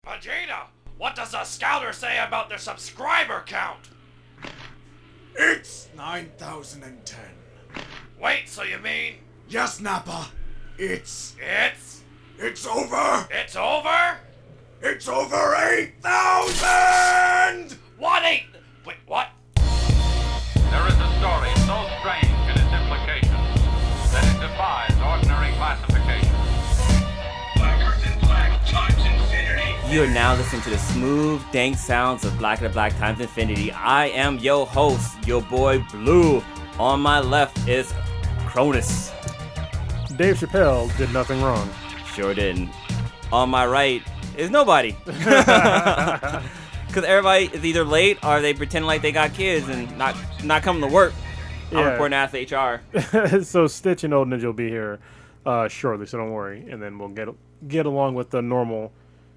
Vegeta, what does the scouter say about their subscriber count? It's 9,010. Wait, so you mean... Yes, Nappa. It's over. It's over? It's over 8,000! What Wait, what? There is a story so strange in its implications that it defies ordinary classification. You are now listening to the smooth, dank sounds of Black and the Black times infinity. I am your host, your boy Blue. On my left is Cronus. Dave Chapelle did nothing wrong. Sure didn't. On my right is nobody. Because everybody is either late or they pretend like they got kids and not coming to work. I'm reporting out to HR. So Stitch and Old Ninja will be here shortly, so don't worry. And then we'll get along with the normal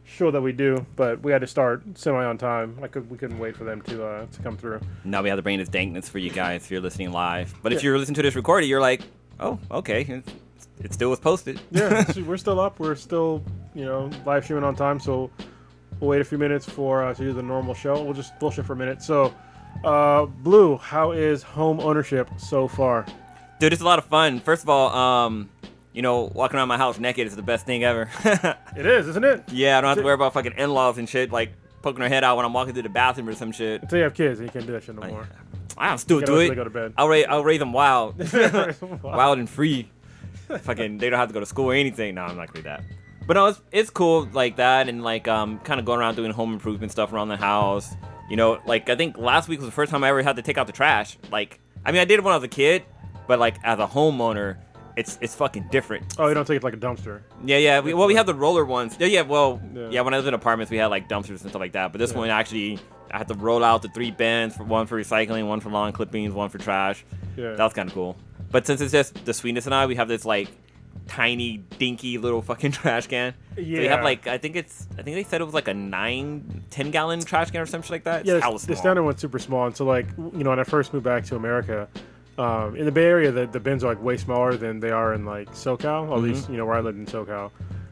show that we do. But we had to start semi on time. We couldn't wait for them to come through. Now we have to bring this dankness for you guys if you're listening live. But if you're listening to this recorded, you're like, oh, okay. It still was posted. Yeah, we're still up. We're still, live streaming on time. So we'll wait a few minutes to do the normal show. We'll just bullshit for a minute. So, Blue, how is home ownership so far? Dude, it's a lot of fun. First of all, walking around my house naked is the best thing ever. It is, isn't it? Yeah, I don't have to worry about fucking in-laws and shit, like poking their head out when I'm walking through the bathroom or some shit. Until you have kids, and you can't do that shit no more. I'll still do it. Go to bed. I'll raise them wild. Wild and free. Fucking, they don't have to go to school or anything. No, I'm not gonna do that. But no, it's cool like that, and kind of going around doing home improvement stuff around the house. I think last week was the first time I ever had to take out the trash. I did it when I was a kid, but as a homeowner, it's fucking different. Oh, you don't take it like a dumpster? Yeah. We have the roller ones. Yeah. When I lived in apartments, we had dumpsters and stuff like that. But this one actually, I had to roll out the 3 bins, one for recycling, one for lawn clippings, one for trash. Yeah. That was kind of cool. But since it's just the Sweetness and I, we have this tiny, dinky little fucking trash can. Yeah. So we have I think they said it was a 9-10 gallon trash can or something like that. Yeah, the standard one's super small. And so when I first moved back to America, in the Bay Area, the bins are way smaller than they are in SoCal. At least where I lived in SoCal.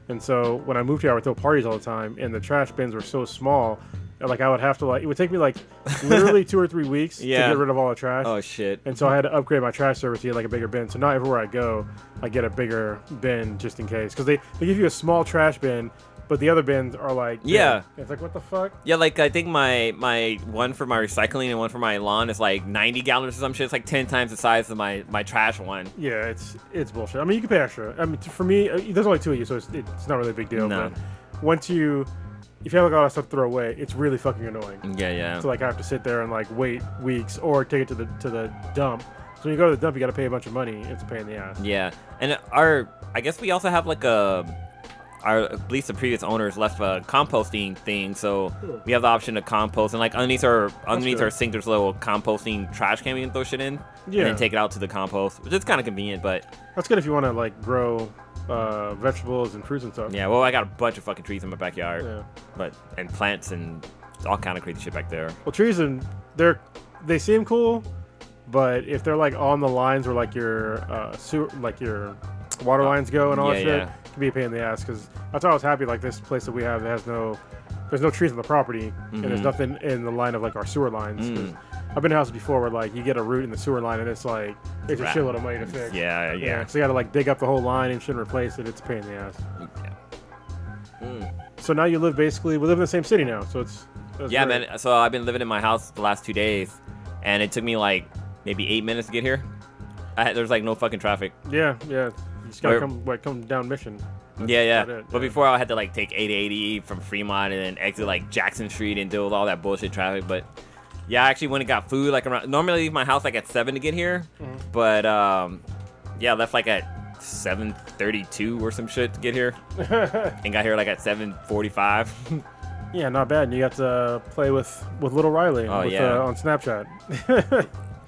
And so when I moved here, I would throw parties all the time, and the trash bins were so small. I would have to it would take me literally 2 or 3 weeks to get rid of all the trash. Oh shit. And so I had to upgrade my trash service to get a bigger bin. So now everywhere I go, I get a bigger bin just in case. Because they give you a small trash bin, but the other bins are yeah. It's what the fuck? Yeah, I think my one for my recycling and one for my lawn is 90 gallons or some shit. It's 10 times the size of my trash one. Yeah, it's bullshit. You can pay extra. For me, there's only 2 of you, so it's not really a big deal. No. But if you have all that stuff to throw away, it's really fucking annoying. Yeah. So I have to sit there and wait weeks or take it to the dump. So when you go to the dump, you got to pay a bunch of money. It's a pain in the ass. Yeah, and I guess we also have at least the previous owners left a composting thing, so we have the option to compost, and underneath our sink there's a little composting trash can we can throw shit in, and then take it out to the compost, which is kind of convenient. But that's good if you want to grow vegetables and fruits and stuff. Yeah, well, I got a bunch of fucking trees in my backyard, and plants and all kind of crazy shit back there. Well, trees they seem cool, but if they're on the lines where your sewer, your water lines go and all that shit, it can be a pain in the ass. Because that's why I was happy. This place that we have, there's no trees on the property, and there's nothing in the line of our sewer lines. I've been to houses before where you get a root in the sewer line and it's a shitload of money to fix. Yeah. So you got to dig up the whole line and shit and replace it. It's a pain in the ass. Yeah. So now we live in the same city now. So it's great. Man. So I've been living in my house the last 2 days, and it took me maybe 8 minutes to get here. There's no fucking traffic. Yeah. You just gotta come down Mission. But before I had to take 880 from Fremont and then exit Jackson Street and deal with all that bullshit traffic. But yeah, I actually went and got food around. Normally I leave my house at 7 to get here, but I left at 7:32 or some shit to get here, and got here at 7:45. Yeah, not bad. And you got to play with little Riley on Snapchat.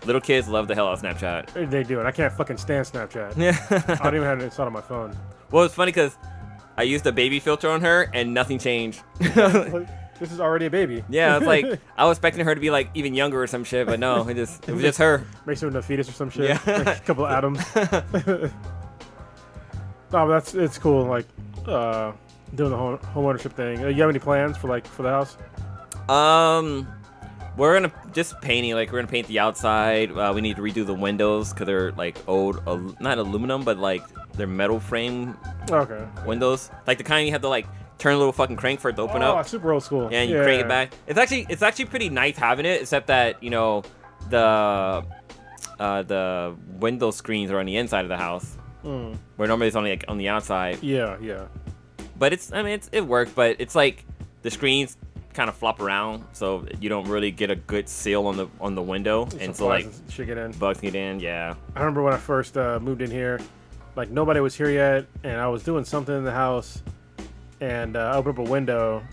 Little kids love the hell out of Snapchat. They do, and I can't fucking stand Snapchat. Yeah. I don't even have it installed on my phone. Well, it's funny because I used a baby filter on her, and nothing changed. This is already a baby. Yeah, it's I was expecting her to be even younger or some shit, but no, it was just her. Makes her into a fetus or some shit. Yeah. A couple of atoms. No, but it's cool. doing the home ownership thing. You have any plans for the house? We're gonna just painting. Like, we're gonna paint the outside. We need to redo the windows because they're like old, not aluminum, but like they're metal frame. Okay. Windows, like the kind you have to like turn a little fucking crank for it to open up. Oh, super old school. Yeah, and you crank it back. It's actually pretty nice having it, except that the window screens are on the inside of the house, where normally it's only like on the outside. Yeah. But it works, but it's like the screens kind of flop around, so you don't really get a good seal on the window, and so like bugs get in. Yeah. I remember when I first moved in here, like nobody was here yet, and I was doing something in the house, and I opened up a window,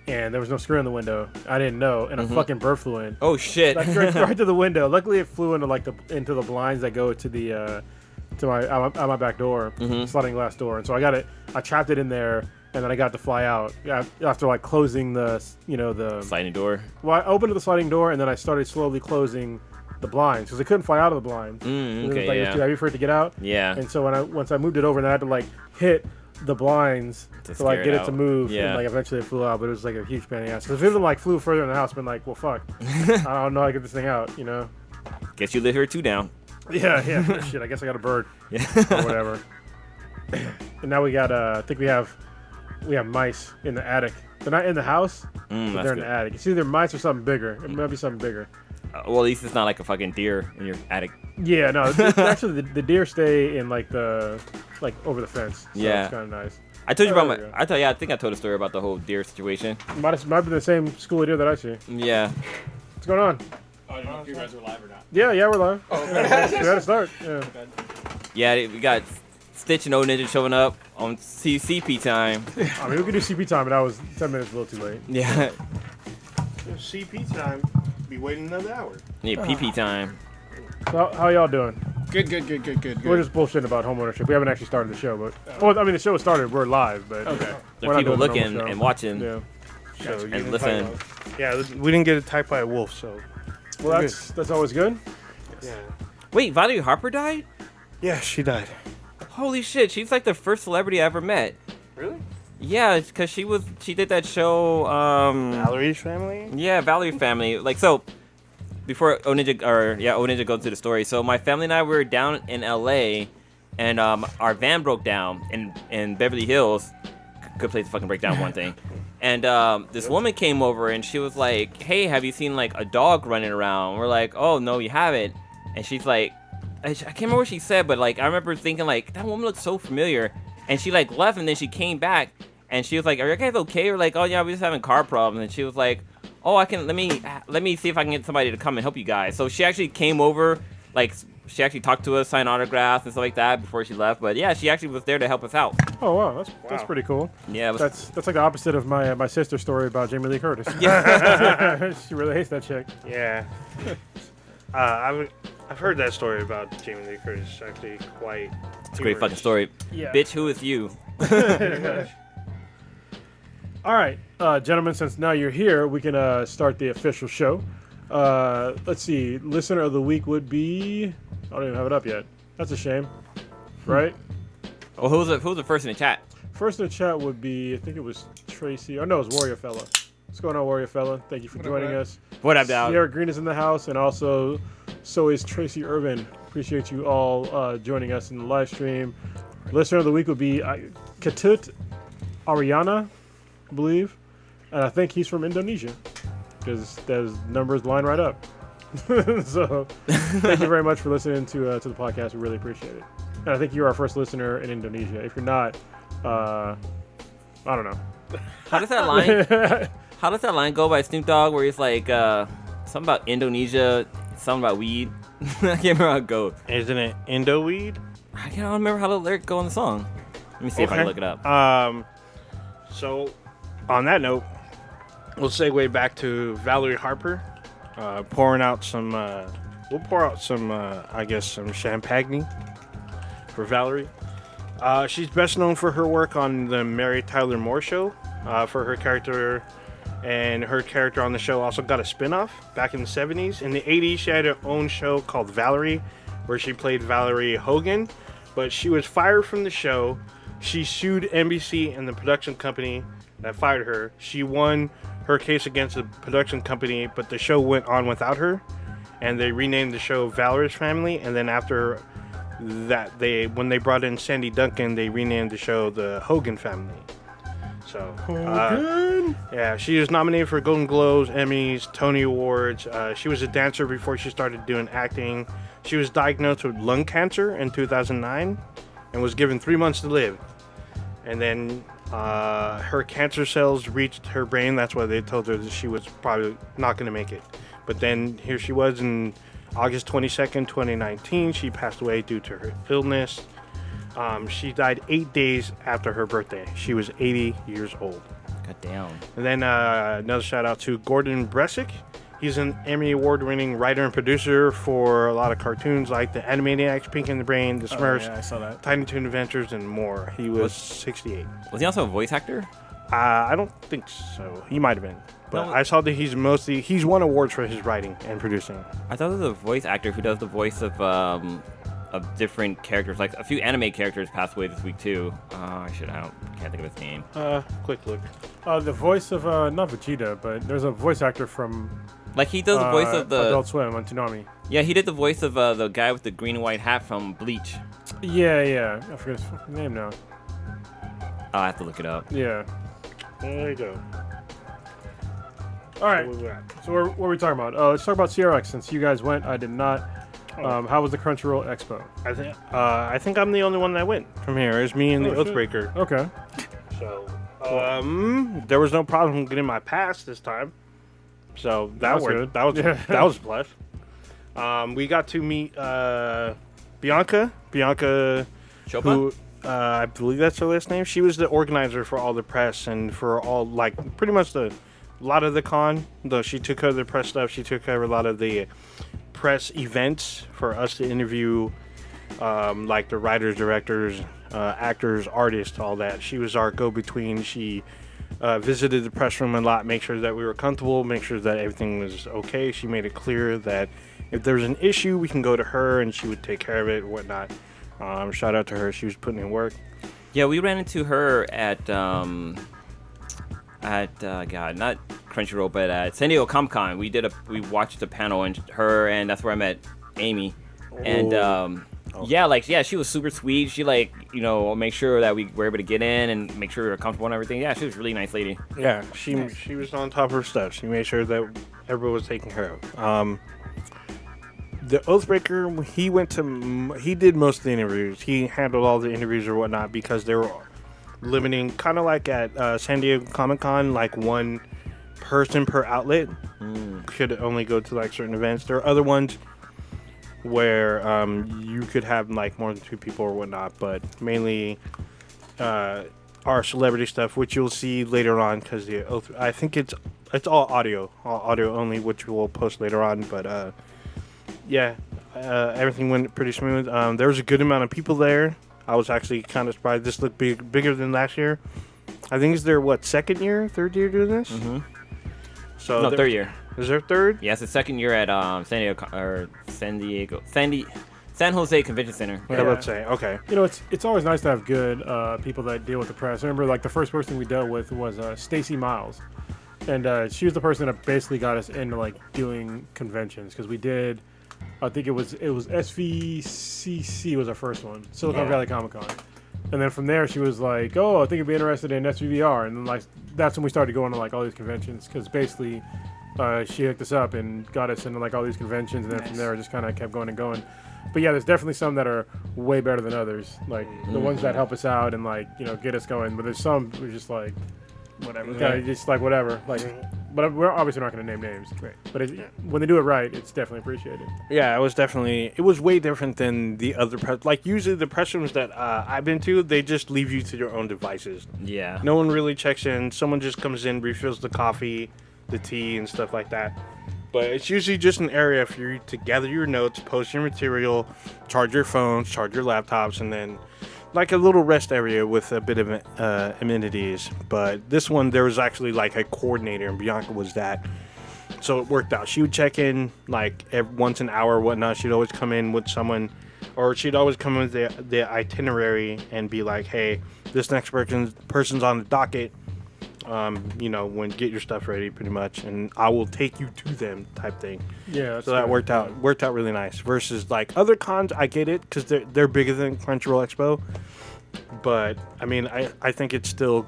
and there was no screw in the window. I didn't know, and a fucking bird flew in. Oh shit! Like, right to the window. Luckily, it flew into into the blinds that go to the to my back door, sliding glass door, and so I trapped it in there. And then I got to fly out after like closing the sliding door. Well, I opened the sliding door and then I started slowly closing the blinds because I couldn't fly out of the blinds. Okay, it was like, it was too heavy for it to get out. Yeah. And so once I moved it over, then I had to like hit the blinds to like get it to move. Yeah. And like eventually it flew out, but it was like a huge pain in the ass. Because if it like flew further in the house, I'd been like, well, fuck, I don't know how to get this thing out. Guess you live here too now. Yeah. Shit, I guess I got a bird. Yeah. Or whatever. And now we got I think we have mice in the attic. They're not in the house, but they're in the attic. It's either mice or something bigger. It might be something bigger. Well, at least it's not like a fucking deer in your attic. Yeah, no. Actually, the deer stay in like over the fence. So it's kind of nice. I told you about I think I told a story about the whole deer situation. Might be the same school of deer that I see. Yeah. What's going on? I don't know if you guys are live or not. Yeah, we're live. Oh, okay. We had to start. Yeah. Yeah, we got Stitch and Old Ninja showing up on CP time. I mean, we could do CP time, but I was 10 minutes a little too late. Yeah. CP time, be waiting another hour. Yeah, PP time. So how y'all doing? Good. We're just bullshitting about home ownership. We haven't actually started the show, but well, I mean, the show started. We're live, but okay. There are people looking and watching. Yeah. So and listen. Yeah, we didn't get attacked by a wolf, so. Well, that's always good. Yeah. Wait, Valarie Harper died? Yeah, she died. Holy shit, she's like the first celebrity I ever met. Really? Yeah, because she did that show. Valarie's Family? Yeah, Valarie Family. Like, so, before Oninja goes to the story. So, my family and I were down in LA, and our van broke down in Beverly Hills. Good place to fucking break down one thing. And this woman came over, and she was like, hey, have you seen, like, a dog running around? We're like, oh, no, you haven't. And she's like, I can't remember what she said, but like I remember thinking like that woman looks so familiar, and she like left and then she came back and she was like, "Are you guys okay?" Or like, "Oh yeah, we're just having car problems." And she was like, "Oh, let me see if I can get somebody to come and help you guys." So she actually came over, like she actually talked to us, signed autographs and stuff like that before she left. But yeah, she actually was there to help us out. Oh wow, that's pretty cool. Yeah, that's like the opposite of my sister's story about Jamie Lee Curtis. Yeah, she really hates that chick. Yeah. I've heard that story about Jamie Lee Curtis. It's actually quite. It's a great fucking story. Yeah. Bitch, who is you? All right, gentlemen. Since now you're here, we can start the official show. Let's see. Listener of the week would be. I don't even have it up yet. That's a shame, right? Oh, who's the first in the chat? First in the chat would be, I think it was Tracy. Oh no, it was Warrior Fella. What's going on, Warrior Fella? Thank you for joining us. What up, Dad? Sierra Green is in the house, and also so is Tracy Irvin. Appreciate you all joining us in the live stream. Listener of the week would be Ketut Ariana, I believe, and I think he's from Indonesia because those numbers line right up. So thank you very much for listening to the podcast. We really appreciate it. And I think you're our first listener in Indonesia. If you're not, I don't know. How does that line? How does that line go by Snoop Dogg where he's like something about Indonesia, something about weed? I can't remember how it goes. Isn't it Indo weed? I can't remember how the lyric go in the song. Let me see if I can look it up. So on that note, we'll segue back to Valarie Harper, pouring out some. We'll pour out some, I guess, some champagne for Valarie. She's best known for her work on the Mary Tyler Moore Show, for her character. And her character on the show also got a spin-off back in the 70s. In the 80s, she had her own show called Valarie, where she played Valarie Hogan. But she was fired from the show. She sued NBC and the production company that fired her. She won her case against the production company, but the show went on without her, and they renamed the show Valarie's Family. And then after that, when they brought in Sandy Duncan, they renamed the show the Hogan Family. So, yeah, she was nominated for Golden Globes, Emmys, Tony Awards. She was a dancer before she started doing acting. She was diagnosed with lung cancer in 2009 and was given 3 months to live. And then her cancer cells reached her brain. That's why they told her that she was probably not going to make it. But then here she was in August 22nd, 2019. She passed away due to her illness. She died 8 days after her birthday. She was 80 years old. God damn. And then another shout out to Gordon Bresick. He's an Emmy Award-winning writer and producer for a lot of cartoons like the Animaniacs, Pink and the Brain, the Smurfs, yeah, I saw that. Tiny Toon Adventures, and more. He was 68. Was he also a voice actor? I don't think so. He might have been. But No. I saw that he's won awards for his writing and producing. I thought it was a voice actor who does the voice of different characters. Like a few anime characters passed away this week too. I can't think of his name. Quick look. The voice of not Vegeta, but there's a voice actor from Like he does the voice of the Adult Swim on Toonami. Yeah, he did the voice of the guy with the green and white hat from Bleach. Yeah. I forget his fucking name now. I have to look it up. Yeah. There you go. All right. So what are we talking about? Let's talk about CRX. Since you guys went, I did not. How was the Crunchyroll Expo? I think I'm the only one that went from here. It's me and the shit. Oathbreaker. Okay. So there was no problem getting my pass this time. So that was worked. good. That was a plus. We got to meet Bianca. Bianca, Chopa? who I believe that's her last name. She was the organizer for all the press and for all pretty much a lot of the con. Though she took care of the press stuff, she took care of a lot of the press events for us to interview, like the writers, directors, actors, artists, all that. She was our go-between. She visited the press room a lot, make sure that we were comfortable, make sure that everything was okay. She made it clear that if there was an issue, we can go to her and she would take care of it and whatnot. Shout out to her. She was putting in work. Yeah, we ran into her at not Crunchyroll, but at San Diego Comic Con. We watched the panel and that's where I met Amy. And she was super sweet. She make sure that we were able to get in and make sure we were comfortable and everything. Yeah, she was a really nice lady. Yeah, she was on top of her stuff. She made sure that everyone was taken care of. The Oathbreaker, he did most of the interviews. He handled all the interviews or whatnot because they were limiting, kind of like at San Diego Comic Con, like one person per outlet could only go to like certain events. There are other ones where you could have like more than 2 people or whatnot, but mainly our celebrity stuff, which you'll see later on because I think it's all audio only, which we'll post later on. But everything went pretty smooth. There was a good amount of people there. I was actually kind of surprised. This looked bigger than last year. I think it's their third year doing this. Mm-hmm. So no, third year. Is there third? Yeah, it's the second year at San Jose Convention Center. Yeah. I would say okay. You know, it's always nice to have good people that deal with the press. I remember the first person we dealt with was Stacy Miles, and she was the person that basically got us into doing conventions because we did. I think it was SVCC was our first one, Silicon Valley Comic Con, and then from there she was like, "Oh, I think you'd be interested in SVVR," and then that's when we started going to all these conventions because basically she hooked us up and got us into all these conventions, and then from there it just kind of kept going and going. But yeah, there's definitely some that are way better than others, the ones that help us out and get us going. But there's some we're just whatever, whatever. But we're obviously not going to name names. Right. But when they do it right, it's definitely appreciated. Yeah, it was way different than the other press. Usually the press rooms that I've been to, they just leave you to your own devices. Yeah. No one really checks in. Someone just comes in, refills the coffee, the tea, and stuff like that. But it's usually just an area for you to gather your notes, post your material, charge your phones, charge your laptops, and then a little rest area with a bit of amenities. But this one, there was actually a coordinator, and Bianca was that. So it worked out. She would check in once an hour or whatnot. She'd always come in with someone, or she'd always come with the itinerary and be like, hey, this next person's on the docket. When get your stuff ready, pretty much, and I will take you to them, type thing. Yeah. So that worked out really nice. Versus like other cons, I get it because they're bigger than Crunchroll Expo, but I mean, I think it's still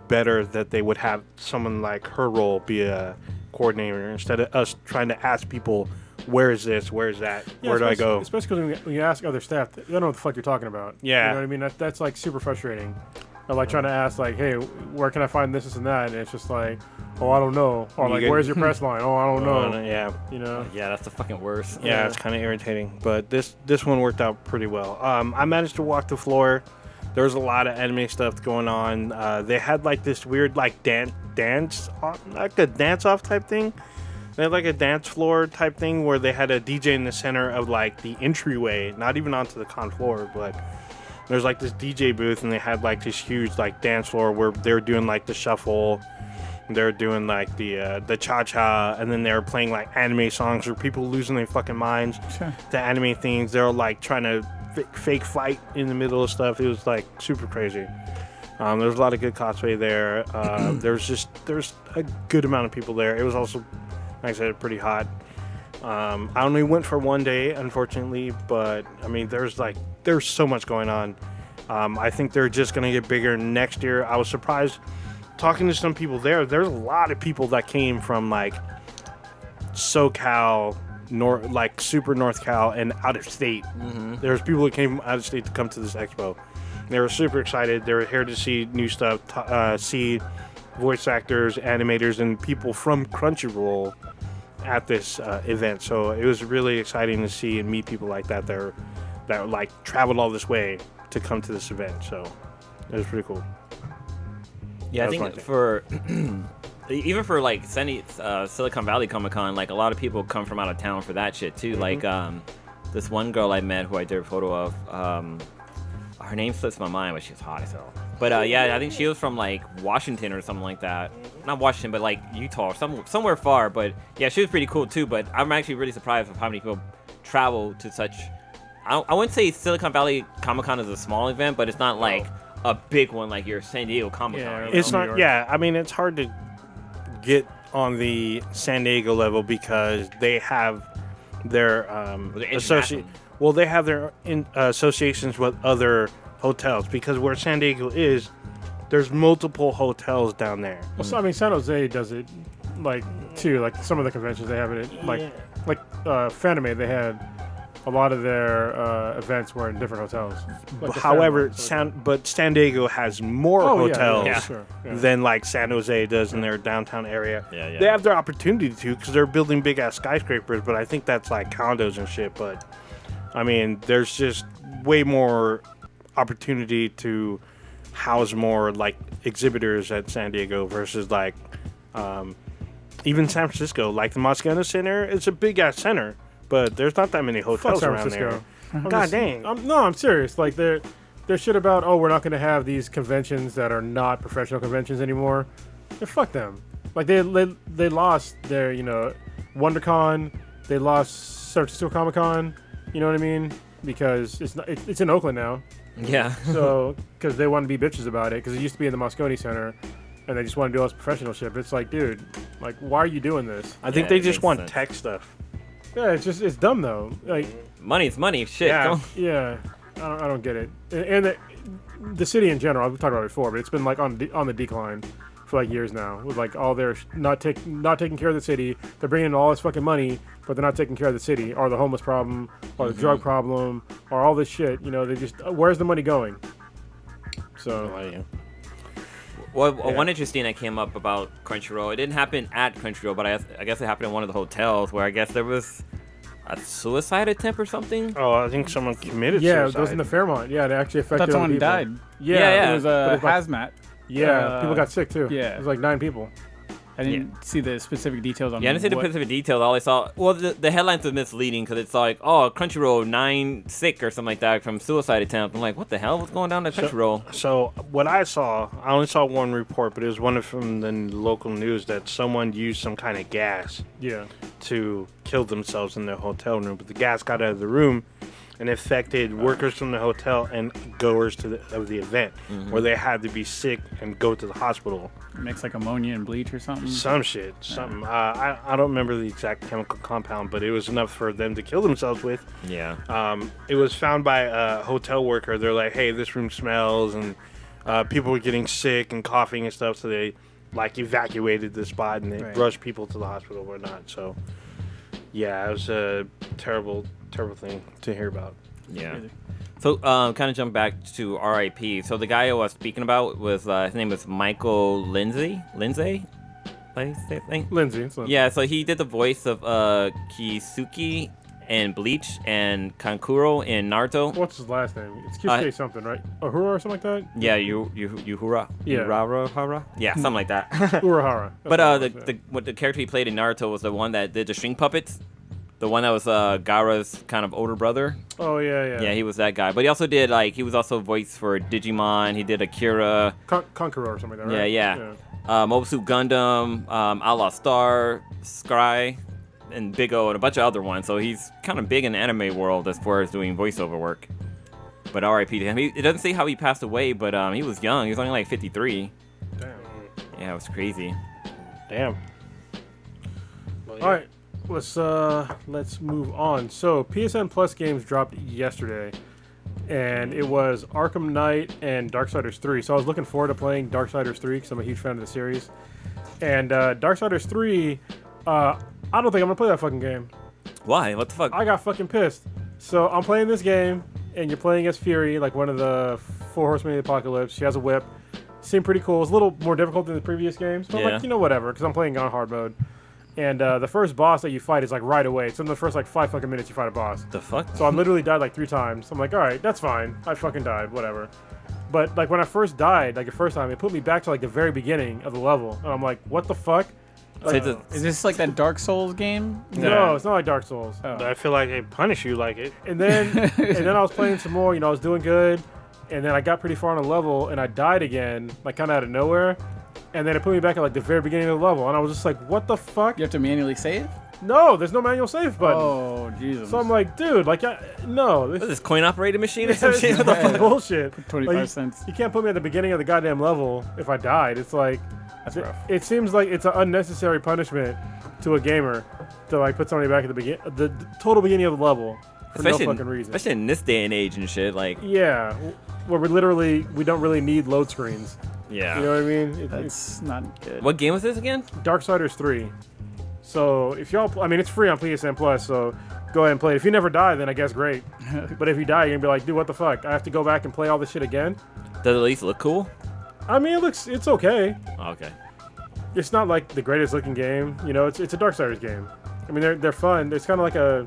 better that they would have someone like her role be a coordinator instead of us trying to ask people, where is this, where is that, where do I go? Especially because when you ask other staff, they don't know what the fuck you're talking about. Yeah. You know what I mean? That's like super frustrating. Or like trying to ask like, hey, where can I find this and that? And it's just like, oh, I don't know. Or like, where's your press line? Oh, I don't know. Yeah. You know? Yeah, that's the fucking worst. Yeah, it's kind of irritating. But this one worked out pretty well. I managed to walk the floor. There was a lot of anime stuff going on. They had like this weird like dance off type thing. They had like a dance floor type thing where they had a DJ in the center of like the entryway, not even onto the con floor, but there's like this DJ booth, and they had like this huge like dance floor where they were doing like the shuffle, they're doing like the cha-cha, and then they were playing like anime songs or people losing their fucking minds. The anime things, they were like trying to fake fight in the middle of stuff. It was like super crazy. There was a lot of good cosplay there. There's a good amount of people there. It was also, like I said, pretty hot. I only went for one day, unfortunately, but I mean, there's so much going on. I think they're just gonna get bigger next year. I was surprised talking to some people there. There's a lot of people that came from like SoCal, like super North Cal, and out of state. There's people that came out of state to come to this expo. They were super excited. They were here to see new stuff, see voice actors, animators, and people from Crunchyroll at this event. So it was really exciting to see and meet people like that that like traveled all this way to come to this event. So it was pretty cool. Yeah, I think for even for like Silicon Valley Comic Con, like a lot of people come from out of town for that shit too. Like this one girl I met who I did a photo of, her name slips my mind, but she's hot as hell. But yeah, I think she was from like Washington or something like that. Not Washington, but like Utah or somewhere far. But yeah, she was pretty cool too. But I'm actually really surprised with how many people travel to such. I wouldn't say Silicon Valley Comic Con is a small event, but it's not like a big one like your San Diego Comic Con. Yeah, it's not. Yeah, I mean, it's hard to get on the San Diego level because they have their associate. Well, they have their associations with other hotels because where San Diego is, there's multiple hotels down there. Well, so, I mean, San Jose does it like too. Like some of the conventions they have it like Funimation. They had a lot of their events were in different hotels. Like However, San Diego has more hotels than like San Jose does in their downtown area. Yeah. They have their opportunity to because they're building big ass skyscrapers, but I think that's like condos and shit. But I mean, there's just way more opportunity to house more like exhibitors at San Diego versus like even San Francisco. Like the Moscone Center, it's a big ass center, but there's not that many hotels around there. God dang! I'm serious. Like they're shit about we're not going to have these conventions that are not professional conventions anymore. Yeah, fuck them. Like they lost their WonderCon. They lost San Francisco Comic Con. You know what I mean? Because it's in Oakland now. Yeah. So, because they want to be bitches about it, because it used to be in the Moscone Center, and they just want to do all this professional shit. But it's like, dude, like, why are you doing this? I think they just want tech stuff. Yeah, it's dumb though. Like, money's money. Shit. Yeah. I don't get it. And the city in general, we've talked about it before, but it's been like on the decline for like years now. With like all their not taking care of the city, they're bringing in all this fucking money, but they're not taking care of the city, or the homeless problem, or the drug problem, or all this shit. They just where's the money going? So. One interesting that came up about Crunchyroll, it didn't happen at Crunchyroll, but I guess it happened in one of the hotels where I guess there was a suicide attempt or something. Oh, I think someone committed suicide. Yeah, it was in the Fairmont. Yeah, it actually affected someone people. died. Yeah. It was a hazmat. Yeah, people got sick too. Yeah. It was like 9 people. I didn't see the specific details on. Yeah, I didn't see the specific details. All I saw, the headlines were misleading because it's like, Crunchyroll 9 sick or something like that from suicide attempt. I'm like, what the hell? What's going down at Crunchyroll? So what I only saw one report, but it was one from the local news that someone used some kind of gas. Yeah. To kill themselves in their hotel room, but the gas got out of the room, and affected workers from the hotel and goers of the event, where they had to be sick and go to the hospital. Mix like ammonia and bleach or something. Some shit, something. I don't remember the exact chemical compound, but it was enough for them to kill themselves with. Yeah. It was found by a hotel worker. They're like, hey, this room smells, and people were getting sick and coughing and stuff, so they like evacuated the spot and they rushed people to the hospital and whatnot. So yeah, it was a terrible thing to hear about. Yeah. So, kind of jump back to R.I.P. So the guy I was speaking about was his name was Michael Lindsay. Lindsay. Yeah. So he did the voice of Kisuke and Bleach and Kankuro in Naruto. What's his last name? It's Kisuke something, right? Uhura or something like that? Yeah, Uhura. Yeah. Urahara? Yeah, something like that. Urahara. But the character he played in Naruto was the one that did the string puppets. The one that was Gaara's kind of older brother. Oh, yeah. Yeah, he was that guy. But he also did, he was also voiced for Digimon. He did Akira. Kankuro or something like that, right? Yeah. Mobile Suit Gundam, Outlaw Star, Scry, and Big O, and a bunch of other ones. So he's kind of big in the anime world as far as doing voiceover work. But R.I.P. to him. It doesn't say how he passed away, but he was young. He was only like 53. Damn. Yeah, it was crazy. Damn. Well, yeah. All right. Let's move on. So PSN Plus games dropped yesterday, and it was Arkham Knight and Darksiders 3. So I was looking forward to playing Darksiders 3 because I'm a huge fan of the series. And Darksiders 3, I don't think I'm gonna play that fucking game. Why? What the fuck? I got fucking pissed. So I'm playing this game, and you're playing as Fury, like one of the 4 Horsemen of the Apocalypse. She has a whip. Seemed pretty cool. It's a little more difficult than the previous games, but Yeah. whatever, because I'm playing on hard mode. And the first boss that you fight is like right away. So in the first like 5 fucking minutes you fight a boss. The fuck? So I literally died like 3 times. I'm like, all right, that's fine. I fucking died, whatever. But like when I first died, like the first time, it put me back to like the very beginning of the level. And I'm like, what the fuck? Like, Is this like that Dark Souls game? no, it's not like Dark Souls. Oh. I feel like they punish you like it. And then I was playing some more. I was doing good. And then I got pretty far on a level and I died again, like kind of out of nowhere. And then it put me back at like the very beginning of the level, and I was just like, "What the fuck?" You have to manually save? No, there's no manual save button. Oh, Jesus. So I'm like, dude, like, no. What is this, coin-operated machine or This some is shit? What the fuck? bullshit. 25 Like, cents. You can't put me at the beginning of the goddamn level if I died. It's like, That's rough. it seems like it's an unnecessary punishment to a gamer to like put somebody back at the total beginning of the level for no fucking reason. Especially in this day and age and shit, like. Yeah, where we don't really need load screens. Yeah. You know what I mean? It's That's not good. What game was this again? Darksiders 3. So if y'all, I mean, it's free on PSN Plus, so go ahead and play it. If you never die, then I guess great. But if you die, you're gonna be like, dude, what the fuck? I have to go back and play all this shit again? Does it at least look cool? I mean, it's okay. Oh, okay. It's not like the greatest looking game, it's a Darksiders game. I mean, they're fun. It's kind of like I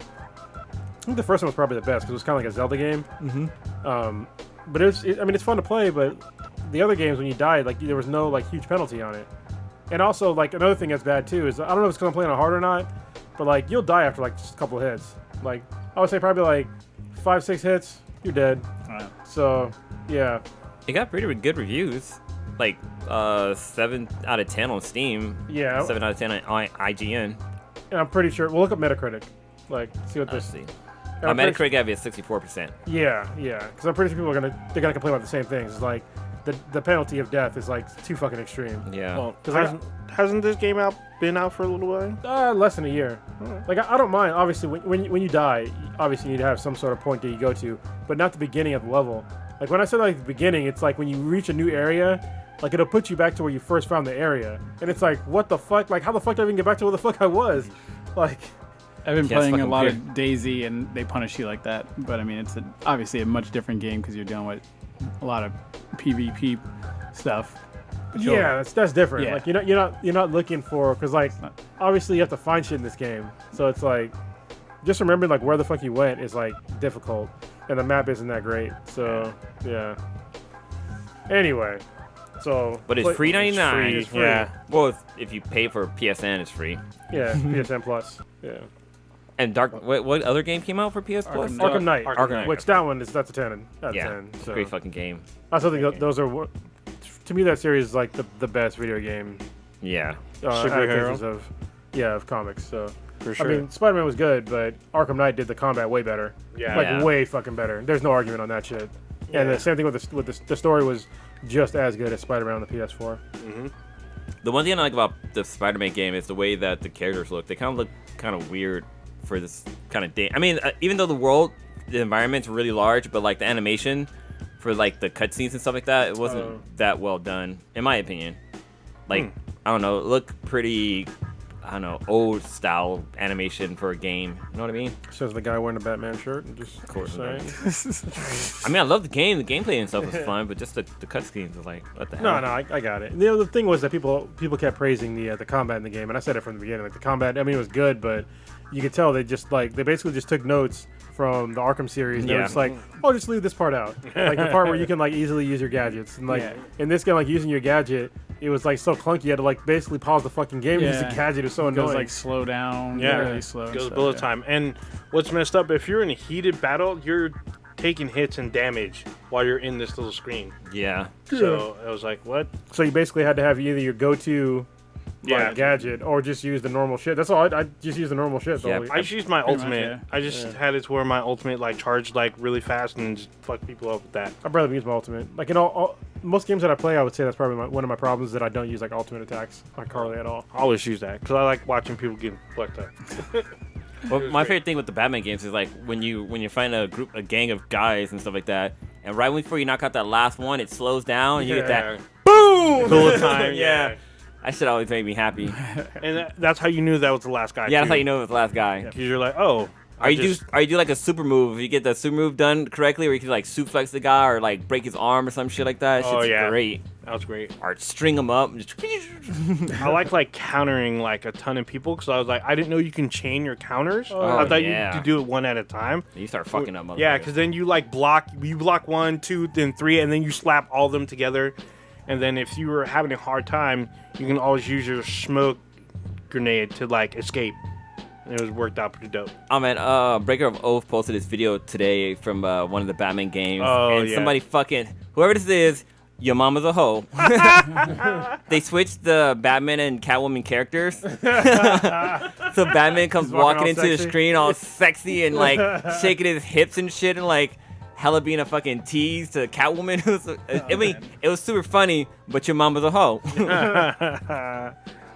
think the first one was probably the best because it was kind of like a Zelda game. Mm-hmm. But it's fun to play. But the other games, when you died, like there was no like huge penalty on it. And also, like another thing that's bad too is I don't know if it's because I'm playing on hard or not, but like you'll die after like just a couple of hits. Like I would say probably like 5-6 hits, you're dead. Right. So yeah. It got pretty good reviews. Like 7 out of 10 on Steam. Yeah. 7 out of 10 on IGN. And I'm pretty sure we'll look up Metacritic. Like see what Let's this. see. I'm pretty Metacritic got to be at 64%. Yeah, because I'm pretty sure people they're gonna complain about the same things. It's like the penalty of death is like too fucking extreme. Yeah. Well, 'Cause hasn't this game been out for a little while? Less than a year. Like I don't mind. Obviously, when you die, obviously you need to have some sort of point that you go to, but not the beginning of the level. Like when I said like the beginning, it's like when you reach a new area, like it'll put you back to where you first found the area, and it's like what the fuck? Like how the fuck did I even get back to where the fuck I was? Like. I've been Yeah, it's playing a fucking lot weird. of Daisy, and they punish you like that. But I mean, it's obviously a much different game because you're dealing with a lot of PvP stuff. But Yeah, that's different. Yeah. Like you're not looking for because like obviously you have to find shit in this game, so it's like just remembering like where the fuck you went is like difficult, and the map isn't that great. So yeah. Anyway, so But it's free 99. It's free. Yeah. Well, if you pay for PSN, it's free. Yeah, PSN Plus. Yeah. And what other game came out for PS Plus? Arkham Knight. Arkham Knight. Which that one that's a 10 out of Yeah, 10. it's a So. great fucking game. I still think those are to me that series is like the best video game Yeah. Superhero? adaptations of comics. So For sure. I mean, Spider-Man was good, but Arkham Knight did the combat way better. Yeah. Like Yeah. way fucking better. There's no argument on that shit. And the same thing with the story was just as good as Spider-Man on the PS4. The one thing I like about the Spider-Man game is the way that the characters look. They kind of look kind of weird for this kind of day. I mean, even though the environment's really large, but like the animation for like the cutscenes and stuff like that, it wasn't that well done, in my opinion. Like, I don't know, it looked pretty, I don't know, old style animation for a game. You know what I mean? Says the guy wearing a Batman shirt. And just Of course. saying. I mean, I love the game. The gameplay and stuff was fun, but just the cutscenes was like, what the hell? No, I got it. The thing was that people kept praising the combat in the game, and I said it from the beginning. Like the combat, I mean, it was good, but you could tell they basically just took notes from the Arkham series. And they were just like, oh, just leave this part out, like the part where you can like easily use your gadgets. And like in this game, like using your gadget, it was like so clunky. You had to like basically pause the fucking game and use the gadget. It was so It goes annoying. like slow down, Yeah. really slow. and Goes stuff, bullet yeah. time. And what's messed up, if you're in a heated battle, you're taking hits and damage while you're in this little screen. Yeah. So I was like, what? So you basically had to have either your go-to gadget or just use the normal shit. That's all. I just use the normal shit. Yeah, So I just used my Pretty much, ultimate. yeah. I just had it to where my ultimate like charged like really fast and just fuck people up with that. I'd rather use my ultimate. Like in all most games that I play, I would say that's probably one of my problems, that I don't use like ultimate attacks like hardly at all. I always use that because I like watching people get fucked up. Well, my favorite thing with the Batman games is like when you find a gang of guys and stuff like that, and right before you knock out that last one, it slows down and you get that boom Bullet time. yeah. That shit always made me happy. And that's how you knew that was the last guy. Yeah, that's how you know it was the last guy. Because you're like, oh. Are you do like a super move? If you get the super move done correctly, where you can like suplex the guy or like break his arm or some shit like that. Oh, Shit's yeah. great. That was great. Or string him up. And just I like countering like a ton of people because I was like, I didn't know you can chain your counters. I thought you yeah. could do it one at a time. you start fucking up. Yeah, because then you like block 1, 2, then 3, and then you slap all of them together. And then if you were having a hard time, you can always use your smoke grenade to like escape. And it was worked out pretty dope. Oh man, Breaker of Oath posted this video today from one of the Batman games, Oh, and yeah. somebody fucking whoever this is, your mama's a hoe. They switched the Batman and Catwoman characters, so Batman comes walking walking all into the sexy. screen all sexy and like shaking his hips and shit, and like hella being a fucking tease to Catwoman. I mean, it was super funny, but your mama's a hoe.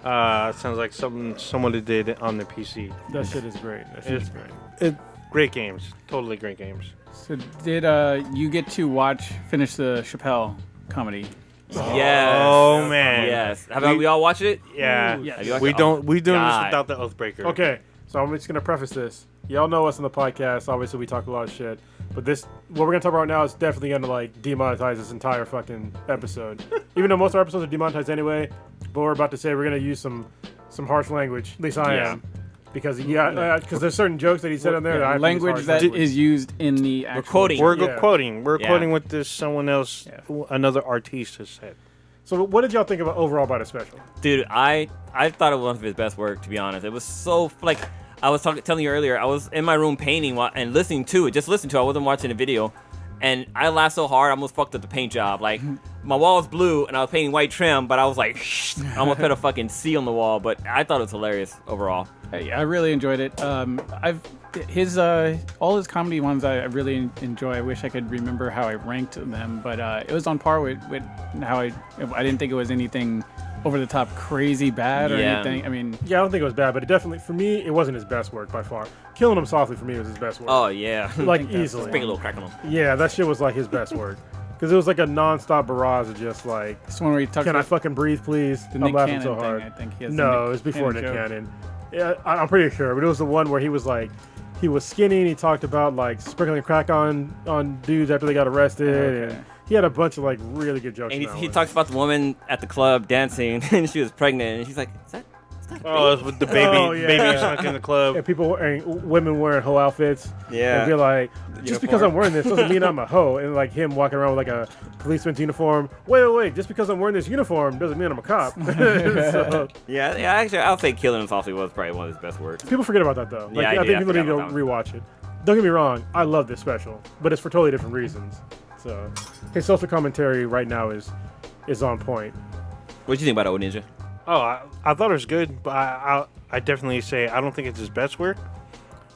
Sounds like someone did it on the PC. That shit is great. That shit is great. Great games. Totally great games. So did you get to finish the Chapelle comedy? Yes. Oh, man. Yes. Have we all watched it? Yeah. Yes. Have you watched We it? don't. We doing this God. without the Oathbreaker. Okay, so I'm just gonna preface this. Y'all know us on the podcast. Obviously, we talk a lot of shit, but what we're gonna talk about right now is definitely gonna like demonetize this entire fucking episode. Even though most of our episodes are demonetized anyway, but we're about to say we're gonna use some harsh language. At least I am, because because there's certain jokes that he said on there. that I think is language harsh that language. is used in the actual. quoting. We're Yeah. quoting. We're Yeah. quoting what this someone else, another artiste, has said. So, what did y'all think about overall about the special? Dude, I thought it was one of his best work, to be honest. It was so like I was telling you earlier. I was in my room painting and listening to it. Just listening to it. I wasn't watching the video, and I laughed so hard I almost fucked up the paint job. Like my wall was blue and I was painting white trim, but I was like, I almost put a fucking C on the wall. But I thought it was hilarious overall. I really enjoyed it. All his comedy ones I really enjoy. I wish I could remember how I ranked them, but it was on par with how I didn't think it was anything over the top crazy bad or Yeah. anything. I mean, Yeah, I don't think it was bad, but it definitely, for me, it wasn't his best work by far. Killing Him Softly for me was his best work. Oh yeah, like Just bring a easily. little crack on him. Yeah, that shit was like his best work. Because it was like a non-stop barrage of just like, this one where he talks can I about fucking breathe, please? the I'm Nick laughing Cannon so thing. hard. I think he has No, it was before Nick joke. Cannon. Yeah, I'm pretty sure, but it was the one where he was like, he was skinny and he talked about like sprinkling crack on dudes after they got arrested, Okay. and he had a bunch of like really good jokes. And in that he one. talks about the woman at the club dancing, and she was pregnant, and she's like, "Is that?" Oh, it's with the baby, Oh, yeah. baby snuck in the club. And women wearing hoe outfits. Yeah. And be like, just Uniform. because I'm wearing this doesn't mean I'm a hoe. And like him walking around with like a policeman's uniform. Wait. Just because I'm wearing this uniform doesn't mean I'm a cop. So, Yeah. Actually, I'll say "Killing Him Softly" was probably one of his best works. people forget about that though. Like, Yeah, I I did. think I people need to forgot go about that rewatch it. Don't get me wrong, I love this special, but it's for totally different reasons. So his social commentary right now is on point. What do you think about it, Ninja? Oh, I thought it was good, but I definitely say I don't think it's his best work.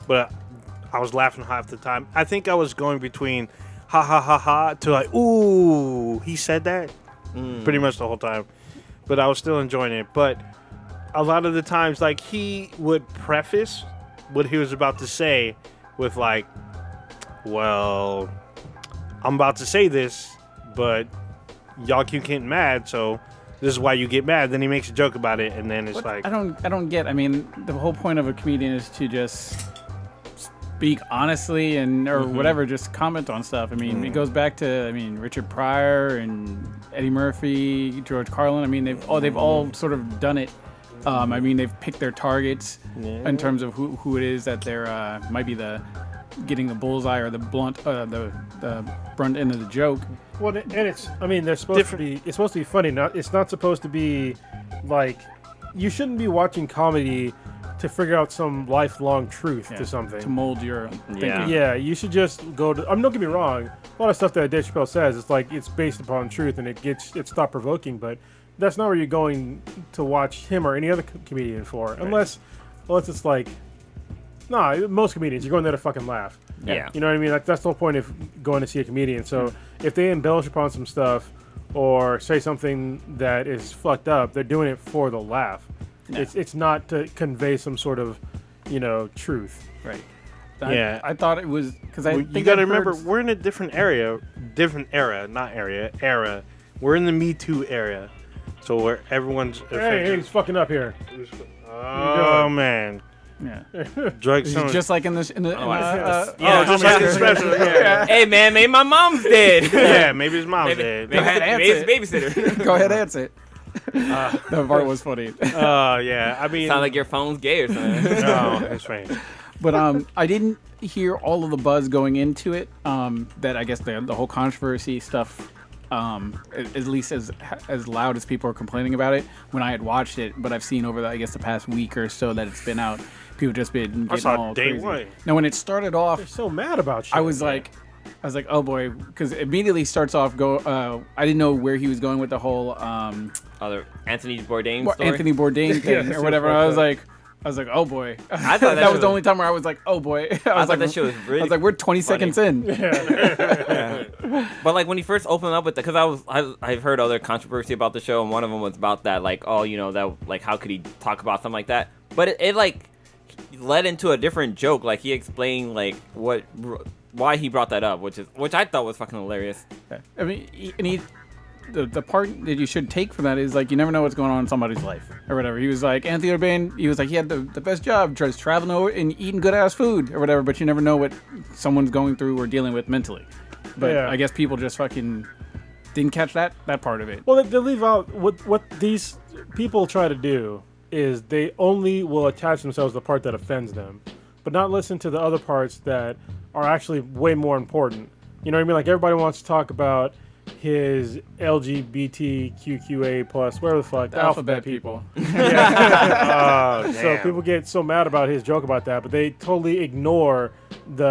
But I was laughing half the time. I think I was going between ha ha ha ha to like, ooh, he said that pretty much the whole time. But I was still enjoying it. But a lot of the times, like, he would preface what he was about to say with like, well, I'm about to say this, but y'all keep getting mad, so this is why you get mad. Then he makes a joke about it, and then it's like, I don't get. I mean, the whole point of a comedian is to just speak honestly and or whatever, just comment on stuff. I mean, it goes back to Richard Pryor and Eddie Murphy, George Carlin. I mean, they've all sort of done it. I mean, they've picked their targets in terms of who it is that they're might be getting the bullseye or the brunt end of the joke. Well, and it's, I mean, they're supposed to be, it's supposed to be funny. It's not supposed to be like, you shouldn't be watching comedy to figure out some lifelong truth to something. To mold your thinking. Yeah, you should just go to, don't get me wrong, a lot of stuff that Dave Chapelle says, it's like, it's based upon truth and it's thought-provoking, but that's not where you're going to watch him or any other comedian for, unless it's like, most comedians, you're going there to fucking laugh. Yeah. You know what I mean? That's the whole point of going to see a comedian. So if they embellish upon some stuff or say something that is fucked up, they're doing it for the laugh. Yeah. It's not to convey some sort of, truth. Right. Yeah. I thought it was because you got to remember, we're in a different era. We're in the Me Too era. So where everyone's hey, he's fucking up here. Oh man. Yeah. Drugs. Just like in the just like the special. Yeah. Hey man, maybe my mom's dead. Yeah, maybe his mom's dead. Maybe his babysitter. Go ahead, answer it. The part was funny. Yeah. I mean, sound like your phone's gay or something. No, it's funny. But I didn't hear all of the buzz going into it. That I guess the whole controversy stuff. At least as loud as people are complaining about it when I had watched it, but I've seen over the past week or so that it's been out, people just been getting all crazy. One. Now when it started off, they're so mad about shit. I was like, oh boy, because it immediately starts off I didn't know where he was going with the whole other Anthony Bourdain story? Anthony Bourdain thing or whatever. I was like, oh boy. I thought that was the only time where I was like, oh boy. I thought that shit was really. I was like, we're 20 funny. seconds in. Yeah. But like when he first opened up with because I've heard other controversy about the show, and one of them was about that that like how could he talk about something like that? But it like led into a different joke. Like he explained like why he brought that up, which I thought was fucking hilarious. I mean, the part that you should take from that is like you never know what's going on in somebody's life or whatever. He was like Anthony Bourdain. He was like he had the best job, just traveling over and eating good ass food or whatever. But you never know what someone's going through or dealing with mentally. But I guess people just fucking didn't catch that part of it. Well, they leave out what these people try to do is they only will attach themselves to the part that offends them, but not listen to the other parts that are actually way more important. You know what I mean? Like everybody wants to talk about his LGBTQA plus whatever the fuck the alphabet people. So people get so mad about his joke about that, but they totally ignore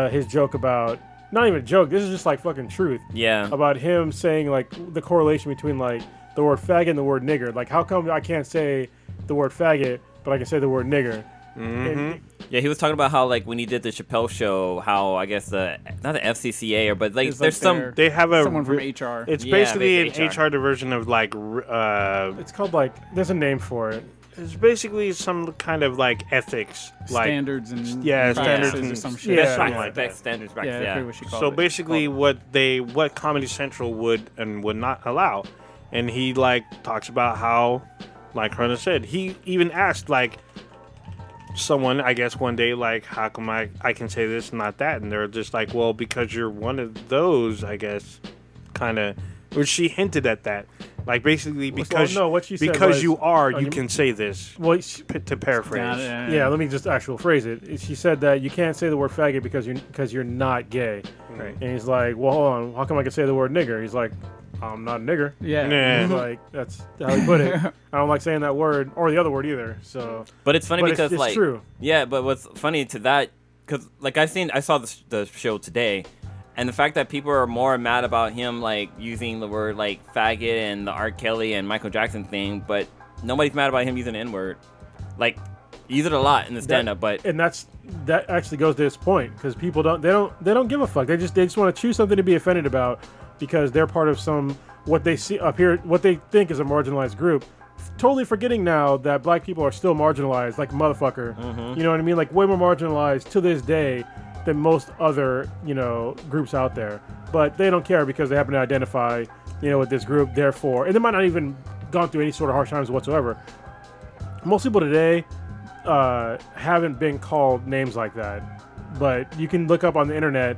his joke about. Not even a joke. This is just like fucking truth. Yeah. About him saying like the correlation between like the word faggot and the word nigger. Like how come I can't say the word faggot, but I can say the word nigger? Mm-hmm. Yeah, he was talking about how like when he did the Chapelle show, how I guess not the FCCA but like there's they have someone from HR. It's basically an HR diversion of like it's called like there's a name for it. It's basically some kind of like ethics, standards and standards and and some shit. Something like that. Standards, So basically, what Comedy Central would and would not allow, and he like talks about how, like Hernan said, he even asked like someone, I guess one day, like how come I can say this and not that, and they're just like, well, because you're one of those, I guess, kind of. Which she hinted at that. Like, basically, because what she said because was, you can say this. Well, to paraphrase. Yeah, let me just actual phrase it. She said that you can't say the word faggot because you're not gay. Right. And he's like, well, hold on. How come I can say the word nigger? He's like, I'm not a nigger. Yeah. He's like, that's how he put it. I don't like saying that word or the other word either. So. But it's funny because it's like, true. Yeah, but what's funny to that, because like I saw the show today. And the fact that people are more mad about him, like, using the word, like, faggot and the R. Kelly and Michael Jackson thing, but Nobody's mad about him using the N-word. Like, use it a lot in the stand-up, but that actually goes to this point because people don't give a fuck. They just want to choose something to be offended about because they're part of some what they see up here, what they think is a marginalized group. Totally forgetting now that black people are still marginalized, like motherfucker. You know what I mean? Like way more marginalized to this day than most other groups out there. But they don't care because they happen to identify with this group. Therefore, and they might not even gone through any sort of harsh times whatsoever. Most people today haven't been called names like that, but you can look up on the internet.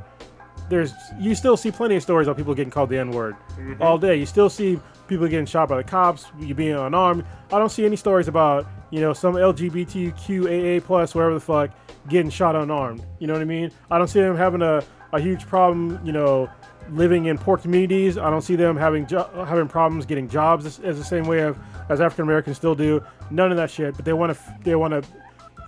You still see plenty of stories of people getting called the N-word all day. You still see people getting shot by the cops, you being unarmed. I don't see any stories about some LGBTQAA plus whatever the fuck getting shot unarmed. You know what I mean? I don't see them having a huge problem living in poor communities. I don't see them having problems getting jobs as the same way as African Americans still do. None of that shit. But they want to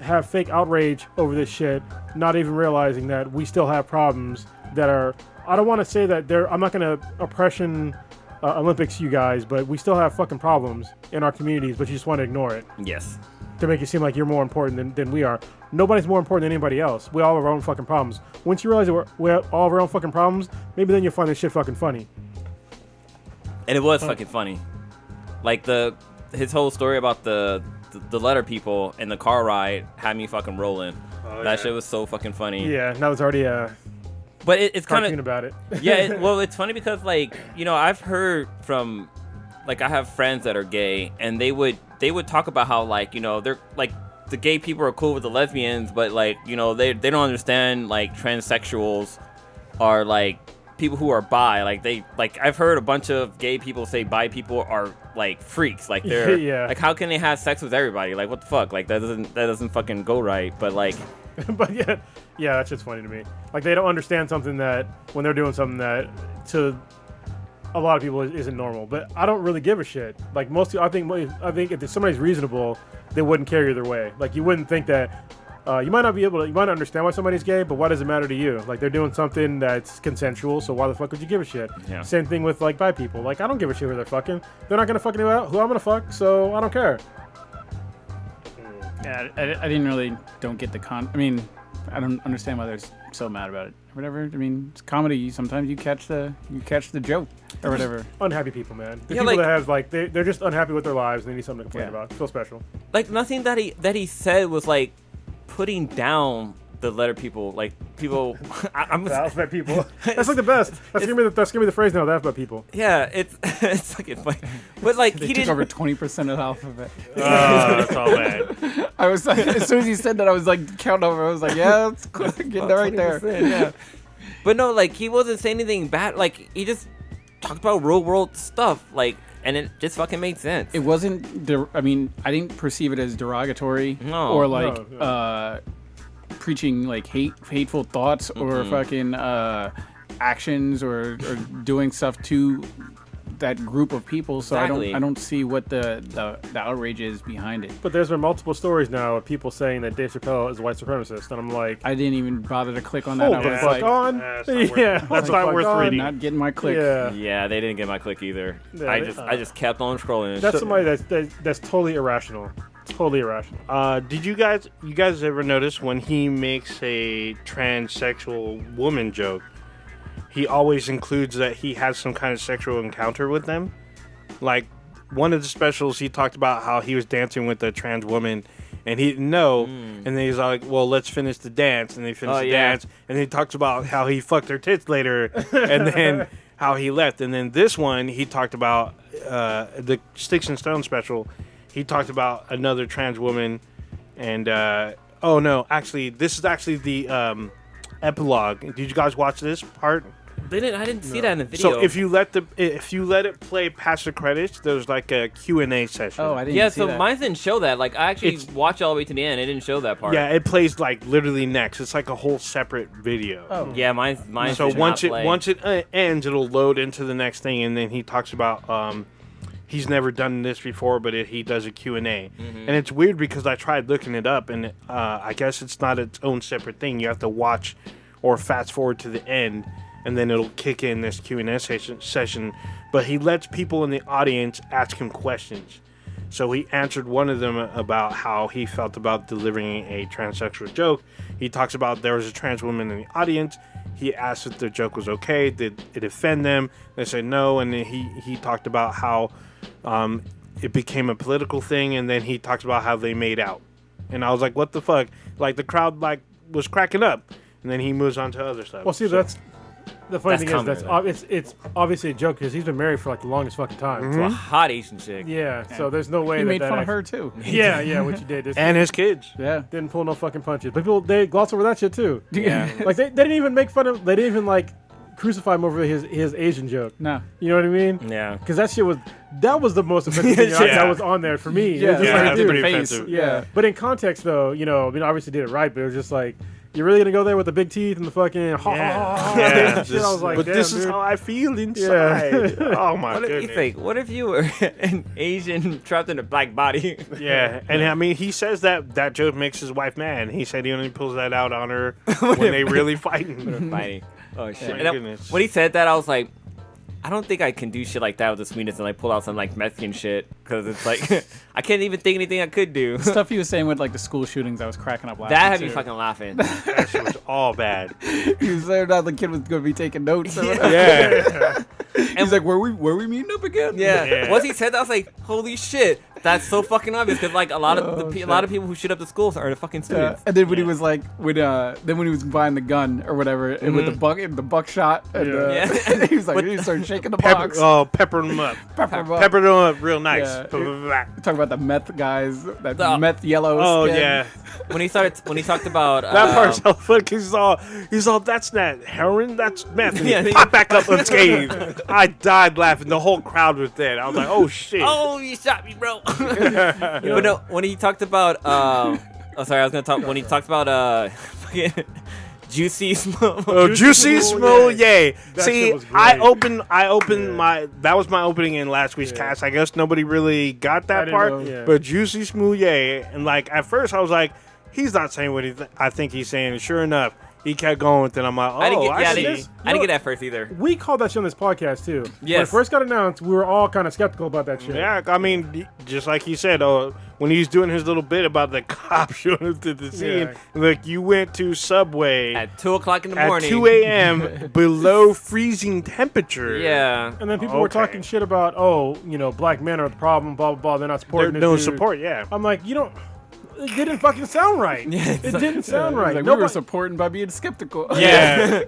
have fake outrage over this shit, not even realizing that we still have problems that are. I don't want to say that I'm not going to oppression Olympics you guys, but we still have fucking problems in our communities. But you just want to ignore it. Yes. To make it seem like you're more important than we are. Nobody's more important than anybody else. We all have our own fucking problems. Once you realize that we have all of our own fucking problems, maybe then you'll find this shit fucking funny. And it was fucking funny. Like his whole story about the letter people and the car ride had me fucking rolling. That shit was so fucking funny. Yeah, now there's already but it's kind of about it. Yeah, it's funny because I've heard from I have friends that are gay and they would talk about how they're the gay people are cool with the lesbians, but they don't understand transsexuals are people who are bi. I've heard a bunch of gay people say bi people are freaks. They're how can they have sex with everybody? What the fuck? That doesn't fucking go right. But but yeah, that's just funny to me. They don't understand something that when they're doing something that to a lot of people isn't normal. But I don't really give a shit. Most people, I think if somebody's reasonable, they wouldn't care either way. You wouldn't think that you might not understand why somebody's gay, but why does it matter to you? They're doing something that's consensual, so why the fuck would you give a shit? Yeah. Same thing with bi people. I don't give a shit who they're fucking. They're not gonna fuck who I'm gonna fuck, so I don't care. Yeah, I don't get the I don't understand why they're so mad about it. Whatever. It's comedy. Sometimes you catch the joke or whatever. Unhappy people, man. The people that have they're just unhappy with their lives and they need something to complain about. Feel special. Nothing that he said was putting down the letter people. People. I'm the alphabet people. That's the best. That's gonna be the phrase now. The alphabet people. Yeah, it's fucking funny. But they he took over 20% of the alphabet. That's all bad. I was as soon as he said that, I was counting over. I was yeah, it's cool. Getting there right there. Yeah. But no, he wasn't saying anything bad. He just talked about real world stuff. And it just fucking made sense. It wasn't. I didn't perceive it as derogatory or preaching hateful thoughts or fucking actions or doing stuff to that group of people. So exactly. I don't see what the outrage is behind it. But there's been multiple stories now of people saying that Dave Chapelle is a white supremacist, and I'm I didn't even bother to click on that. Hold the fuck on. That's not worth reading. Not getting my click. Yeah, they didn't get my click either. Yeah, I just kept on scrolling. That's somebody that's totally irrational. Totally irrational. Did you guys ever notice when he makes a transsexual woman joke, he always includes that he has some kind of sexual encounter with them? One of the specials, he talked about how he was dancing with a trans woman and he didn't know, and then he's well, let's finish the dance, and they finish the dance, and then he talks about how he fucked her tits later, and then how he left. And then this one, he talked about the Sticks and Stones special. He talked about another trans woman, and this is actually the epilogue. Did you guys watch this part? I didn't see that in the video. So if you let it play past the credits, there's a Q&A session. Oh, I didn't see that. So mine didn't show that. I actually watched all the way to the end. It didn't show that part. Yeah, it plays literally next. It's a whole separate video. Oh. Yeah, mine. So once it ends, it'll load into the next thing, and then he talks about he's never done this before, but he does a Q&A. Mm-hmm. And it's weird because I tried looking it up, and I guess it's not its own separate thing. You have to watch or fast forward to the end, and then it'll kick in this Q&A session. But he lets people in the audience ask him questions. So he answered one of them about how he felt about delivering a transsexual joke. He talks about there was a trans woman in the audience. He asked if the joke was okay. Did it offend them? They said no. And then he talked about how it became a political thing. And then he talks about how they made out. And I was like, what the fuck? Like, the crowd was cracking up. And then he moves on to other stuff. Well, see, that's the funny thing is it's obviously a joke because he's been married for like the longest fucking time. To a hot Asian chick. Yeah, so there's no way He that made that fun of actually- her too. Yeah, what you did. And his kids. Yeah. Didn't pull no fucking punches. But people, they gloss over that shit too. Yeah. Like, they didn't even make fun of, they didn't even like crucify him over his Asian joke. No. You know what I mean? Yeah. Because that was the most offensive thing that was on there for me. Yeah, It was just like, that's dude, pretty face. offensive. yeah. But in context, though, you know, I mean, obviously did it right, but it was just like, you're really gonna go there with the big teeth and the fucking Yeah. shit? I was like, but damn, this is dude. how I feel inside. Oh my What if, you goodness. think, what if you were an Asian trapped in a black body? Yeah, and I mean, he says that joke makes his wife mad. He said he only pulls that out on her when they really fighting. Fighting. Oh shit! My And goodness. when he said that, I was like, I don't think I can do shit like that with the sweetness and like pull out some like Mexican shit because it's like I can't even think anything I could do. Stuff he was saying with like the school shootings, I was cracking up laughing. That had me too. fucking laughing. That shit was all bad. He was there now the kid was gonna be taking notes. Or whatever. Yeah. He's like, where we meeting up again? Yeah. Yeah. Once he said that, I was like, holy shit, that's so fucking obvious because like a lot of a lot of people who shoot up the schools are the fucking students. And then when he was like, when he was buying the gun or whatever, and with the buckshot, and Yeah. he was like, he started shaking the box. Pepper them up. Pepper 'em up. Pepper them up real nice. Yeah. Talking about the meth guys, that The- meth yellow. Oh skin. yeah, When he talked about that part's so funny because he's all that's not heroin, that's meth. And Yeah, he popped back up unscathed. I died laughing. The whole crowd was dead. I was like, oh shit. oh, you shot me, bro. But no, when he talked about when he talked about fucking Juicy Smoke. Oh, Juicy Smooth, yay! That See, shit was great. I opened that was my opening in last week's cast. I guess nobody really got I that didn't part, know, yeah. but Juicy Smooth, yay! And like at first, I was like, he's not saying what I think he's saying. And sure enough, he kept going with it. I'm like, oh, I didn't get, I see. I didn't get that first either. We called that shit on this podcast too. When it Yes. first got announced, we were all kind of skeptical about that shit. Yeah, I mean, just like he said, when he's doing his little bit about the cop showing up to the scene, Yeah. like you went to Subway At 2:00 in the at morning. 2 a.m. below freezing temperature. Yeah. And then people were Okay. talking shit about, black men are the problem, blah, blah, blah. They're not They're supporting this no dude. support. Yeah. I'm like, it didn't fucking sound right. It didn't sound right. Like, we were Nobody- supporting by being skeptical. Yeah.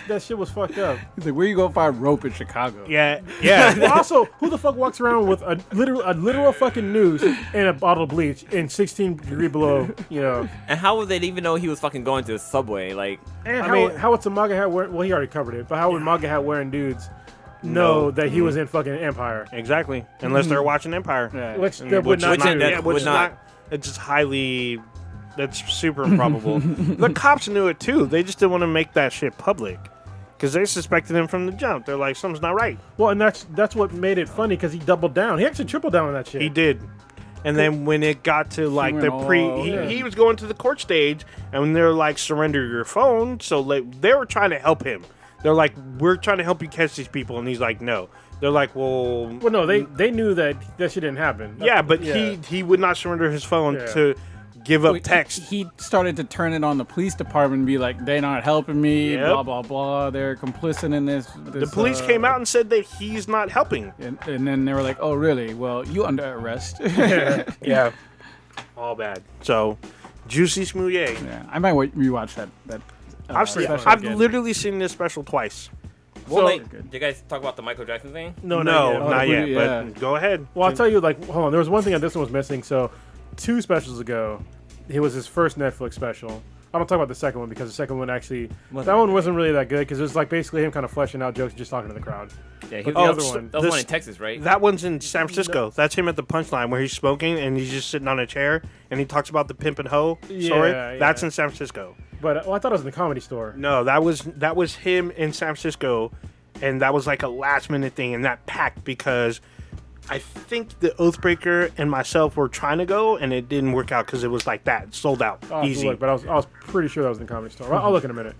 that shit was fucked up. He's like, where you gonna find rope in Chicago? Yeah. Yeah. Well, also, who the fuck walks around with a literal fucking noose and a bottle of bleach in 16 degree below, And how would they even know he was fucking going to a Subway? Like, And I mean- how it's a MAGA hat wearing, well, he already covered it, but how would MAGA hat wearing dudes know that he was in fucking Empire? Exactly. Unless they're watching Empire. Yeah. Which And that would not which do. is- that yeah, which would is not- not. It's just highly. That's super improbable. The cops knew it too. They just didn't want to make that shit public because they suspected him from the jump. They're like, something's not right. Well, and that's what made it funny because he doubled down. He actually tripled down on that shit. He did. And then when it got to like went the all- he was going to the court stage, and when they're like, surrender your phone. So they were trying to help him. They're like, we're trying to help you catch these people, and he's like, no. They're like, well, Well, no, they knew that shit didn't happen. yeah, but Yeah. he would not surrender his phone Yeah. to give up Well, text. He started to turn it on the police department and be like, they're not helping me, Yep. blah, blah, blah. They're complicit in this. The police came out and said that he's not helping. And then they were like, oh, really? Well, you under arrest. Yeah. All bad. So, Juicy Smooth. Yeah, I might rewatch that special I've again. literally seen this special twice. well, So- like, did you guys talk about the Michael Jackson thing? No, No, not yet. yeah. But go ahead. Well, I'll tell you, like, hold on. There was one thing that this one was missing. So, 2 specials ago, it was his first Netflix special. I don't talk about the second one because the second one actually, that one wasn't really that good because it was like basically him kind of fleshing out jokes and just talking to the crowd. Yeah, But he, the other one, that was this- one in Texas, right? That one's in San Francisco. That's him at the punchline where he's smoking and he's just sitting on a chair and he talks about the pimp and hoe story. Yeah, That's yeah. in San Francisco. But I thought it was in the Comedy Store. No, that was him in San Francisco, and that was like a last minute thing, and that packed because I think the Oathbreaker and myself were trying to go, and it didn't work out because it was like that, sold out, I'll have to easy. look, but I was pretty sure that was in the Comedy Store. I'll look in a minute.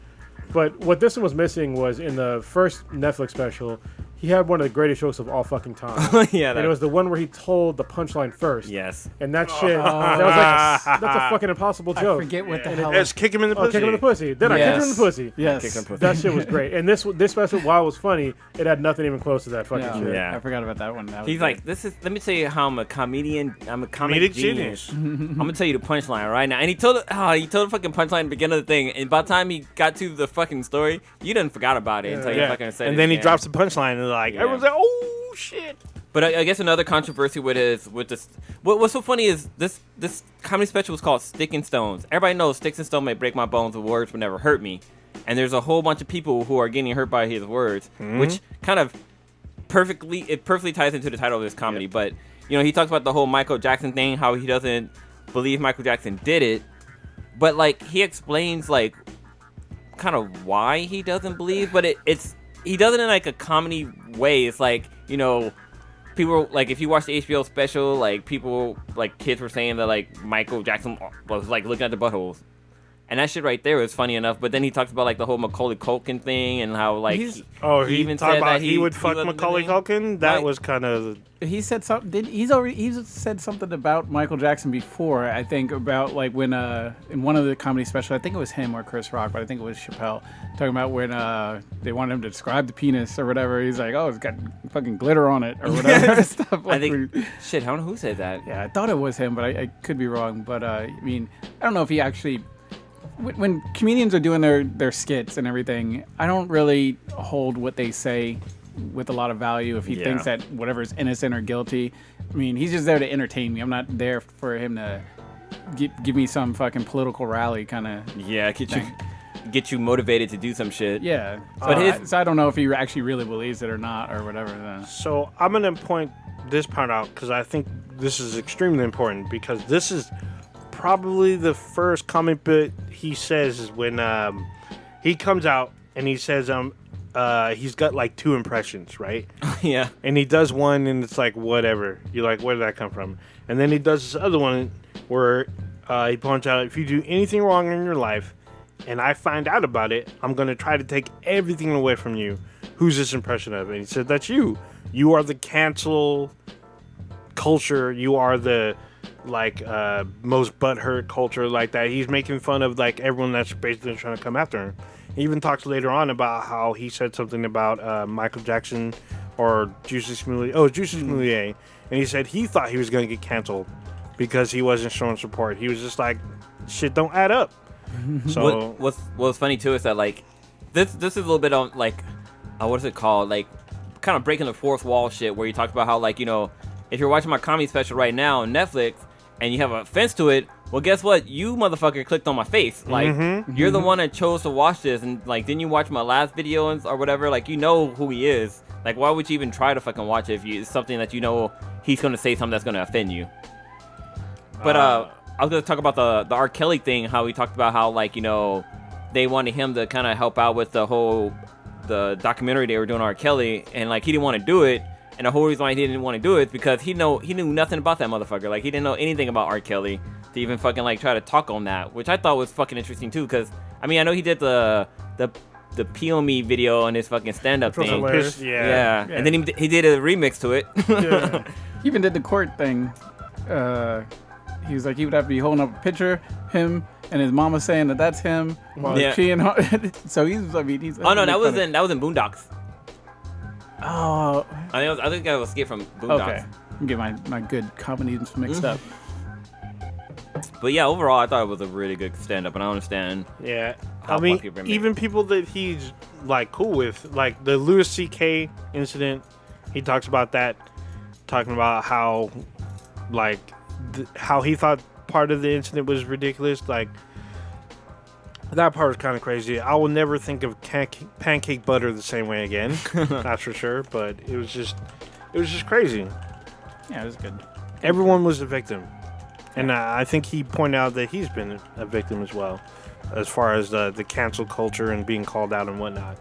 But what this one was missing was in the first Netflix special he had one of the greatest jokes of all fucking time. Yeah, and it was the one where he told the punchline first. Yes. And that shit, that was like, that's a fucking impossible joke. I forget what the hell. Let's kick him in the pussy. Kick him in the pussy. Then I kicked him in the pussy. Yes. That shit was great. And this special, while it was funny, it had nothing even close to that fucking shit. Yeah. I forgot about that one. He's like, let me tell you how I'm a comedian. I'm a comedic genius. I'm gonna tell you the punchline right now. And he told the fucking punchline at the beginning of the thing. And by the time he got to the fucking story, you done forgot about it until you fucking said it. And then he again. drops the punchline and like everyone's like, oh shit. But I guess another controversy with this. What's so funny is this comedy special was called Stick and Stones. Everybody knows sticks and stones may break my bones, but words would never hurt me. And there's a whole bunch of people who are getting hurt by his words, which kind of perfectly ties into the title of this comedy. Yep. But he talks about the whole Michael Jackson thing, how he doesn't believe Michael Jackson did it, but like he explains like kind of why he doesn't believe, but he does it in like a comedy way. It's like people like if you watch the HBO special, like people like kids were saying that like Michael Jackson was like looking at the buttholes. And that shit right there was funny enough, but then he talks about like the whole Macaulay Culkin thing and how like he even said that he would fuck Macaulay Culkin. That was kind of he said something. He's said something about Michael Jackson before. I think about like when in one of the comedy specials, I think it was him or Chris Rock, but I think it was Chapelle talking about when they wanted him to describe the penis or whatever. He's like, oh, it's got fucking glitter on it or whatever stuff. Like, I think shit. I don't know who said that. Yeah, I thought it was him, but I could be wrong. But I mean, I don't know if he actually. When comedians are doing their skits and everything, I don't really hold what they say with a lot of value if he thinks that whatever is innocent or guilty. I mean, he's just there to entertain me. I'm not there for him to give me some fucking political rally kind of. Yeah, get you motivated to do some shit. Yeah, but so I don't know if he actually really believes it or not or whatever. So I'm gonna point this part out because I think this is extremely important because this is probably the first comic bit he says is when he comes out and he says he's got like 2 impressions, right? Yeah. And he does one and it's like whatever. You're like, where did that come from? And then he does this other one where he points out if you do anything wrong in your life and I find out about it, I'm gonna try to take everything away from you. Who's this impression of? And he said, that's you. You are the cancel culture. You are the most butthurt culture like that. He's making fun of like everyone that's basically trying to come after him. He even talks later on about how he said something about Michael Jackson or Juicy Smoulier, and he said he thought he was going to get canceled because he wasn't showing support. He was just like, shit don't add up. So what's funny too is that like this is a little bit on like what is it called, like kind of breaking the fourth wall shit, where he talks about how like if you're watching my comedy special right now on Netflix and you have an offense to it, well, guess what? You motherfucker clicked on my face. Like, you're the one that chose to watch this, and like, didn't you watch my last video or whatever? Like, you know who he is. Like, why would you even try to fucking watch it if it's something that he's gonna say something that's gonna offend you? But I was gonna talk about the R. Kelly thing. How he talked about how like they wanted him to kind of help out with the documentary they were doing on R. Kelly, and like he didn't want to do it. And the whole reason why he didn't want to do it is because he knew nothing about that motherfucker. Like, he didn't know anything about R. Kelly to even fucking, like, try to talk on that, which I thought was fucking interesting, too, because, I mean, I know he did the Peel Me video on his fucking stand-up thing. Yeah. And then he did a remix to it. Yeah. He even did the court thing. He was like, he would have to be holding up a picture, him, and his mama saying that that's him. While she and her, so he's, I mean, he's... Oh, no, that was in Boondocks. Oh, I think I was skip from Boondocks. Okay, get my good comedies mixed up. But yeah, overall, I thought it was a really good stand-up, and I understand. Yeah, I mean, even people that he's like cool with, like the Louis C.K. incident, he talks about that, talking about how, like, how he thought part of the incident was ridiculous, like. That part was kind of crazy. I will never think of pancake butter the same way again. That's for sure. But it was just crazy. Yeah, it was good. Everyone was a victim, and I think he pointed out that he's been a victim as well, as far as the cancel culture and being called out and whatnot.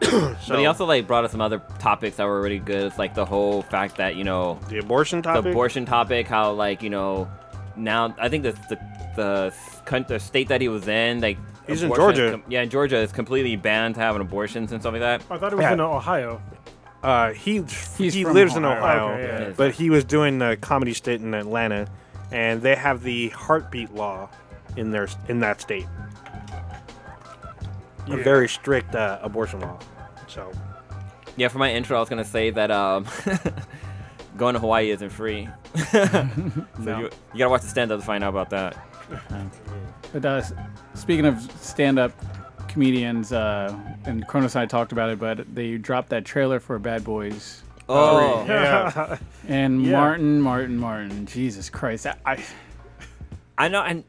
But he also like brought up some other topics that were really good. It's like the whole fact that the abortion topic. How like now I think the state that he was in, like he's in Georgia. In Georgia is completely banned to having abortions and stuff like that. I thought it was in Ohio. He from lives in Ohio. Ohio, Okay, yeah. but he was doing a comedy stint in Atlanta, and they have the heartbeat law in that state. A very strict abortion law. So. Yeah, for my intro, I was gonna say that going to Hawaii isn't free. So you gotta watch the stand-up to find out about that. But speaking of stand-up comedians, and Chronoside talked about it, but they dropped that trailer for Bad Boys. Oh, Yeah. And Yeah. Martin, Jesus Christ. I know, and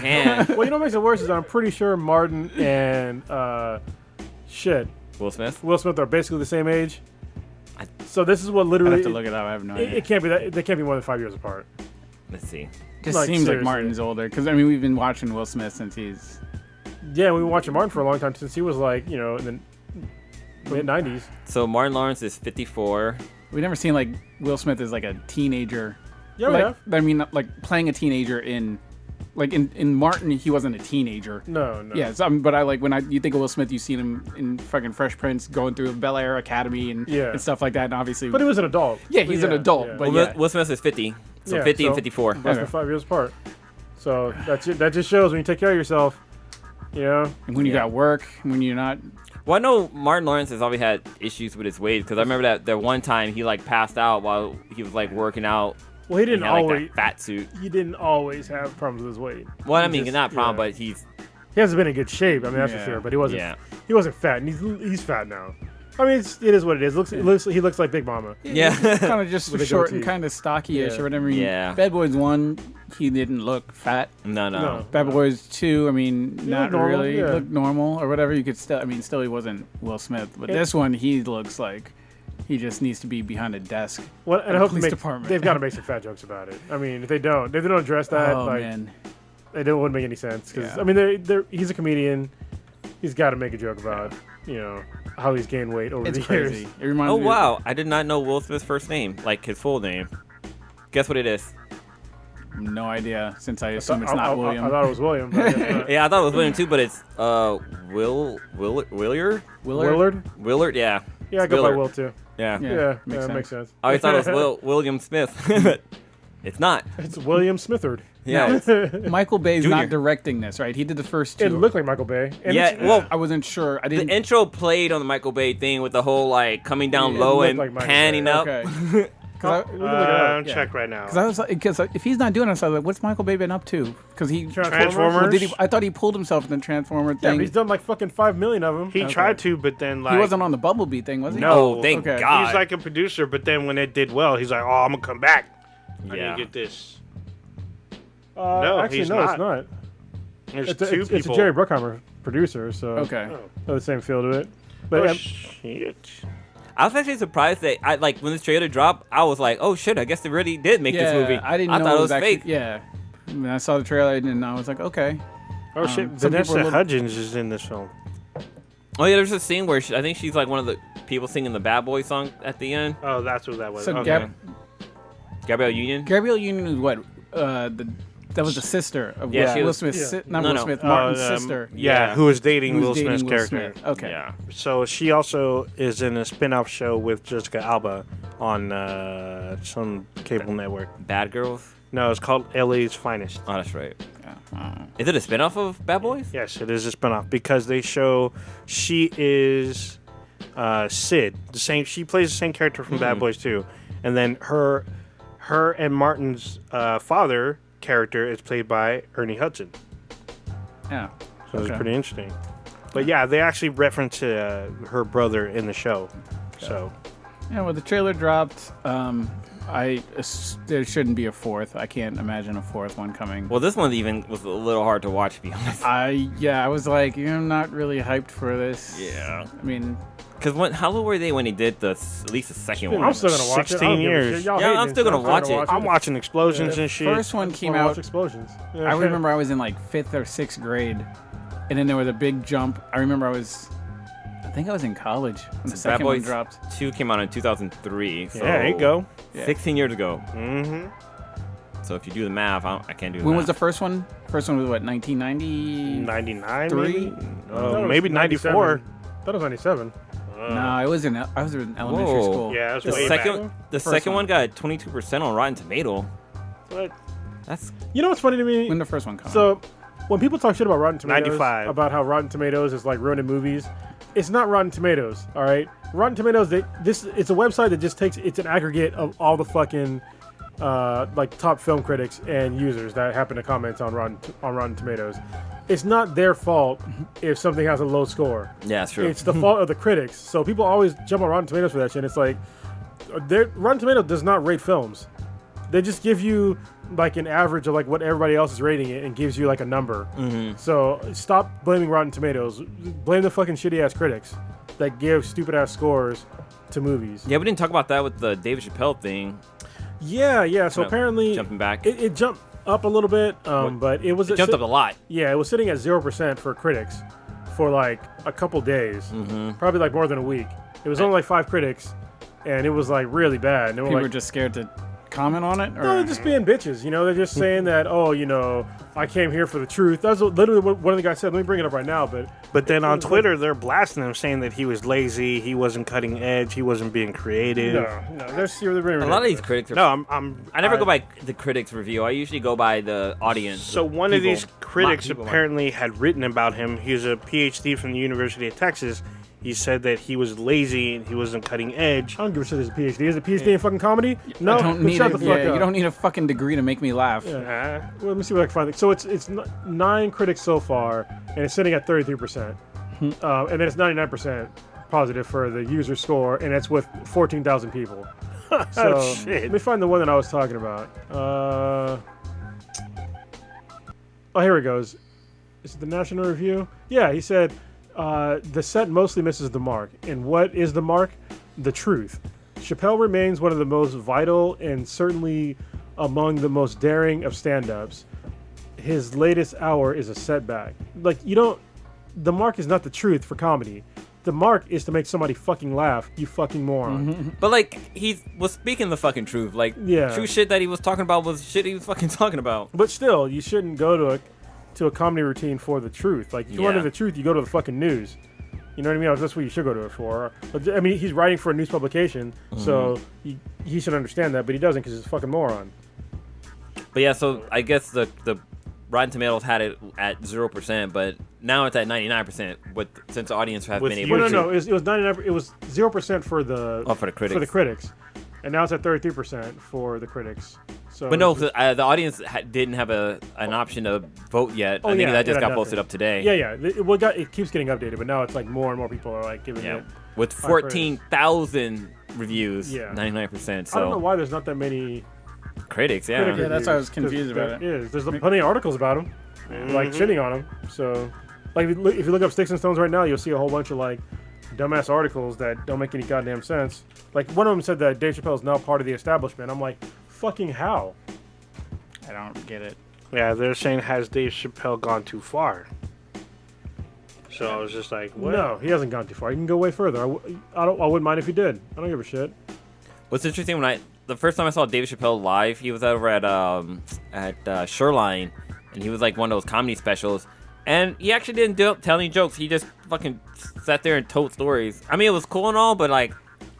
man, Well, you know what makes it worse is that I'm pretty sure Martin and Will Smith. Will Smith are basically the same age. So this is what literally. I'd have to look it up. I have no idea. It can't be that. They can't be more than 5 years apart. Let's see. just like, seems like seriously. Martin's older. Because, I mean, we've been watching Will Smith since he's... Yeah, we've been watching Martin for a long time since he was like, in the mid 90s. So Martin Lawrence is 54. We've never seen, like, Will Smith as, like, a teenager. Yeah, we like, have. I mean, like, playing a teenager in... Like, in Martin, he wasn't a teenager. No. Yeah, so, but you think of Will Smith, you've seen him in fucking Fresh Prince going through Bel Air Academy and stuff like that, and obviously... But he was an adult. Yeah, he's an adult, yeah. but Well, yeah. Will Smith is 50. So Yeah, 50 and so- 54. Less than 5 years apart. So that just shows when you take care of yourself, And when you got work, when you're not... Well, I know Martin Lawrence has always had issues with his weight because I remember that one time he like passed out while he was like working out. Well, he and didn't he had, like, always. that fat suit. He didn't always have problems with his weight. Well, I He mean, just- not a problem, yeah. but he's He hasn't been in good shape. I mean, that's for Yeah. sure. But he wasn't. Yeah. He wasn't fat, and he's fat now. I mean, it is what it is. He looks like Big Mama. yeah. kind of just With a short and goatee. kind of stocky-ish Yeah. or whatever. I mean, Yeah. Bad Boys 1, he didn't look fat. no. Bad Boys 2, I mean, not normal, really. yeah. Looked normal or whatever. You could still, still he wasn't Will Smith. But this one, he looks like he just needs to be behind a desk. Well, and I hope police department. they've got to make some fat jokes about it. I mean, if they don't address that, Oh, like, man. it wouldn't make any sense. Because Yeah. I mean, he's a comedian. He's got to make a joke about how he's gained weight over It's the crazy. years. It reminds Oh me wow, I did not know Will Smith's first name, like his full name. Guess what it is? No idea, since I assume it's not William. I thought it was William. But I guess not. Yeah, I thought it was William too, but it's Willard. Willard. Yeah. Yeah, I It's go by Willard. Will too. Yeah. Yeah, makes that makes sense. I always thought it was William Smith, but it's not. It's William Smithard. Yeah. Michael Bay's Junior. not directing this, right? He did the first two. It looked like Michael Bay. And Yeah, it's- well, I wasn't sure. I the didn't. intro played on the Michael Bay thing with the whole like coming down It low looked and like Michael panning Bay. up. Okay. Because I'm check right now. I was like, because if he's not doing this, I was like, what's Michael Bay been up to? Because he Transformers? Well, I thought he pulled himself in the Transformer Yeah, thing. but he's done like fucking 5 million of them. He tried to, but then like He wasn't on the Bumblebee thing, was he? No. Oh, thank Okay. God. he's like a producer, but then when it did well, he's like, "Oh, I'm gonna come back. I Yeah. need to get this." No, actually, he's no, not. it's not. There's It's two a people. Jerry Bruckheimer producer, so Okay. they're the same feel to it. But Oh, shit. I was actually surprised that I like when this trailer dropped. I was like, "Oh shit! I guess they really did make this movie." I didn't know thought it was actually, fake. Yeah. When I saw the trailer, and I was like, okay. Oh shit! some people are Vanessa a little- Hudgens is in this film. Oh yeah, there's a scene where I think she's like one of the people singing the Bad Boy song at the end. Oh, that's what that was. So Okay. Gabrielle Union. Gabrielle Union is what? That was the sister of Yeah, she Will was- Smith's yeah. not No, Will no. Smith, Martin's sister. Yeah, who was dating who Will was dating Smith's Will character. Smith. Okay. Yeah. So she also is in a spin-off show with Jessica Alba on some cable network. Bad Girls. No, it's called LA's Finest. Oh, that's right. Yeah. Is it a spinoff of Bad Boys? Yes, it is a spin-off because they show she is Sid. She plays the same character from Bad Boys too. And then her and Martin's father character is played by Ernie Hudson. Yeah. So it's Okay. pretty interesting. But yeah, they actually reference her brother in the show. So Yeah, well, the trailer dropped. There shouldn't be a fourth. I can't imagine a fourth one coming. Well, this one even was a little hard to watch, to be honest. I was like, I'm not really hyped for this. Yeah. I mean, Because how old were they when he did at least the second one? I'm still gonna watch it. I 16 don't give a years. shit. Y'all Yeah, hate I'm me, still so gonna watch it. I'm watching explosions and shit. first one came Wanna watch out. explosions. Yeah. I remember I was in like 5th or 6th grade, and then there was a big jump. I remember I think I was in college when the Bad second one Boys dropped. 2 came out in 2003. So Yeah, there you go. Yeah. 16 years ago. Mm-hmm. So if you do the math, I can't do the When math. was the first one? First one was what, 1990? 99, Three? maybe? I thought it was Maybe 94. 97. I thought it was 97. No, I was in elementary school. Yeah, it was The way second, back. the second one got 22% on Rotten Tomato. What? That's You know what's funny to me? When the first one comes. So, when people talk shit about Rotten Tomatoes, 95. about how Rotten Tomatoes is like ruining movies, it's not Rotten Tomatoes, all right? Rotten Tomatoes, it's a website that just takes, it's an aggregate of all the fucking like top film critics and users that happen to comment on Rotten Tomatoes. It's not their fault if something has a low score. yeah, it's true. It's the fault of the critics. So people always jump on Rotten Tomatoes for that shit. And it's like, Rotten Tomatoes does not rate films. They just give you like an average of like what everybody else is rating it and gives you like a number. So stop blaming Rotten Tomatoes. Blame the fucking shitty ass critics that give stupid ass scores to movies. Yeah, we didn't talk about that with the David Chapelle thing. Yeah. So Kind of apparently jumping back. it jumped up a little bit, but it was It jumped up a lot. Yeah, it was sitting at 0% for critics for like a couple days, probably like more than a week. It was only like 5 critics, and it was like really bad. And they were People like, were just scared to comment on it? Or? no, they're just being bitches. You know, they're just saying that, oh, you know, I came here for the truth. That's literally what one of the guys said. Let me bring it up right now. But then on Twitter, they're blasting him, saying that he was lazy, he wasn't cutting edge, he wasn't being creative. No, they're A lot of these critics are. No, I never go by the critics' review. I usually go by the audience. So the one of people. these critics People apparently had written about him. He was a PhD from the University of Texas. He said that he was lazy and he wasn't cutting edge. I don't give a shit. Is a PhD? Is a PhD in fucking comedy? No, I don't then need shut it. the fuck up. You don't need a fucking degree to make me laugh. Yeah. Well, let me see what I can find. So it's 9 critics so far, and it's sitting at 33%, and then it's 99% positive for the user score, and it's with 14,000 people. So shit. let me find the one that I was talking about. Oh, here it goes. Is it the National Review? Yeah, he said the set mostly misses the mark. And what is the mark? The truth. Chapelle remains one of the most vital and certainly among the most daring of stand-ups. His latest hour is a setback. Like, the mark is not the truth for comedy. The mark is to make somebody fucking laugh, you fucking moron. But like he was speaking the fucking truth. Like true shit that he was talking about was shit he was fucking talking about. But still, you shouldn't go to a comedy routine for the truth. Like, if you wanted the truth, you go to the fucking news. You know what I mean? That's what you should go to it for. But, I mean, he's writing for a news publication, so he should understand that, but he doesn't because he's a fucking moron. But yeah, so I guess the Rotten Tomatoes had it at 0%, but now it's at 99%. Since the audience have been able to. No. It was 99. It was 0% for the for the critics. For the critics, and now it's at 33% for the critics. So, but no, the audience didn't have an option to vote yet. I think that just got posted up today. Yeah. It keeps getting updated, but now it's like more and more people are like giving it. With 14,000 reviews, 99%. So I don't know why there's not that many critics. critic Yeah, that's why I was reviews, confused 'cause about there it. is. There's plenty of articles about him, like shitting on him. So, like if you look up Sticks and Stones right now, you'll see a whole bunch of like dumbass articles that don't make any goddamn sense. Like one of them said that Dave Chappelle is now part of the establishment. I'm like, fucking how? I don't get it. Yeah, they're saying, has Dave Chappelle gone too far? So I was just like, what? No, he hasn't gone too far. He can go way further. I wouldn't mind if he did. I don't give a shit. What's interesting, the first time I saw David Chappelle live, he was over at Shoreline, and he was like one of those comedy specials, and he actually didn't tell any jokes. He just fucking sat there and told stories. I mean, it was cool and all, but like,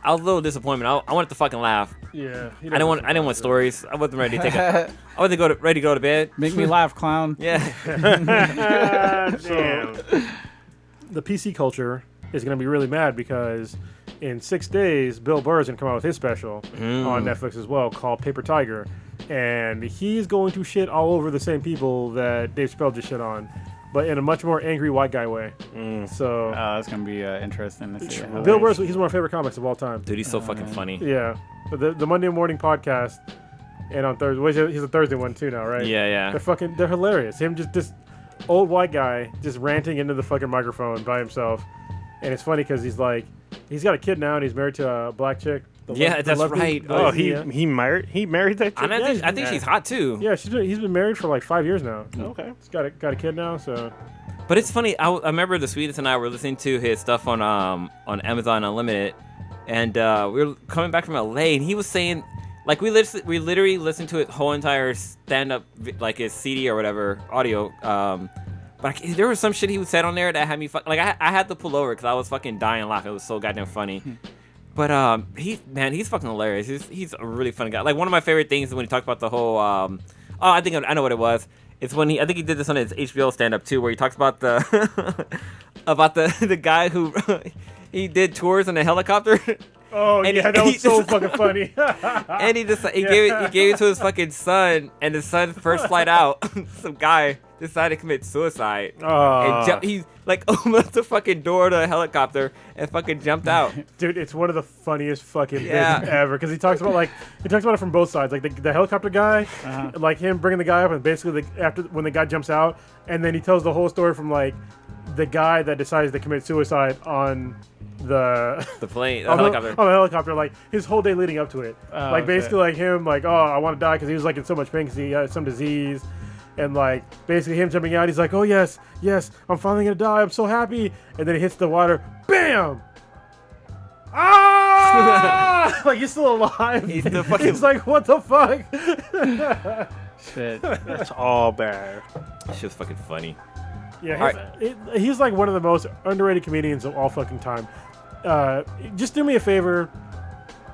I was a little disappointed. I wanted to fucking laugh. Yeah, I didn't want stories. I wasn't ready to take it. I wasn't ready to go to bed. Make me laugh, clown. Yeah. Damn. The PC culture is going to be really mad because in 6 days, Bill Burr is going to come out with his special on Netflix as well called Paper Tiger. And he's going to shit all over the same people that Dave Chappelle just shit on, but in a much more angry white guy way. So that's going to be interesting to see. Bill Burr, he's one of my favorite comics of all time. Dude, he's so fucking funny. Yeah. The Monday morning podcast and on Thursday, he's a Thursday one too now, right? Yeah. They're hilarious. Him just this old white guy just ranting into the fucking microphone by himself. And it's funny because he's got a kid now and he's married to a black chick. That's right. Oh, he married that chick? I think she's hot too. Yeah, he's been married for like 5 years now. Okay. He's got a kid now, so. But it's funny. I remember the Sweetest and I were listening to his stuff on Amazon Unlimited, and we were coming back from LA, and he was saying, like, we literally listened to his whole entire stand-up, like his CD or whatever audio, But there was some shit he said on there that had me like I had to pull over because I was fucking dying laughing. It was so goddamn funny. But he's fucking hilarious. He's a really funny guy. Like one of my favorite things is when he talked about the whole I think I know what it was. It's when I think he did this on his HBO stand-up too, where he talks about the about the guy who he did tours in a helicopter. Oh, and yeah, that was so fucking funny. And he gave it to his fucking son, and his son's first flight out, some guy decided to commit suicide. And he like opened the fucking door to a helicopter and fucking jumped out. Dude, it's one of the funniest fucking bits ever because he talks about it from both sides, like the helicopter guy, like him bringing the guy up, and basically after when the guy jumps out, and then he tells the whole story from like the guy that decides to commit suicide on the helicopter, like his whole day leading up to it, like basically like him like, oh, I want to die because he was like in so much pain because he had some disease, and like basically him jumping out, he's like, oh yes, I'm finally gonna die, I'm so happy, and then he hits the water, bam, like he's still alive. He's still fucking. He's like, what the fuck? Shit, that's all bad. That shit's fucking funny. Yeah, he's like one of the most underrated comedians of all fucking time. Just do me a favor.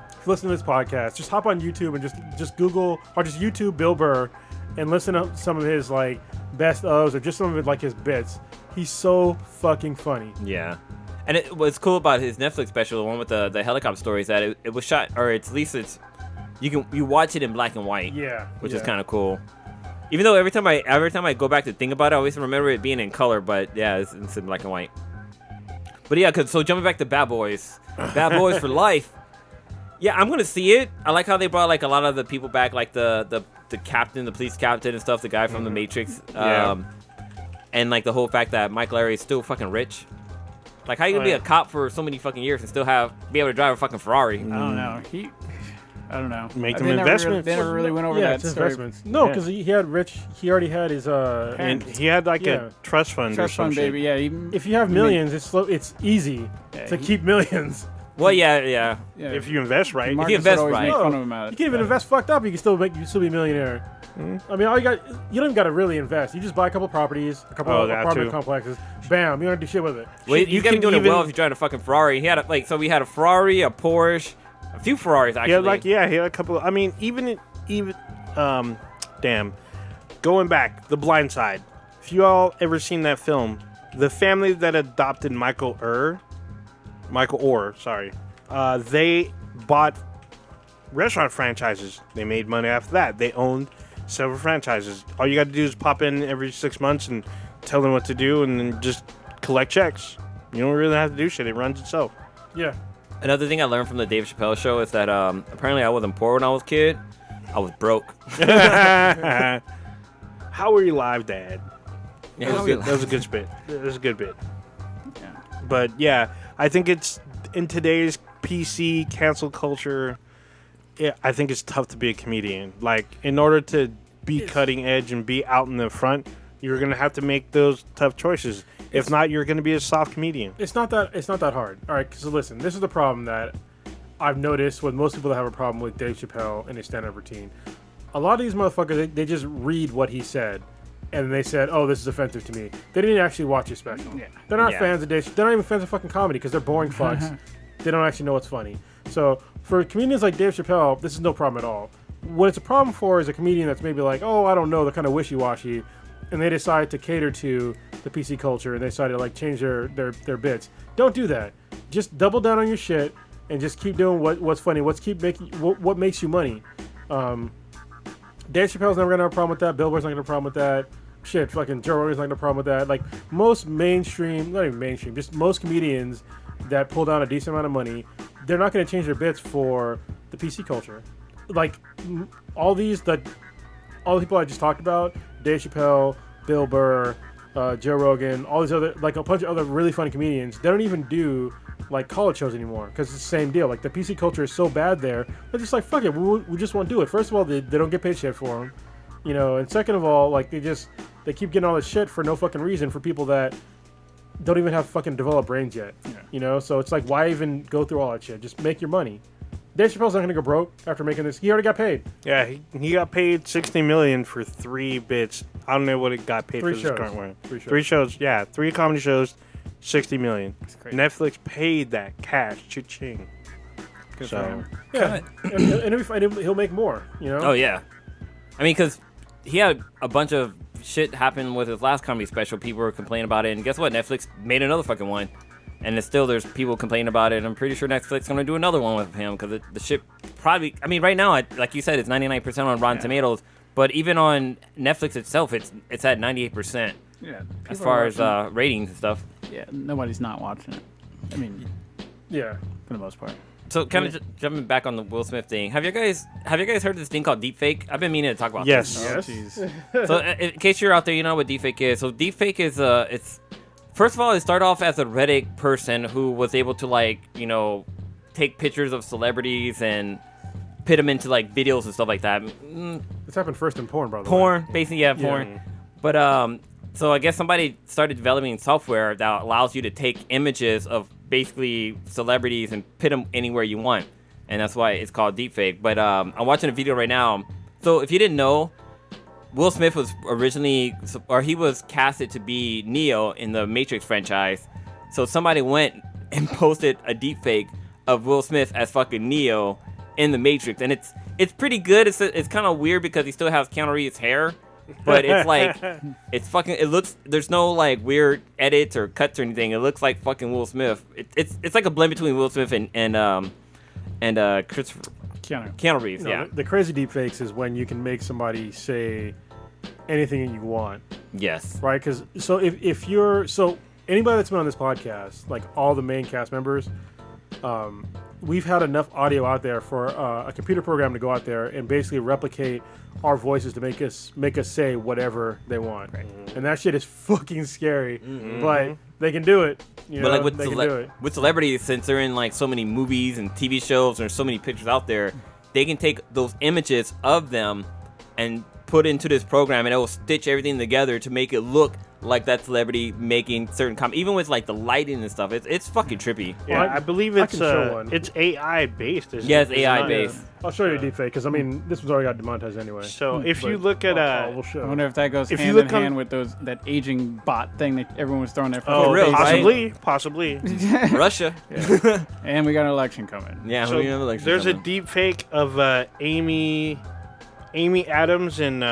If you listen to this podcast, just hop on YouTube and just Google or just YouTube Bill Burr and listen to some of his like best ofs or just some of it like his bits. He's so fucking funny. Yeah. And what's cool about his Netflix special, the one with the helicopter story, is that it was shot, or at least you watch it in black and white. Yeah. Which is kind of cool. Even though every time I go back to think about it, I always remember it being in color, but yeah, it's in black and white. But yeah, so jumping back to Bad Boys for Life. Yeah, I'm gonna see it. I like how they brought like a lot of the people back, like the captain, the police captain and stuff, the guy from The Matrix. And like the whole fact that Mike Larry is still fucking rich. Like how you gonna be a cop for so many fucking years and still be able to drive a fucking Ferrari? I don't know. Make them investments. They never really went over that story. Investments. No, because he already had his and he had like a trust fund. Trust fund, baby. Yeah. If you have millions, it's easy to keep millions. Well, yeah. If you invest right, you can even invest fucked up. You can still be a millionaire. I mean, you don't even got to really invest. You just buy a couple properties, a couple apartment complexes. Bam, you don't do shit with it. Well, you can be doing it well if you're driving a fucking Ferrari. He had we had a Ferrari, a Porsche. A few Ferraris, actually. He had a couple. I mean, going back, The Blind Side. If you all ever seen that film, the family that adopted Michael Orr, they bought restaurant franchises. They made money after that. They owned several franchises. All you got to do is pop in every 6 months and tell them what to do, and then just collect checks. You don't really have to do shit. It runs itself. Yeah. Another thing I learned from the Dave Chapelle show is that apparently I wasn't poor when I was a kid. I was broke. How were you live, Dad? Yeah, that was a good spit. That was a good bit. Yeah. But yeah, I think it's in today's PC cancel culture. Yeah, I think it's tough to be a comedian. Like, in order to be cutting edge and be out in the front, you're gonna have to make those tough choices. If not, you're going to be a soft comedian. It's not that hard. All right, so listen, this is the problem that I've noticed with most people that have a problem with Dave Chapelle and his stand-up routine. A lot of these motherfuckers, they just read what he said, and they said, oh, this is offensive to me. They didn't actually watch his special. Yeah. They're not fans of Dave. They're not even fans of fucking comedy because they're boring fucks. They don't actually know what's funny. So for comedians like Dave Chapelle, this is no problem at all. What it's a problem for is a comedian that's maybe like, oh, I don't know, they're kind of wishy-washy, and they decide to cater to the PC culture, and they decide to like change their bits. Don't do that. Just double down on your shit and just keep doing what's funny. What makes you money. Dave Chappelle's never gonna have a problem with that. Bill Burr's not gonna have a problem with that. Shit, fucking Joe Rogan's not gonna have a problem with that. Like most mainstream, not even mainstream, just most comedians that pull down a decent amount of money, they're not gonna change their bits for the PC culture. Like all the people I just talked about, Dave Chappelle, Bill Burr, Joe Rogan, all these other, like a bunch of other really funny comedians, they don't even do like college shows anymore because it's the same deal. Like the PC culture is so bad there, they're just like, fuck it, we just won't do it. First of all, they don't get paid shit for them, you know, and second of all, like they keep getting all this shit for no fucking reason for people that don't even have fucking developed brains yet, you know. So it's like, why even go through all that shit? Just make your money. Dave Chappelle's not gonna go broke after making this. He already got paid. Yeah, he got paid $60 million for 3 bits. I don't know what it got paid 3 for shows. this current one. 3 shows. 3 shows, yeah, 3 comedy shows, $60 million. crazy. Netflix paid that cash, cha-ching. Good So- for him. Yeah, and it'll be fine. He'll make more. You know. Oh yeah, I mean, because he had a bunch of shit happen with his last comedy special. People were complaining about it, and guess what? Netflix made another fucking one, and it's still there's people complaining about it. I'm pretty sure Netflix is gonna do another one with him because the shit probably. I mean, right now, like you said, it's 99% on Rotten Tomatoes, but even on Netflix itself, it's at 98% Yeah. as people far are as watching ratings and stuff. it. Yeah, nobody's not watching it. I mean, Yeah. for the most part. So kind of jumping back on the Will Smith thing, have you guys heard of this thing called deepfake? I've been meaning to talk about Yes. this. Yes. Jeez. So in case you're out there, you know what deepfake is. So deepfake is it's first of all, it started off as a Reddit person who was able to like take pictures of celebrities and put them into like videos and stuff like that. This happened first in porn, by the way. Porn, basically, yeah, porn. But so I guess somebody started developing software that allows you to take images of basically celebrities and put them anywhere you want, and that's why it's called deepfake. But I'm watching a video right now. So if you didn't know, Will Smith was originally, or he was casted to be Neo in the Matrix franchise. So somebody went and posted a deepfake of Will Smith as fucking Neo in the Matrix, and it's pretty good. It's kind of weird because he still has Keanu Reeves' hair, but it's like it looks. There's no like weird edits or cuts or anything. It looks like fucking Will Smith. It's like a blend between Will Smith and Christopher Keanu Reeves. No, Yeah. The crazy deepfakes is when you can make somebody say anything you want, Yes. right? Because if anybody that's been on this podcast, like all the main cast members, we've had enough audio out there for a computer program to go out there and basically replicate our voices to make us say whatever they want, and that shit is fucking scary. But they can do it. You know, But like they can do it. with celebrities, since they're in like so many movies and TV shows, and there's so many pictures out there, they can take those images of them and put into this program, and it will stitch everything together to make it look like that celebrity making certain even with like the lighting and stuff. It's fucking trippy. Yeah, Well, I believe I it's can show one. it's AI based. Yeah, it's it? AI not- based. I'll show you a deepfake because I mean this one's already got demonetized anyway. So if you But look at we'll show. I wonder if that goes If you hand look in on- hand with that aging bot thing that everyone was throwing their oh, fucking real, faces right? possibly. Russia. And we got an election coming. Yeah. So we have election there's a coming. deep fake of Amy Adams and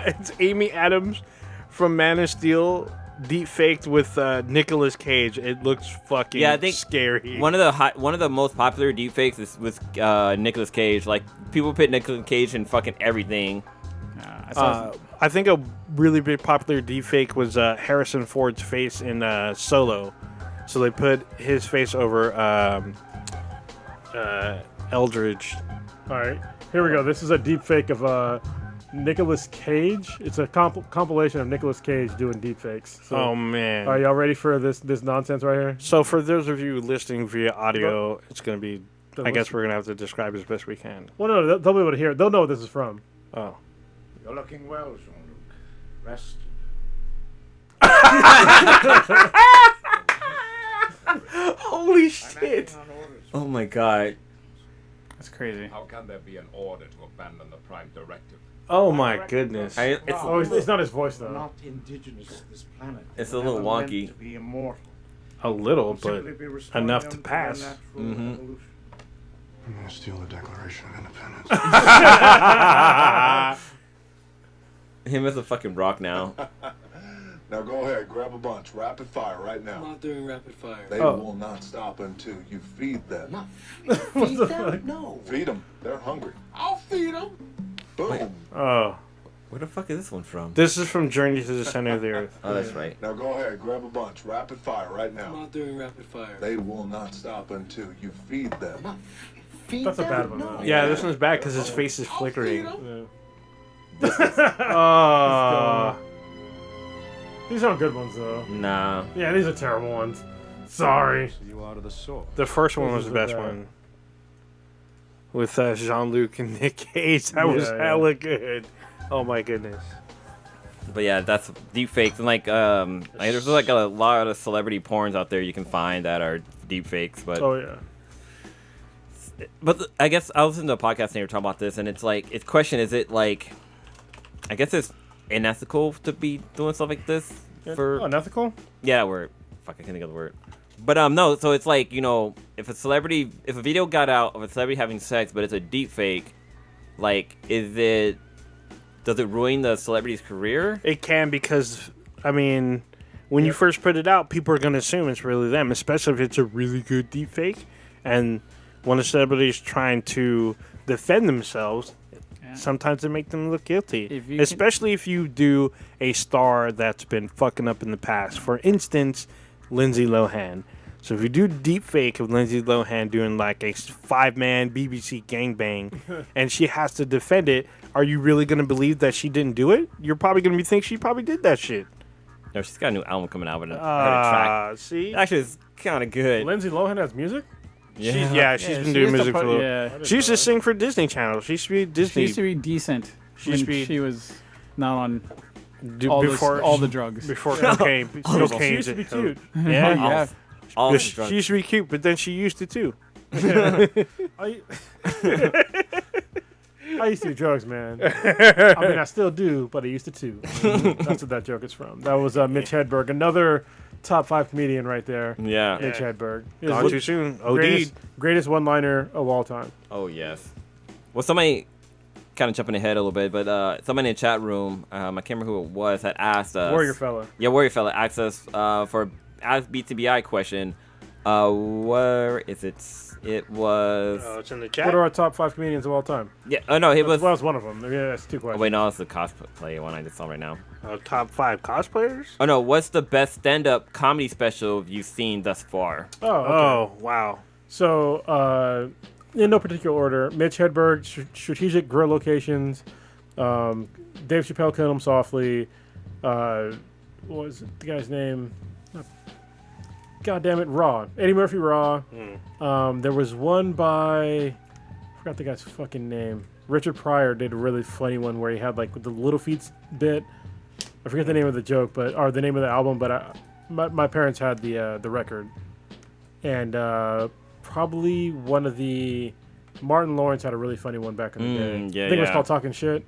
it's Amy Adams from Man of Steel deep faked with Nicolas Cage. It looks fucking I think scary. one of the most popular deepfakes is with Nicolas Cage. Like people put Nicolas Cage in fucking everything. I saw I think a really big popular deepfake was Harrison Ford's face in Solo. So they put his face over Eldridge. All right, here we go. This is a deepfake of Nicolas Cage. It's a compilation of Nicolas Cage doing deepfakes. So, Oh man. are y'all ready for this nonsense right here? So for those of you listening via audio, it's going to be, Then I guess let's- we're going to have to describe as best we can. Well, no, they'll be able to hear it. They'll know what this is from. Oh. You're looking well, Jean-Luc. Rest. Holy shit. Oh my god. that's crazy. How can there be an order to abandon the Prime Directive? Oh my goodness. Oh, it's not his voice though. Not indigenous to this planet. It's a little Never meant wonky. To be immortal. A little, but Simply be restoring enough them to their pass. natural Mhm. evolution. I'm gonna steal the Declaration of Independence. Him as a fucking rock now. Now go ahead, grab a bunch, rapid fire right now. not doing rapid fire. They Oh. will not stop until you feed them. Not feed them? No. Feed them. They're hungry. I'll feed them. Boom. Oh. Where the fuck is this one from? This is from Journey to the Center of the Earth. Oh, that's right. Now go ahead, grab a bunch, rapid fire right I'm now. not doing rapid fire. They will not stop until you feed them. Not feed That's a them? bad one, No. though. Yeah, this one's bad because his face is I'll flickering. feed 'em. Oh. These aren't good ones though. Nah. Yeah, these are terrible ones. Sorry. You out of the sword. The first one was This the is best bad. one. With Jean-Luc and Nick Cage. That was Yeah, yeah. hella good. Oh my goodness. But yeah, that's deepfakes. And like there's like a lot of celebrity porns out there you can find that are deepfakes. But Oh yeah. But I guess I was in the podcast and they were talking about this, and it's like, it's question: is it like, I guess it's unethical to be doing stuff like this for unethical? Yeah, word. Fuck, I can't think of the word. But no, so it's like, you know, if a video got out of a celebrity having sex, but it's a deep fake, like, does it ruin the celebrity's career? It can, because I mean, when you first put it out, people are gonna assume it's really them, especially if it's a really good deep fake. And when a celebrity is trying to defend themselves, sometimes they make them look guilty. Especially if you do a star that's been fucking up in the past. For instance, Lindsay Lohan. So if you do deep fake of Lindsay Lohan doing like a 5-man BBC gangbang and she has to defend it, are you really going to believe that she didn't do it? You're probably going to think she probably did that shit. No, she's got a new album coming out with a track. See? Actually, it's kind of good. Lindsay Lohan has music? She's been doing music for a little. Yeah. She used to sing for Disney Channel. She used to be Disney. She used to be decent. She was not on all the drugs. Before cocaine. She used to be cute. Yeah. She used to be cute, but then she used it too. I used to do drugs, man. I mean, I still do, but I used to too. That's what that joke is from. That was Mitch Hedberg, another top 5 comedian right there. Yeah. Mitch Hedberg. Gone too soon. Greatest one-liner of all time. Oh, yes. Well, somebody, kind of jumping ahead a little bit, but somebody in the chat room, I can't remember who it was, had asked us. Warrior Fella. Yeah, Warrior Fella asked us for Ask BTBI question. Where is it? It was. Oh, it's in the chat. What are our top 5 comedians of all time? Yeah. Oh no, it was. Well, it's one of them. Yeah, it's 2 questions. Oh wait, no, it's the cosplay one I just saw right now. Top 5 cosplayers? Oh no, what's the best stand-up comedy special you've seen thus far? Oh, okay. Oh, wow. So, in no particular order, Mitch Hedberg, Strategic Grill Locations, Dave Chappelle, Kill 'Em Softly, what was the guy's name? God damn it, Raw. Eddie Murphy Raw. There was one by, I forgot the guy's fucking name. Richard Pryor did a really funny one where he had like the Little Feats bit. I forget the name of the joke, or the name of the album, but my parents had the record. And probably one of the, Martin Lawrence had a really funny one back in the day. Yeah, I think it was called Talking Shit.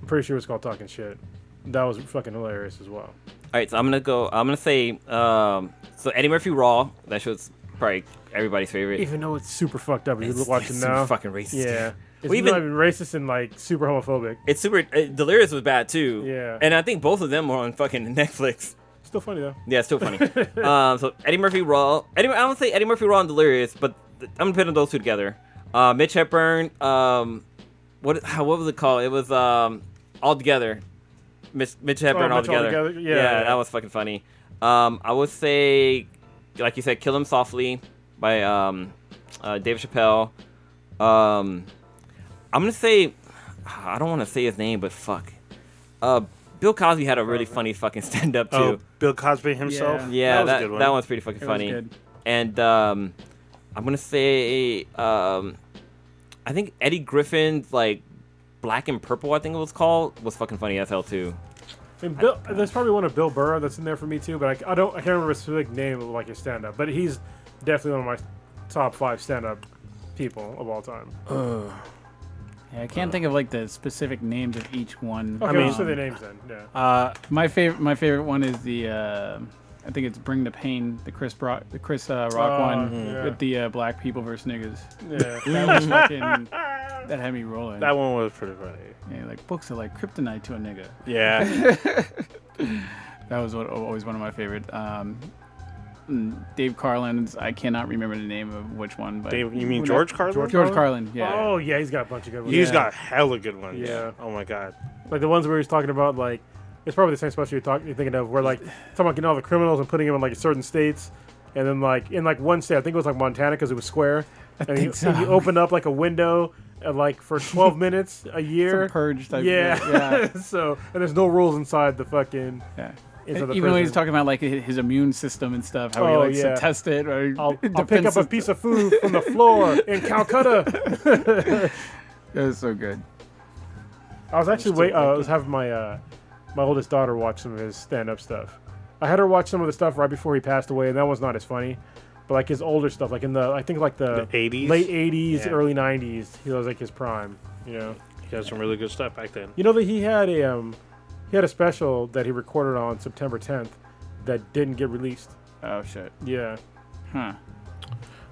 I'm pretty sure it was called Talking Shit. That was fucking hilarious as well. All right, so I'm gonna say, so Eddie Murphy Raw. That show's probably everybody's favorite. Even though it's super fucked up, if you watch it it's now. super fucking racist. Yeah, it's not even racist and like super homophobic. It's super. Delirious was bad too. Yeah, and I think both of them were on fucking Netflix. Still funny though. Yeah, it's still funny. So Eddie Murphy Raw. I don't say Eddie Murphy Raw and Delirious, but I'm putting those two together. Mitch Hedberg. What was it called? It was All Together. Mitch Hedberg All Together. Yeah, that was fucking funny. I would say, like you said, Kill 'Em Softly by Dave Chappelle. I'm gonna say, I don't want to say his name, but fuck. Bill Cosby had a really funny fucking stand-up too. Oh, Bill Cosby himself? Yeah, that one's pretty fucking funny. Good. And I'm gonna say, I think Eddie Griffin's like Black and Purple, I think it was called, was fucking funny as hell too. And there's probably one of Bill Burr that's in there for me too, but I can't remember a specific name of like his stand-up. But he's definitely one of my top 5 stand-up people of all time. Yeah, I can't think of like the specific names of each one. Okay, I'll just say the names then. Yeah. My favorite one is the I think it's Bring the Pain, the Chris Rock one with the black people versus niggas. Yeah, that was fucking. That had me rolling. That one was pretty funny. Yeah, like books are like kryptonite to a nigga. Yeah. That was always one of my favorite. Dave Carlin's. I cannot remember the name of which one. But Dave, you mean George Carlin? George Carlin. Yeah. Oh yeah, he's got a bunch of good ones. He's got hella good ones. Yeah. Oh my god. Like the ones where he's talking about like, it's probably the same special you're thinking of, where like talking about getting all the criminals and putting them in like certain states, and then like in like one state, I think it was like Montana because it was square, and he opened up like a window. Like for 12 minutes a year, some purge type. Yeah. So and there's no rules inside the fucking. Yeah. Even when he's talking about like his immune system and stuff, how he likes to test it. Or I'll pick up a piece of food from the floor in Calcutta. It was so good. I was actually I was having my oldest daughter watch some of his stand-up stuff. I had her watch some of the stuff right before he passed away, and that was not as funny. but like his older stuff, like in the I think like the 80s, late 80s, Yeah. early 90s, he was like his prime. You know, He had some really good stuff back then. you know that he had a special that he recorded on September 10th that didn't get released. Oh shit. Yeah. Huh.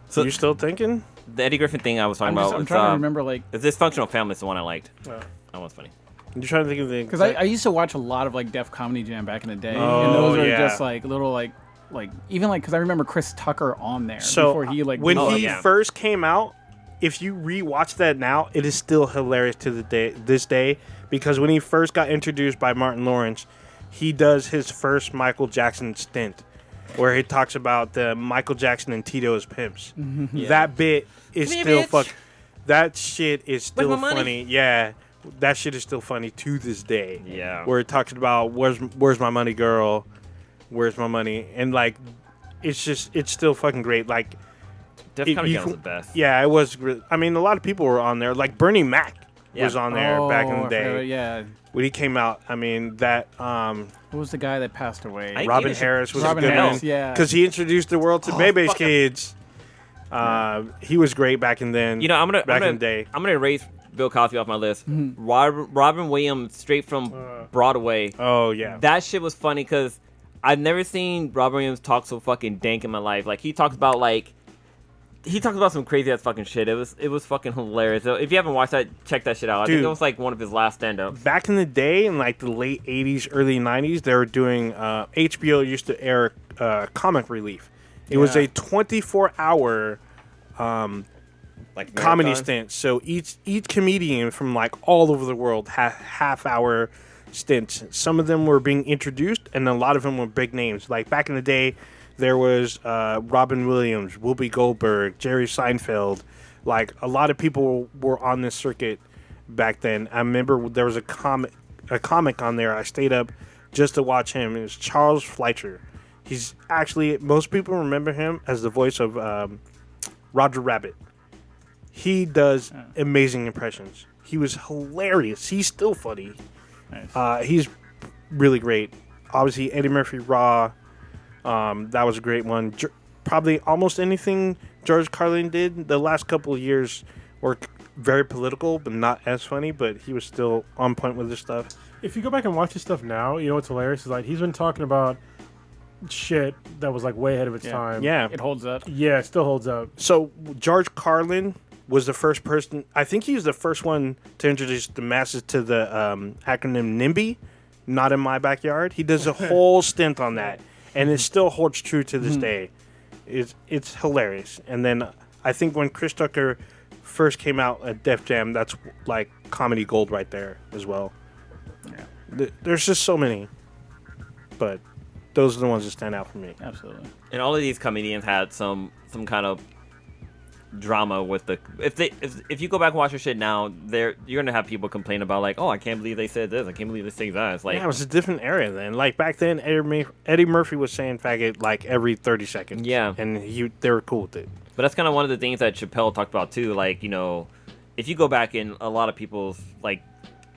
So You still thinking? the Eddie Griffin thing I was talking about. I'm was, trying to remember like The Dysfunctional Family is the one I liked. Oh. That one's funny. You're trying to think of the because I used to watch a lot of like Def Comedy Jam back in the day, Oh, and those are yeah. just like little like even like because I remember Chris Tucker on there So before he like when blew up. he first came out, if you rewatch that now, it is still hilarious to this day because when he first got introduced by Martin Lawrence, he does his first Michael Jackson stint where he talks about the Michael Jackson and Tito as pimps. That bit is Come here, still bitch. fuck. That shit is still my money? funny. Yeah, that shit is still funny to this day. Yeah. Where it talks about where's my money, girl? Where's my money? And like, it's still fucking great. Like, Def It- Comedy you Jam was can- the best. yeah, it was. I mean, a lot of people were on there. Like Bernie Mac was on there back in the I forgot, day yeah. when he came out. I mean, that Who was the guy that passed away? I- Robin even should- Harris was Robin a good Harris, one. yeah. because he introduced the world to Bebe's fucking- kids. He was great back in then. You know, I'm back gonna in the day. I'm gonna erase Bill Cosby off my list. Robin Williams, straight from Broadway. Oh yeah, That shit was funny because I've never seen Robin Williams talk so fucking dank in my life. Like he talks about some crazy ass fucking shit. It was fucking hilarious. So if you haven't watched that, check that shit out. I think Dude. it was like one of his last stand-ups. back in the day, in like the late '80s, early '90s, they were doing. HBO used to air Comic Relief. It was a 24-hour Like comedy marathon. stints. So each comedian from like all over the world had half-hour stints. Some of them were being introduced, and a lot of them were big names. Like back in the day, there was Robin Williams, Whoopi Goldberg, Jerry Seinfeld. Like a lot of people were on this circuit back then. I remember there was a comic on there. I stayed up just to watch him. It was Charles Fleischer. He's actually, most people remember him as the voice of Roger Rabbit. He does amazing impressions. He was hilarious. He's still funny. Nice. He's really great. Obviously, Eddie Murphy Raw. That was a great one. Probably almost anything George Carlin did the last couple of years were very political, but not as funny. But he was still on point with his stuff. If you go back and watch his stuff now, you know what's hilarious is like he's been talking about shit that was like way ahead of its time. Yeah. It holds up. Yeah, it still holds up. So George Carlin was the first person. I think he was the first one to introduce the masses to the acronym NIMBY, not in my backyard. He does a whole stint on that, and it still holds true to this day. It's hilarious. And then I think when Chris Tucker first came out at Def Jam, that's like comedy gold right there as well. Yeah. There's just so many, but those are the ones that stand out for me. Absolutely. And all of these comedians had some kind of drama with the if you go back and watch your shit now, you're gonna have people complain about like, oh, I can't believe they said this, I can't believe they said that. It's like, Yeah, it was a different era then. Like back then, Eddie Murphy was saying faggot like every 30 seconds. Yeah. and they were cool with it. but that's kind of one of the things that Chapelle talked about too. Like, you know, if you go back in a lot of people's like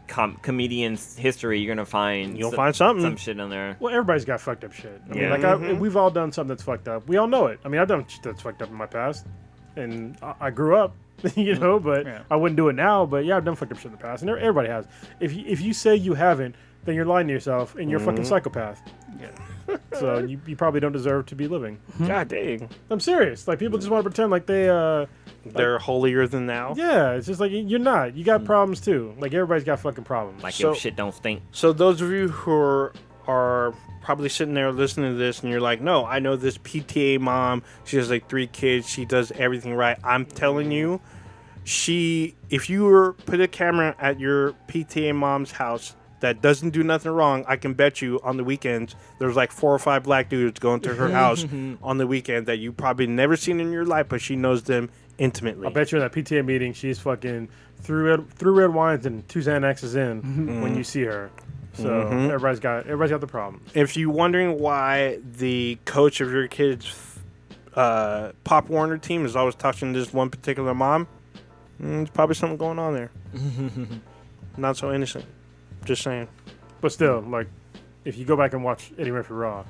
comedians' history, you're gonna find You'll find something. some shit in there. Well, everybody's got fucked up shit. I mean, Yeah. like we've all done something that's fucked up. We all know it. I mean, I've done shit that's fucked up in my past, and I grew up, you know. But Yeah. I wouldn't do it now. But yeah, I've done fucked up shit in the past, and everybody has. If you say you haven't, then you're lying to yourself, and you're a fucking psychopath. Yeah. So you probably don't deserve to be living. God dang, I'm serious. Like people just want to pretend like they they're holier than thou. yeah. It's just like you're not. You got problems too. Like everybody's got fucking problems. Like, So- your shit don't stink. So those of you who are probably sitting there listening to this, and you're like, no, I know this PTA mom. She has like 3 kids. She does everything right. I'm telling you, if you were put a camera at your PTA mom's house that doesn't do nothing wrong, I can bet you on the weekends there's like 4 or 5 black dudes going to her house on the weekend that you probably never seen in your life, but she knows them intimately. I bet you in that PTA meeting, she's fucking through red wines and 2 Xanaxes in when you see her. So everybody's got the problem. If you're wondering why the coach of your kid's Pop Warner team is always touching this one particular mom, there's probably something going on there. Not so innocent. Just saying. But still, like, if you go back and watch Eddie Murphy Raw,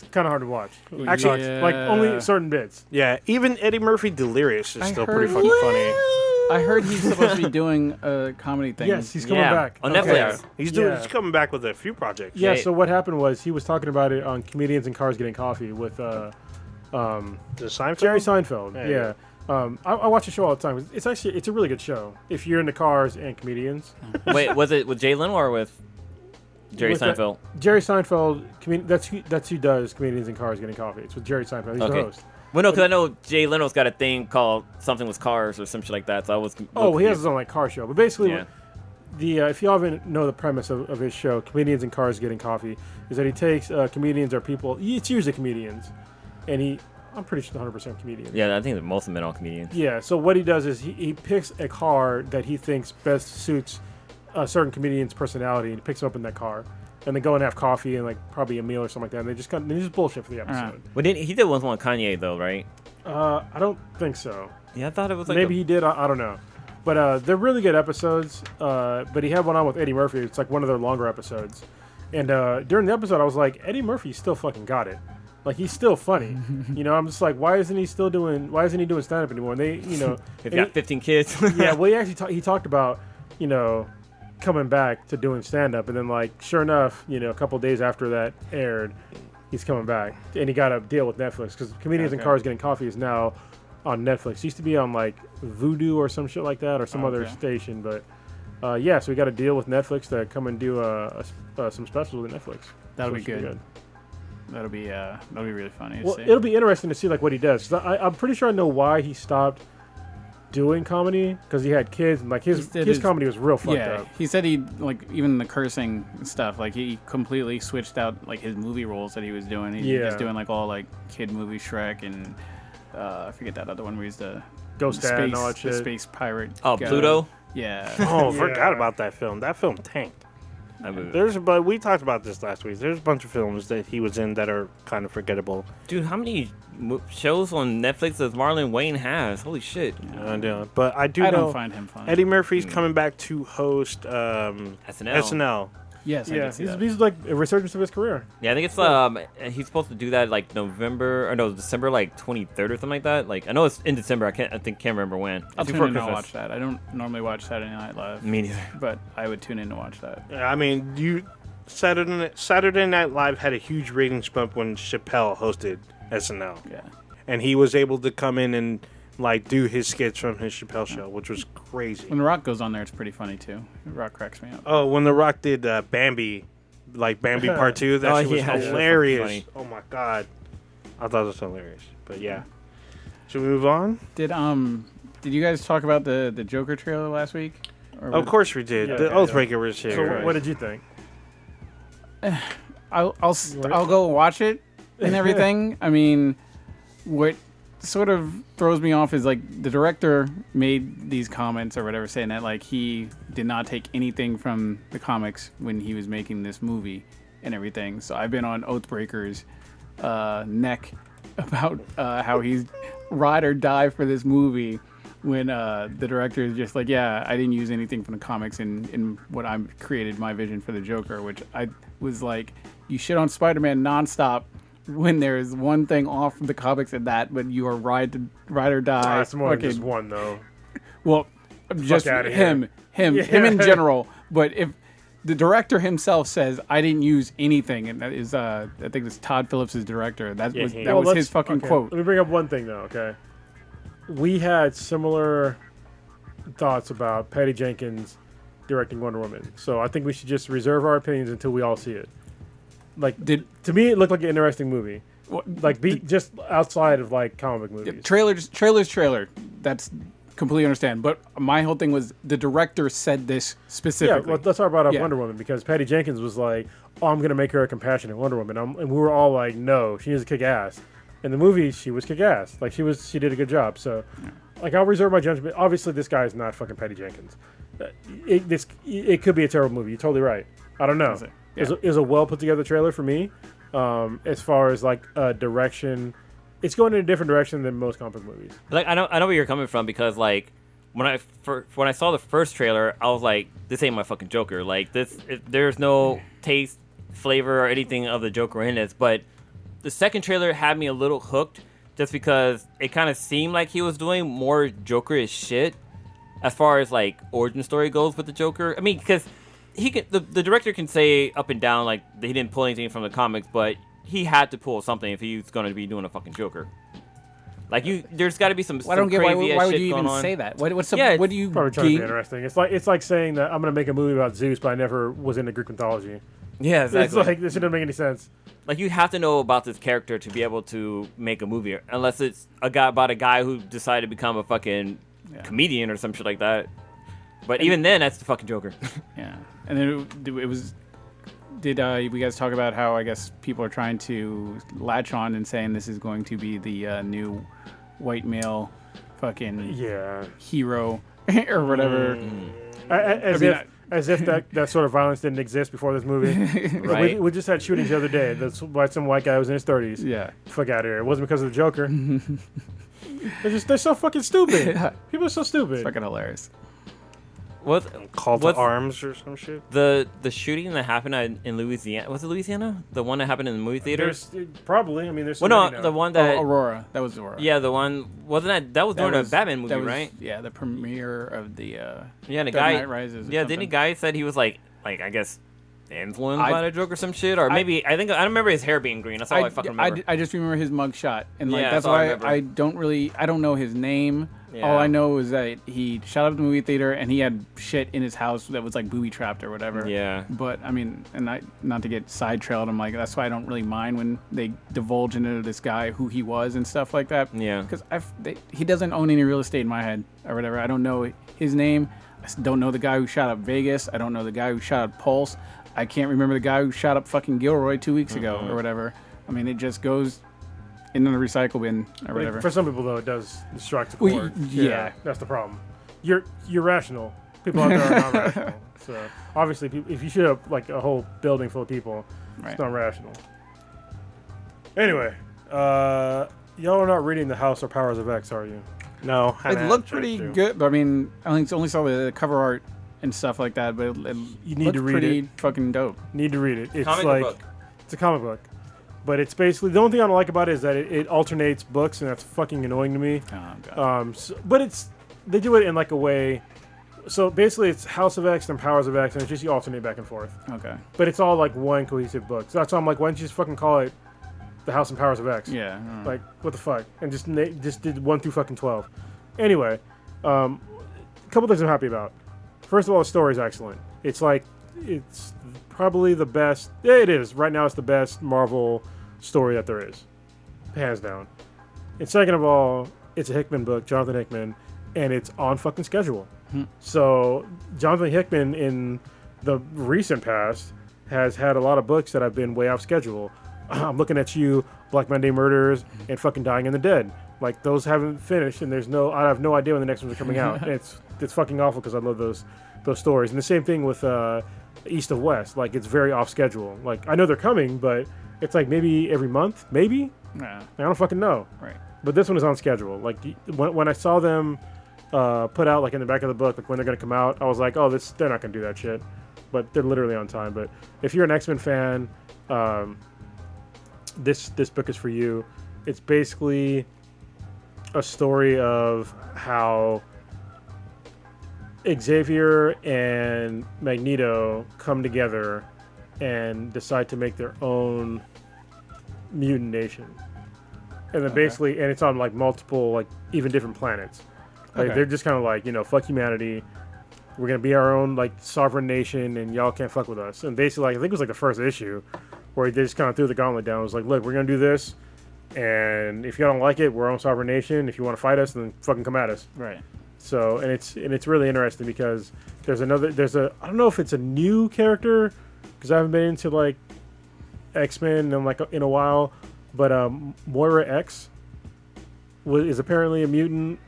It's kind of hard to watch. Actually, like only certain bits. Yeah, even Eddie Murphy Delirious is I still heard- pretty fucking funny. I heard he's supposed to be doing a comedy thing. Yes, he's coming back on Netflix. Yeah, he's doing. Yeah. He's coming back with a few projects. Yeah. So what happened was he was talking about it on Comedians in Cars Getting Coffee with The Seinfeld. Jerry Seinfeld. Yeah, Yeah. I watch the show all the time. It's a really good show if you're into cars and comedians. Wait, was it with Jay Leno or with Jerry With that- Seinfeld? Jerry Seinfeld. That's who does Comedians in Cars Getting Coffee. It's with Jerry Seinfeld. He's the Okay. host. Well, no, because I know Jay Leno's got a thing called something with cars or some shit like that. So I was. Oh, he has his own like car show. But basically, Yeah. if y'all even know the premise of his show, Comedians in Cars Getting Coffee, is that he takes comedians or people. It's usually comedians, and I'm pretty sure 100% comedians. Yeah, I think that most of them are all comedians. Yeah. So what he does is he picks a car that he thinks best suits a certain comedian's personality, and he picks him up in that car. And they go and have coffee and like probably a meal or something like that. And they just bullshit for the episode. But he did one with Kanye though, right? I don't think so. Yeah, I thought it was like Maybe he did. I don't know. But they're really good episodes. But he had one on with Eddie Murphy. It's like one of their longer episodes. And during the episode, I was like, Eddie Murphy still fucking got it. Like he's still funny. I'm just like, why isn't he doing stand up anymore? And they, He's got 15 kids. Yeah. Well, he actually he talked about coming back to doing stand up, and then like sure enough, a couple days after that aired, he's coming back, and he got a deal with Netflix because Comedians in Cars Getting Coffee is now on Netflix. It used to be on like Vudu or some shit like that or some other station, but so we got a deal with Netflix to come and do some specials with Netflix. That'll So be it should good. That'll be really funny. to Well, see. it'll be interesting to see like what he does. 'Cause I'm pretty sure I know why he stopped doing comedy, because he had kids and like his comedy was real fucked up. He said he like even the cursing stuff, like he completely switched out like his movie roles that he was doing. He's just doing like all like kid movie Shrek and I forget that other one where he's the Ghost Dad and all that shit. the space pirate. Oh, guy. Pluto. Yeah. Oh, Yeah. forgot about that film. That film tanked. But we talked about this last week. There's a bunch of films that he was in that are kind of forgettable. Dude, how many shows on Netflix does Marlon Wayne has? Holy shit. I know, but I I know don't find him funny. Eddie Murphy's coming back to host SNL. Yes, I Yeah, did see that. he's like a resurgence of his career. Yeah, I think it's he's supposed to do that like December like 23rd or something like that. Like I know it's in December. I can't remember when. I'll It's tune before in and Christmas. watch that. I don't normally watch Saturday Night Live. Me neither. But I would tune in to watch that. I mean, Saturday Night Live had a huge ratings bump when Chapelle hosted SNL. Yeah. And he was able to come in and like do his skits from his Chapelle show, which was crazy. When The Rock goes on there, it's pretty funny too. The Rock cracks me up. Oh, when The Rock did Bambi, like Bambi Part 2, that shit was yeah, that's hilarious. funny. Oh my god. I thought it was hilarious. But yeah. Should we move on? Did you guys talk about the Joker trailer last week? Or Of course we did. Yeah, The yeah. Oathbreaker was here. So what did you think? I'll go watch it and everything. I mean, what sort of throws me off is like the director made these comments or whatever, saying that like he did not take anything from the comics when he was making this movie and everything. So I've been on Oathbreaker's neck about how he's ride or die for this movie. When the director is just like, yeah, I didn't use anything from the comics in what I created my vision for the Joker, which I was like, you shit on Spider-Man nonstop when there's one thing off from the comics in that, but you are ride or die. It's more than fucking- just one though. Well, just outta him in general. But if the director himself says, I didn't use anything, and that is, I think it's Todd Phillips' director. That was Let's- his fucking okay, quote. Let me bring up one thing though. Okay, we had similar thoughts about Patty Jenkins directing Wonder Woman, so I think we should just reserve our opinions until we all see it. Like, to me, it looked like an interesting movie. Like, just outside of like comic book movies. Trailer. That's completely understand. But my whole thing was the director said this specifically. Yeah, let's talk about Wonder Woman, because Patty Jenkins was like, "Oh, I'm gonna make her a compassionate Wonder Woman," and we were all like, "No, she needs to kick ass." In the movie, she was kick ass. Like she did a good job. So, like, I'll reserve my judgment. Obviously, this guy is not fucking Patty Jenkins. It could be a terrible movie. You're totally right. I don't know. Is a well put together trailer for me. As far as like direction, it's going in a different direction than most comic book movies. Like I know where you're coming from, because like when I saw the first trailer, I was like, this ain't my fucking Joker. Like there's no taste, flavor, or anything of the Joker in it. But the second trailer had me a little hooked, just because it kind of seemed like he was doing more Joker-ish shit, as far as like origin story goes with the Joker. I mean, because the director can say up and down like he didn't pull anything from the comics, but he had to pull something if he was going to be doing a fucking Joker. Like there's got to be some. I don't get why would you even on. say that? What do you? Probably trying to be interesting. It's like saying that I'm going to make a movie about Zeus, but I never was into Greek mythology. Yeah, exactly. It's like this doesn't make any sense. Like you have to know about this character to be able to make a movie, unless it's about a guy who decided to become a fucking comedian or some shit like that. But even then, that's the fucking Joker. Yeah, and then it was. Did we guys talk about how I guess people are trying to latch on and saying this is going to be the new white male fucking hero or whatever? As if that sort of violence didn't exist before this movie. Right. We just had shootings the other day. That's why some white guy was in his 30s. Yeah. Fuck out of here. It wasn't because of the Joker. They're so fucking stupid. People are so stupid. It's fucking hilarious. Call to arms or some shit. The shooting that happened in Louisiana, was it Louisiana? The one that happened in the movie theaters? Probably. I mean, there's. The one that Aurora. That was Aurora. Yeah, the one wasn't that was during a Batman movie, right? Yeah, the premiere of the. Yeah, the Dark guy. Knight Rises. Yeah, didn't the guy said he was like I guess influenced by the Joke or some shit, or maybe I don't remember his hair being green. That's all I fucking remember. I just remember his mugshot, and like Yeah, that's why I don't know his name. Yeah. All I know is that he shot up the movie theater and he had shit in his house that was like booby trapped or whatever. Yeah. But I mean, and not to get sidetrailed, I'm like, that's why I don't really mind when they divulge into this guy who he was and stuff like that. Yeah. Because he doesn't own any real estate in my head or whatever. I don't know his name. I don't know the guy who shot up Vegas. I don't know the guy who shot up Pulse. I can't remember the guy who shot up fucking Gilroy 2 weeks ago or whatever. I mean, it just goes in the recycle bin or whatever. For some people, though, it does strike the chord. Yeah, that's the problem. You're rational. People out there are not rational. So obviously, if you shoot up like a whole building full of people, it's not rational. Anyway, y'all are not reading The House or Powers of X, are you? No, it looked pretty good. But I mean, I only saw the cover art and stuff like that. But you need to read pretty it. Fucking dope. Need to read it. It's book. It's a comic book. But it's basically, the only thing I don't like about it is that it alternates books, and that's fucking annoying to me. Oh, God. But they do it in like a way, so basically it's House of X and Powers of X, and it's just you alternate back and forth. Okay. But it's all like one cohesive book. So that's why I'm like, why don't you just fucking call it The House and Powers of X? Yeah. Like, what the fuck? And just did 1 through fucking 12. Anyway, a couple things I'm happy about. First of all, the story's excellent. It's probably the best. Yeah, it is. Right now, it's the best Marvel story that there is, hands down. And second of all, it's a Hickman book, Jonathan Hickman, and it's on fucking schedule. So Jonathan Hickman in the recent past has had a lot of books that have been way off schedule. I'm looking at you, Black Monday Murders, and fucking Dying in the Dead. Like, those haven't finished, and I have no idea when the next ones are coming out. It's fucking awful because I love those stories. And the same thing with East of West. Like, it's very off schedule. Like, I know they're coming, but it's like maybe every month, maybe. Yeah. I don't fucking know. Right. But this one is on schedule. Like, when I saw them put out like in the back of the book, like when they're gonna come out, I was like, oh, they're not gonna do that shit. But they're literally on time. But if you're an X-Men fan, this book is for you. It's basically a story of how Xavier and Magneto come together and decide to make their own mutant nation. And then basically, and it's on like multiple, like even different planets. Like they're just kind of like, fuck humanity. We're gonna be our own like sovereign nation, and y'all can't fuck with us. And basically, like, I think it was like the first issue where they just kind of threw the gauntlet down. It was like, look, we're gonna do this, and if you don't like it, we're our own sovereign nation. If you want to fight us, then fucking come at us. Right. So, and it's really interesting because I don't know if it's a new character because I haven't been into like X-Men in a while, but Moira X is apparently a mutant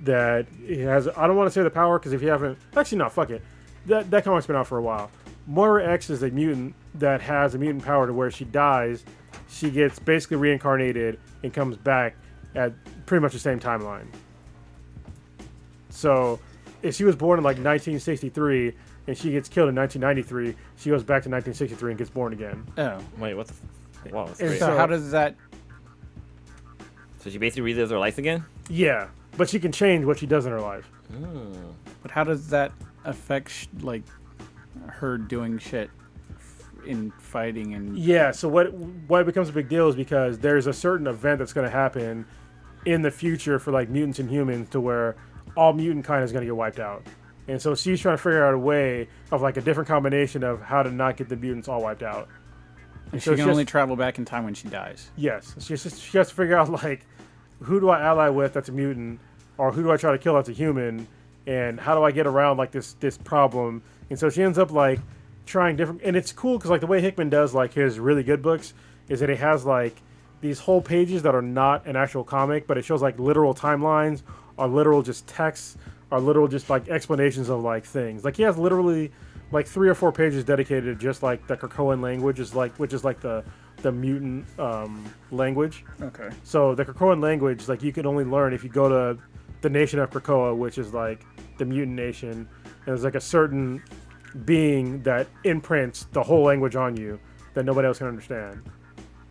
that has, I don't want to say the power because if you haven't, actually no, fuck it, that comic's been out for a while. Moira X is a mutant that has a mutant power to where she dies, she gets basically reincarnated and comes back at pretty much the same timeline. So if she was born in like 1963 and she gets killed in 1993, she goes back to 1963 and gets born again. Oh, wait, what the? Wow, that's And great. So how does that? So she basically relives her life again? Yeah, but she can change what she does in her life. But how does that affect like her doing shit in fighting and? Yeah, so what it becomes a big deal is because there's a certain event that's going to happen in the future for like mutants and humans to where all mutant kind is going to get wiped out. And so she's trying to figure out a way of like a different combination of how to not get the mutants all wiped out. And so she it's can only just- travel back in time when she dies. Yes, she has to figure out like who do I ally with that's a mutant, or who do I try to kill that's a human, and how do I get around like this problem. And so she ends up like trying different, and it's cool because like the way Hickman does like his really good books is that he has like these whole pages that are not an actual comic, but it shows like literal timelines or literal just texts or literal just like explanations of like things. Like he has literally like 3 or 4 pages dedicated to just like the Krakoan language, which is like the mutant language. Okay. So the Krakoan language, like you can only learn if you go to the nation of Krakoa, which is like the mutant nation. And there's like a certain being that imprints the whole language on you that nobody else can understand.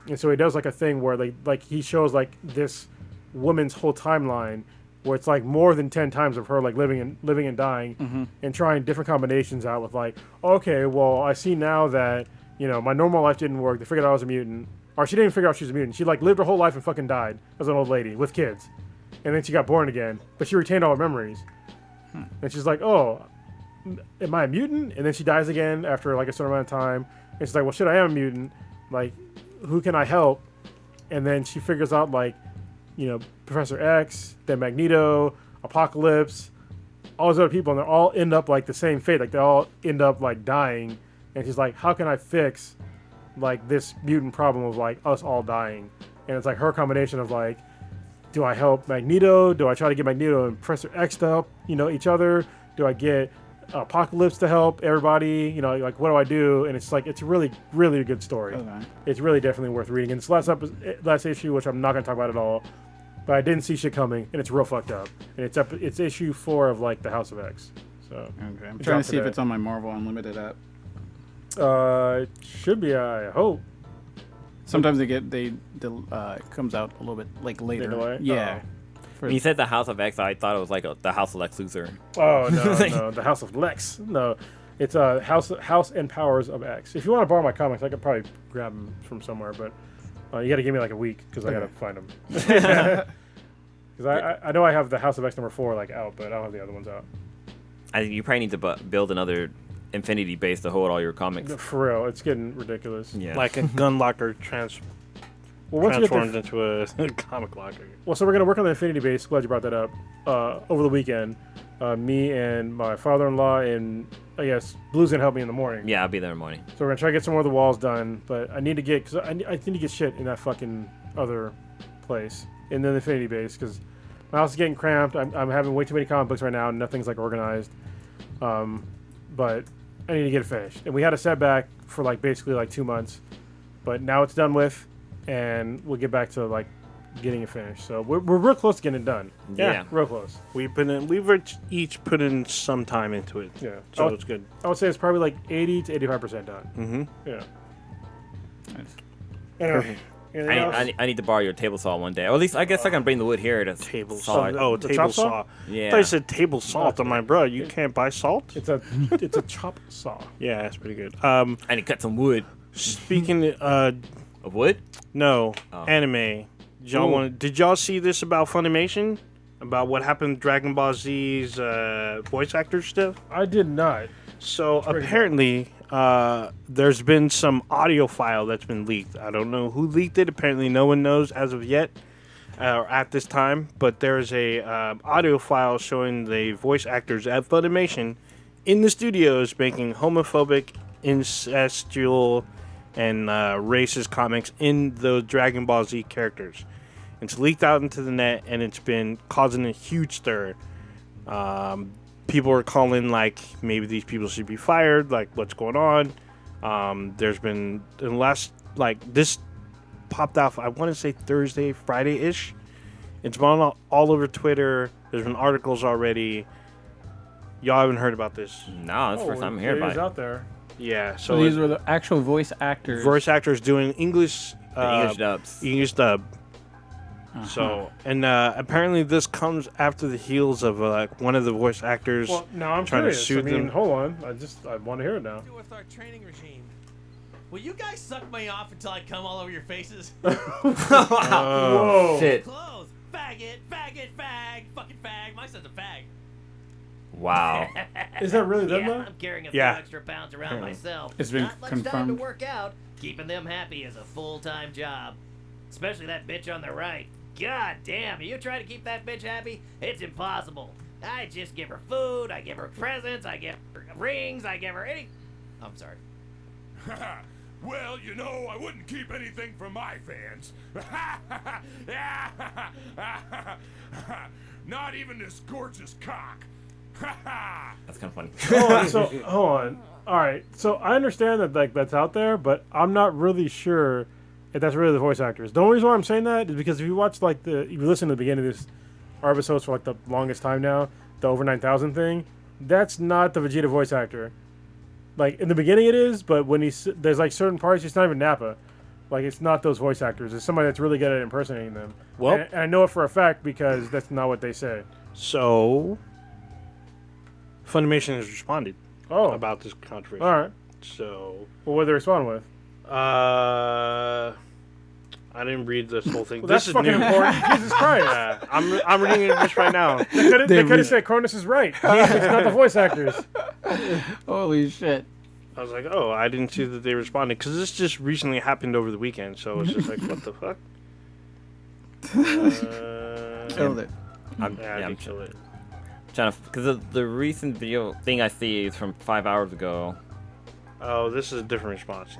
And so he does like a thing where like he shows like this woman's whole timeline where it's like more than 10 times of her like living and dying and trying different combinations out with like, okay, well I see now that, you know, my normal life didn't work. They figured out I was a mutant. Or she didn't figure out she was a mutant. She like lived her whole life and fucking died as an old lady with kids. And then she got born again. But she retained all her memories. And she's like, oh, am I a mutant? And then she dies again after like a certain amount of time. And she's like, well shit, I am a mutant. Like, who can I help? And then she figures out like, you know, Professor X, then Magneto, Apocalypse, all those other people, and they all end up like the same fate. Like they all end up like dying. And she's like, how can I fix like this mutant problem of like us all dying? And it's like her combination of like, do I help Magneto? Do I try to get Magneto and Professor X to help, you know, each other? Do I get Apocalypse to help everybody? You know, like what do I do? And it's like, it's a really, really good story. Okay. It's really definitely worth reading. And it's last issue, which I'm not going to talk about at all, but I didn't see shit coming, and it's real fucked up. And it's issue 4 of like the House of X. So Okay. I'm trying to see if it's on my Marvel Unlimited app. it should be, I hope. Sometimes it comes out a little bit like later. delay? Yeah. When you said the House of X, I thought it was like the House of Lex Luthor. Oh no, the House of Lex. No, it's House and Powers of X. If you want to borrow my comics, I could probably grab them from somewhere, but you got to give me like a week because I got to find them. Because I know I have the House of X number 4 like out, but I don't have the other ones out. I think you probably need to build another Infinity base to hold all your comics. For real, it's getting ridiculous. Yeah. Like a gun locker Well, once you get transformed into a comic locker. Well, so we're gonna work on the Infinity base. Glad you brought that up. Over the weekend, me and my father-in-law and I guess Blue's gonna help me in the morning. Yeah, I'll be there in the morning. So we're gonna try to get some more of the walls done, but I need to get because I need to get shit in that fucking other place in the Infinity base because my house is getting cramped. I'm having way too many comic books right now, and nothing's like organized. But I need to get it finished, and we had a setback for like basically like 2 months, but now it's done with, and we'll get back to like getting it finished. So we're real close to getting it done. Yeah. Real close. We've each put in some time into it. Yeah. So it's good. I would say it's probably like 80 to 85% done. Mm-hmm. Yeah. Nice. Anyway, anything else? I need to borrow your table saw one day. Or at least I guess I can bring the wood here to Table saw saw. it. Oh, The table chop saw? saw. Yeah. I thought you said table salt. I'm like, bro, you can't buy salt? It's a chop saw. Yeah, that's pretty good. I need to cut some wood. Speaking Of wood? no, Oh. anime. Did y'all see this about Funimation? About what happened to Dragon Ball Z's voice actor stuff? I did not. So apparently, there's been some audio file that's been leaked. I don't know who leaked it. Apparently, no one knows as of yet, or at this time. But there's a audio file showing the voice actors at Funimation in the studios making homophobic, incestual, and racist comics in the Dragon Ball Z characters. It's leaked out into the net, and it's been causing a huge stir. People are calling like maybe these people should be fired. Like, what's going on? There's been unless like this popped off. I want to say Thursday, Friday-ish. It's been all over Twitter. There's been articles already. Y'all haven't heard about this? No, that's the first time I'm hearing about It is it. out there. Yeah. So these were the actual voice actors. voice actors doing English English dubs. English dub. So, and apparently this comes after the heels of like one of the voice actors now I'm trying curious. to sue them. Hold on. I want to hear it now. With our training regime. Will you guys suck me off until I come all over your faces? Whoa. Shit. Clothes. Faggot, faggot, fag, fucking fag. My son's a fag. Wow. Is that really them though? I'm carrying a few Yeah. extra pounds around myself. It's been Not much time to confirmed. work out. Keeping them happy is a full-time job. Especially that bitch on the right. God damn, are you trying to keep that bitch happy? It's impossible. I just give her food, I give her presents, I give her rings, I give her any... I'm sorry. Well, you know, I wouldn't keep anything from my fans. Not even this gorgeous cock. That's kind of funny. Hold on. All right. So I understand that like that's out there, but I'm not really sure if that's really the voice actors. The only reason why I'm saying that is because if you watch if you listen to the beginning of this episodes for like the longest time now, the over 9,000 thing, that's not the Vegeta voice actor. Like in the beginning it is, but when there's like certain parts, it's not even Nappa. Like it's not those voice actors. It's somebody that's really good at impersonating them. Well, and I know it for a fact because that's not what they say. So, Funimation has responded about this controversy. All right. So, well, what did they respond with? I didn't read this whole thing. Well, this that's is fucking new. important. Jesus Christ. I'm reading it just right now. They could have said Cronus is right. It's not the voice actors. Holy shit. I was like, oh, I didn't see that they responded because this just recently happened over the weekend. So it's just like, what the fuck? Killed it. I'm killed it. Trying to, because the recent video thing I see is from 5 hours ago. Oh, this is a different response.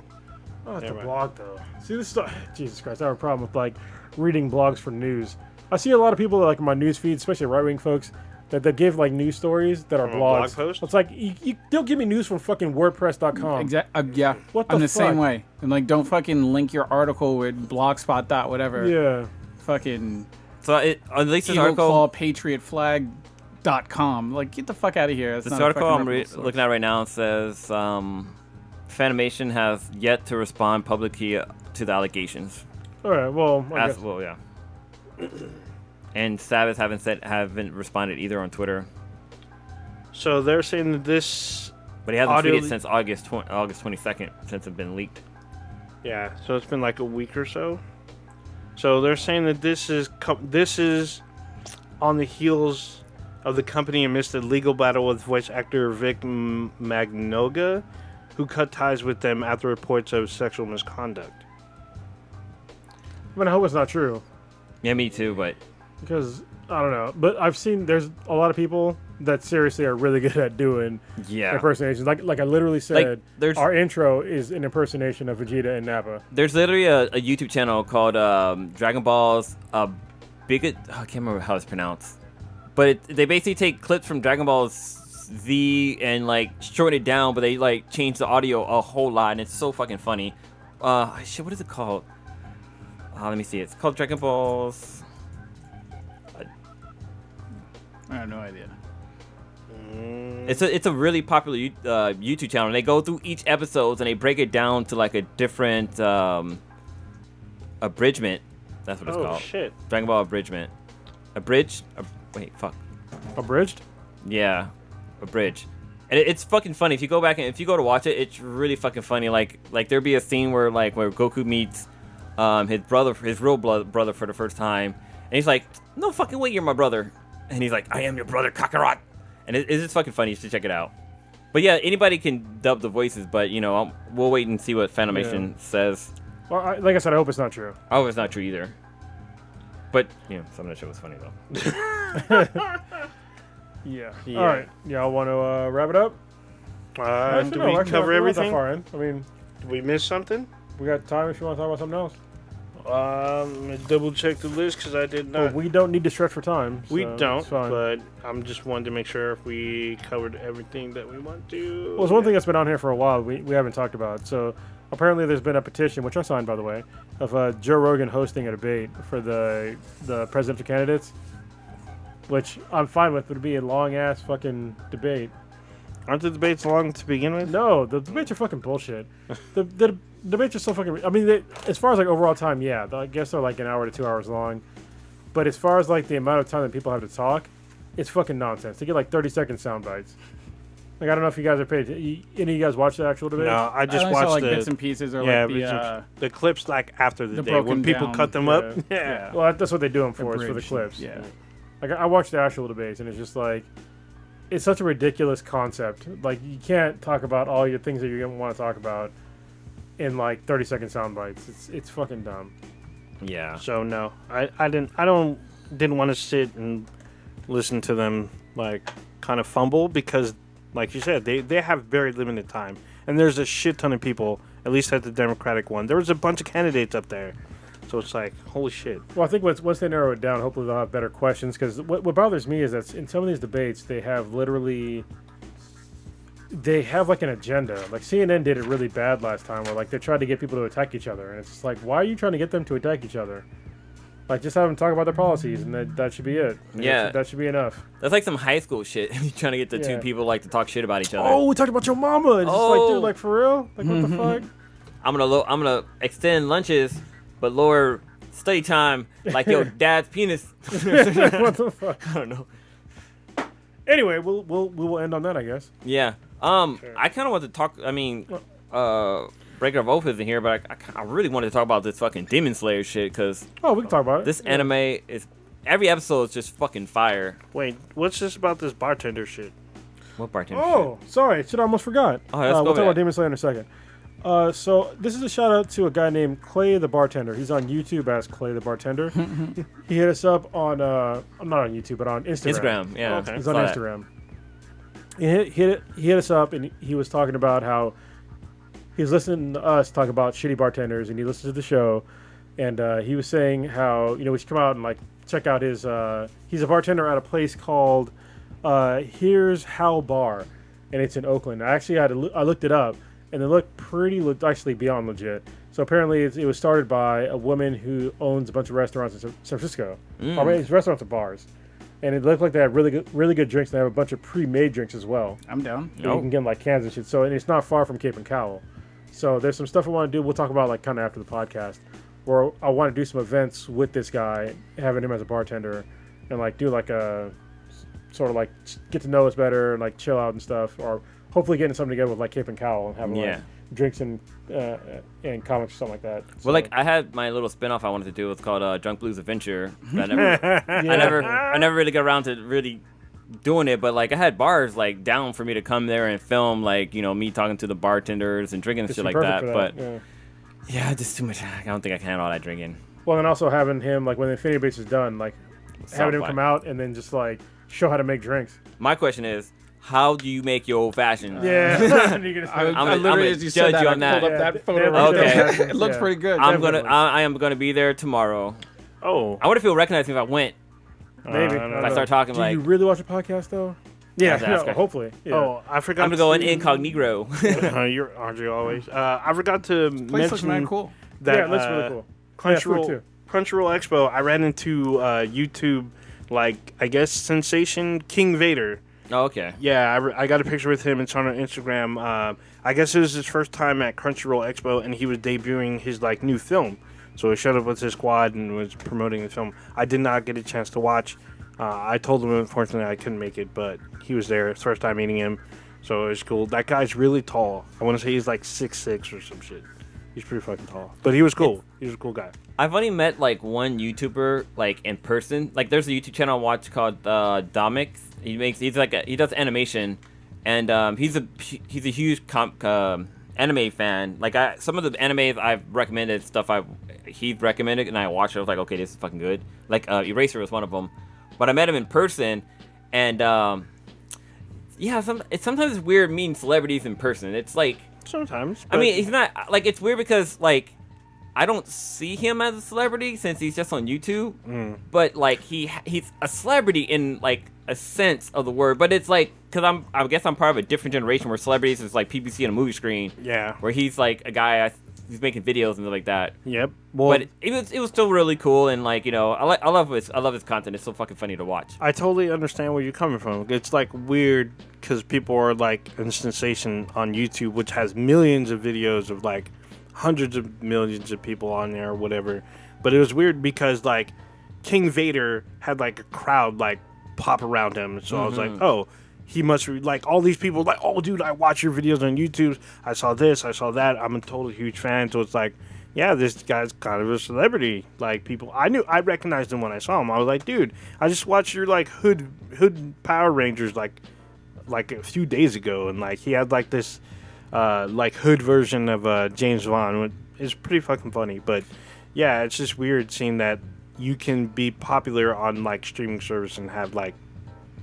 Oh, it's a blog though. See this stuff. Jesus Christ, I have a problem with like reading blogs for news. I see a lot of people like in my news feed, especially right-wing folks, that they give like news stories that are blogs. Blog post? It's like you don't give me news from fucking WordPress.com. Exactly. Yeah. What the I'm the fuck? same way. And like, don't fucking link your article with blogspot dot whatever. Yeah. Fucking. So at least this article. patriotflag.com. Like, get the fuck out of here. That's This not a article fucking I'm reputable looking at right now says Funimation has yet to respond publicly to the allegations. All right. Well, I guess. Well, yeah. And Savage haven't responded either on Twitter. So they're saying that this, but he hasn't tweeted since August 22nd, since it's been leaked. Yeah, so it's been like a week or so. So they're saying that this is on the heels of the company amidst a legal battle with voice actor Vic Magnoga, who cut ties with them after reports of sexual misconduct. I mean, I hope it's not true. Yeah, me too, but because I don't know. But I've seen there's a lot of people that seriously are really good at doing impersonations. Like I literally said, our intro is an impersonation of Vegeta and Nappa. There's literally a YouTube channel called Dragon Ball's Bigot. I can't remember how it's pronounced, but they basically take clips from Dragon Ball Z and like shorten it down, but they like change the audio a whole lot, and it's so fucking funny. Shit, what is it called? Let me see. It's called Dragon Balls. I have no idea. It's a really popular YouTube channel. And they go through each episode and they break it down to like a different abridgment. That's what it's called. Oh shit! Dragon Ball abridgment. Abridged? Wait, fuck. Abridged? Yeah, abridged. And it's fucking funny. If you go back and if you go to watch it, it's really fucking funny. Like there'd be a scene where Goku meets his real brother for the first time, and he's like, "No fucking way, you're my brother." And he's like, "I am your brother, Kakarot." And it's just fucking funny. You should check it out. But yeah, anybody can dub the voices, but we'll wait and see what Funimation says. Well, like I said, I hope it's not true. I hope it's not true either. But some of that shit was funny though. Yeah. All right. Y'all want to wrap it up? Do we cover everything? That far in. I mean, did we miss something? We got time if you want to talk about something else. Double check the list because I did not. Well, we don't need to stretch for time. We don't, but I'm just wanting to make sure if we covered everything that we want to. Well, there's one thing that's been on here for a while we haven't talked about. So apparently there's been a petition, which I signed by the way, of Joe Rogan hosting a debate for the presidential candidates, which I'm fine with, but it'd be a long ass fucking debate. Aren't the debates long to begin with? No, the debates are fucking bullshit. debates are so fucking. I mean, as far as like overall time, yeah, I guess they're like an hour to 2 hours long. But as far as like the amount of time that people have to talk, it's fucking nonsense. They get like 30-second sound bites. Like I don't know if you guys are paid. Any of you guys watch the actual debate? No, I just I watched saw, like, the bits and pieces or yeah, like the clips like after the day broken when people down- cut them up. Yeah. Well, that's what they do them for. It's for the Abridged, clips. yeah. Like I watched the actual debates, and it's just like, it's such a ridiculous concept. Like you can't talk about all your things that you're gonna want to talk about in like 30-second sound bites. It's fucking dumb. Yeah. So no, I didn't want to sit and listen to them like kind of fumble because, like you said, they have very limited time, and there's a shit ton of people. At least at the Democratic one, there was a bunch of candidates up there, so it's like holy shit. Well, I think once they narrow it down, hopefully they'll have better questions. Because what bothers me is that in some of these debates, they have like an agenda. Like CNN did it really bad last time, where like they tried to get people to attack each other, and it's just like, why are you trying to get them to attack each other? Like, just have them talk about their policies, and that should be it. Yeah. That should be enough. That's like some high school shit. You're trying to get the two people like to talk shit about each other. Oh, we talked about your mama. And it's just like, dude, like for real? Like what the fuck? I'm gonna extend lunches, but lower study time like your dad's penis. What the fuck? I don't know. Anyway, we will end on that, I guess. Yeah. I kind of want to talk. I mean, Breaker of Oath isn't here, but I really wanted to talk about this fucking Demon Slayer shit because we can talk about it. This anime is every episode is just fucking fire. Wait, what's this about this bartender shit? What bartender? Oh, sorry, shit, I almost forgot. Oh, let's go we'll talk back. about Demon Slayer in a second. So this is a shout out to a guy named Clay the Bartender. He's on YouTube as Clay the Bartender. He hit us up on not on YouTube, but on Instagram. Instagram, yeah. Okay. He's on Saw that. Instagram. He hit us up and he was talking about how he was listening to us talk about shitty bartenders, and he listened to the show, and he was saying how we should come out and like check out his. He's a bartender at a place called Here's How Bar, and it's in Oakland. I looked it up, and it looked actually beyond legit. So apparently it was started by a woman who owns a bunch of restaurants in San Francisco. Or maybe it's restaurants and bars. And it looked like they have really good drinks. They have a bunch of pre-made drinks as well. I'm down. You can get them like cans and shit. So and it's not far from Cape and Cowell. So there's some stuff I want to do. We'll talk about like kind of after the podcast, where I want to do some events with this guy, having him as a bartender, and like do like a sort of like get to know us better and like chill out and stuff, or hopefully getting something together with like Cape and Cowell and having like drinks and comics or something like that. So. Well, like I had my little spinoff I wanted to do. It's called Drunk Blues Adventure. But I never really got around to really doing it. But like I had bars like down for me to come there and film like me talking to the bartenders and drinking and shit like that. But yeah, just too much. I don't think I can handle all that drinking. Well, and also having him like when the Infinity Base is done, like having him come out and then just like show how to make drinks. My question is, how do you make your old fashioned? Yeah, I literally, as you said that, I pulled up that photo. Okay, it looks pretty good. I am gonna be there tomorrow. Oh, I would feel recognized if I went. Maybe if I start talking do you really watch a podcast though? Yeah, hopefully. Yeah. Oh, I forgot. I'm gonna go in incognito. You're Andre always. I forgot to mention cool. that it looks really cool. Crunchroll Expo. I ran into YouTube, like I guess sensation King Vader. Oh, okay. Yeah, I got a picture with him. It's on Instagram. I guess it was his first time at Crunchyroll Expo, and he was debuting his like new film. So he showed up with his squad and was promoting the film. I did not get a chance to watch. I told him unfortunately I couldn't make it, but he was there. It's first time meeting him, so it was cool. That guy's really tall. I want to say he's like 6'6" or some shit. He's pretty fucking tall, but he was cool. He was a cool guy. I've only met like one YouTuber like in person. Like there's a YouTube channel I watch called Domix. He does animation, and he's a huge anime fan. Like some of the animes I've recommended stuff he's recommended, and I watched it. I was like, okay, this is fucking good. Like Eraser was one of them, but I met him in person, and sometimes it's weird meeting celebrities in person. It's like sometimes. I mean, he's not like it's weird because like I don't see him as a celebrity since he's just on YouTube. But like he's a celebrity in like a sense of the word. But it's like because I guess I'm part of a different generation where celebrities is like people see on a movie screen. Yeah. Where he's like a guy he's making videos and stuff like that. Yep. Well, but it was still really cool and like I love his content. It's so fucking funny to watch. I totally understand where you're coming from. It's like weird because people are like a sensation on YouTube, which has millions of videos of like hundreds of millions of people on there or whatever. But it was weird because like King Vader had like a crowd like pop around him. So I was like, oh, he must like all these people like, oh, dude, I watch your videos on YouTube. I saw this, I saw that. I'm a total huge fan. So it's like, yeah, this guy's kind of a celebrity. Like people, I recognized him when I saw him. I was like, dude, I just watched your like Hood Power Rangers like a few days ago, and like he had like this like hood version of James Bond. It's pretty fucking funny. But yeah, it's just weird seeing that you can be popular on like streaming service and have like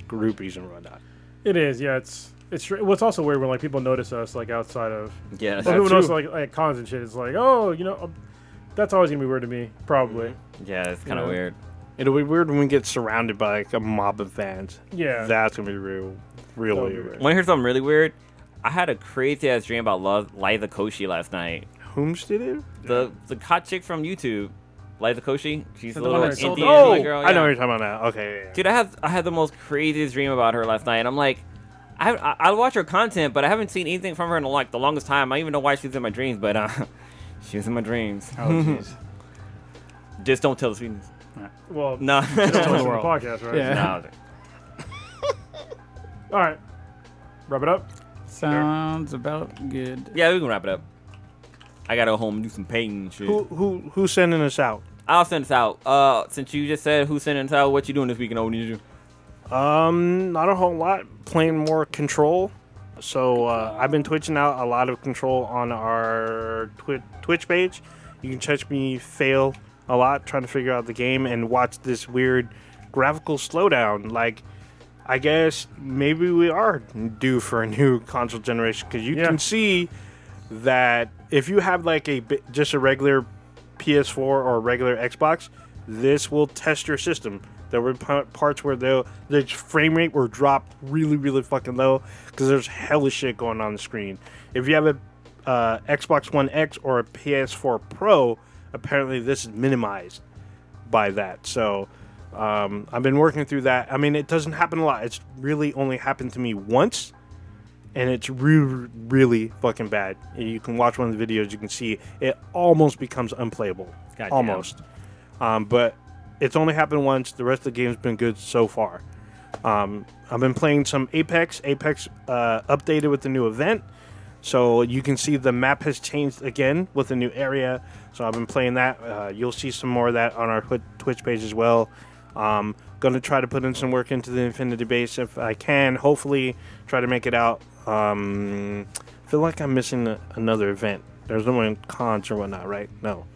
groupies and whatnot. It is, yeah. It's well, it's also weird when like people notice us like outside of Yeah, people notice like cons and shit. It's like, oh, you know, that's always gonna be weird to me, probably. Yeah, it's kind of weird. It'll be weird when we get surrounded by like a mob of fans. Yeah, that's gonna be real weird. Want to hear something really weird? I had a crazy ass dream about Liza Koshy last night. Whom's did it? The hot chick from YouTube, Liza Koshy. She's a little Indian girl. Yeah. I know what you're talking about now. Okay, yeah. Dude, I had the most craziest dream about her last night, and I'm like, I watch her content, but I haven't seen anything from her in like the longest time. I don't even know why she's in my dreams, but she was in my dreams. Oh jeez. Just don't tell the Sweetness. Well, no. Just tell us on the podcast, right? Yeah. No. All right, wrap it up. Sounds about good. Yeah, we can wrap it up. I gotta go home and do some painting and shit. Who's sending us out? I'll send us out. Since you just said who's sending us out, what you doing this weekend? What did you do? Not a whole lot. Playing more Control. So I've been twitching out a lot of Control on our Twitch page. You can catch me fail a lot trying to figure out the game and watch this weird graphical slowdown. Like, I guess maybe we are due for a new console generation because you can see that if you have like just a regular PS4 or a regular Xbox, this will test your system. There were parts where the frame rate will drop really, really fucking low because there's hella shit going on the screen. If you have a Xbox One X or a PS4 Pro, apparently this is minimized by that. So I've been working through that. I mean, it doesn't happen a lot. It's really only happened to me once, and it's really, really fucking bad. You can watch one of the videos. You can see it almost becomes unplayable. Goddamn. Almost. But it's only happened once. The rest of the game's been good so far. I've been playing some Apex. Apex updated with the new event. So you can see the map has changed again with a new area. So I've been playing that. You'll see some more of that on our Twitch page as well. Going to try to put in some work into the Infinity Base if I can. Hopefully try to make it out. Feel like I'm missing another event. There's no one cons or whatnot, right? No.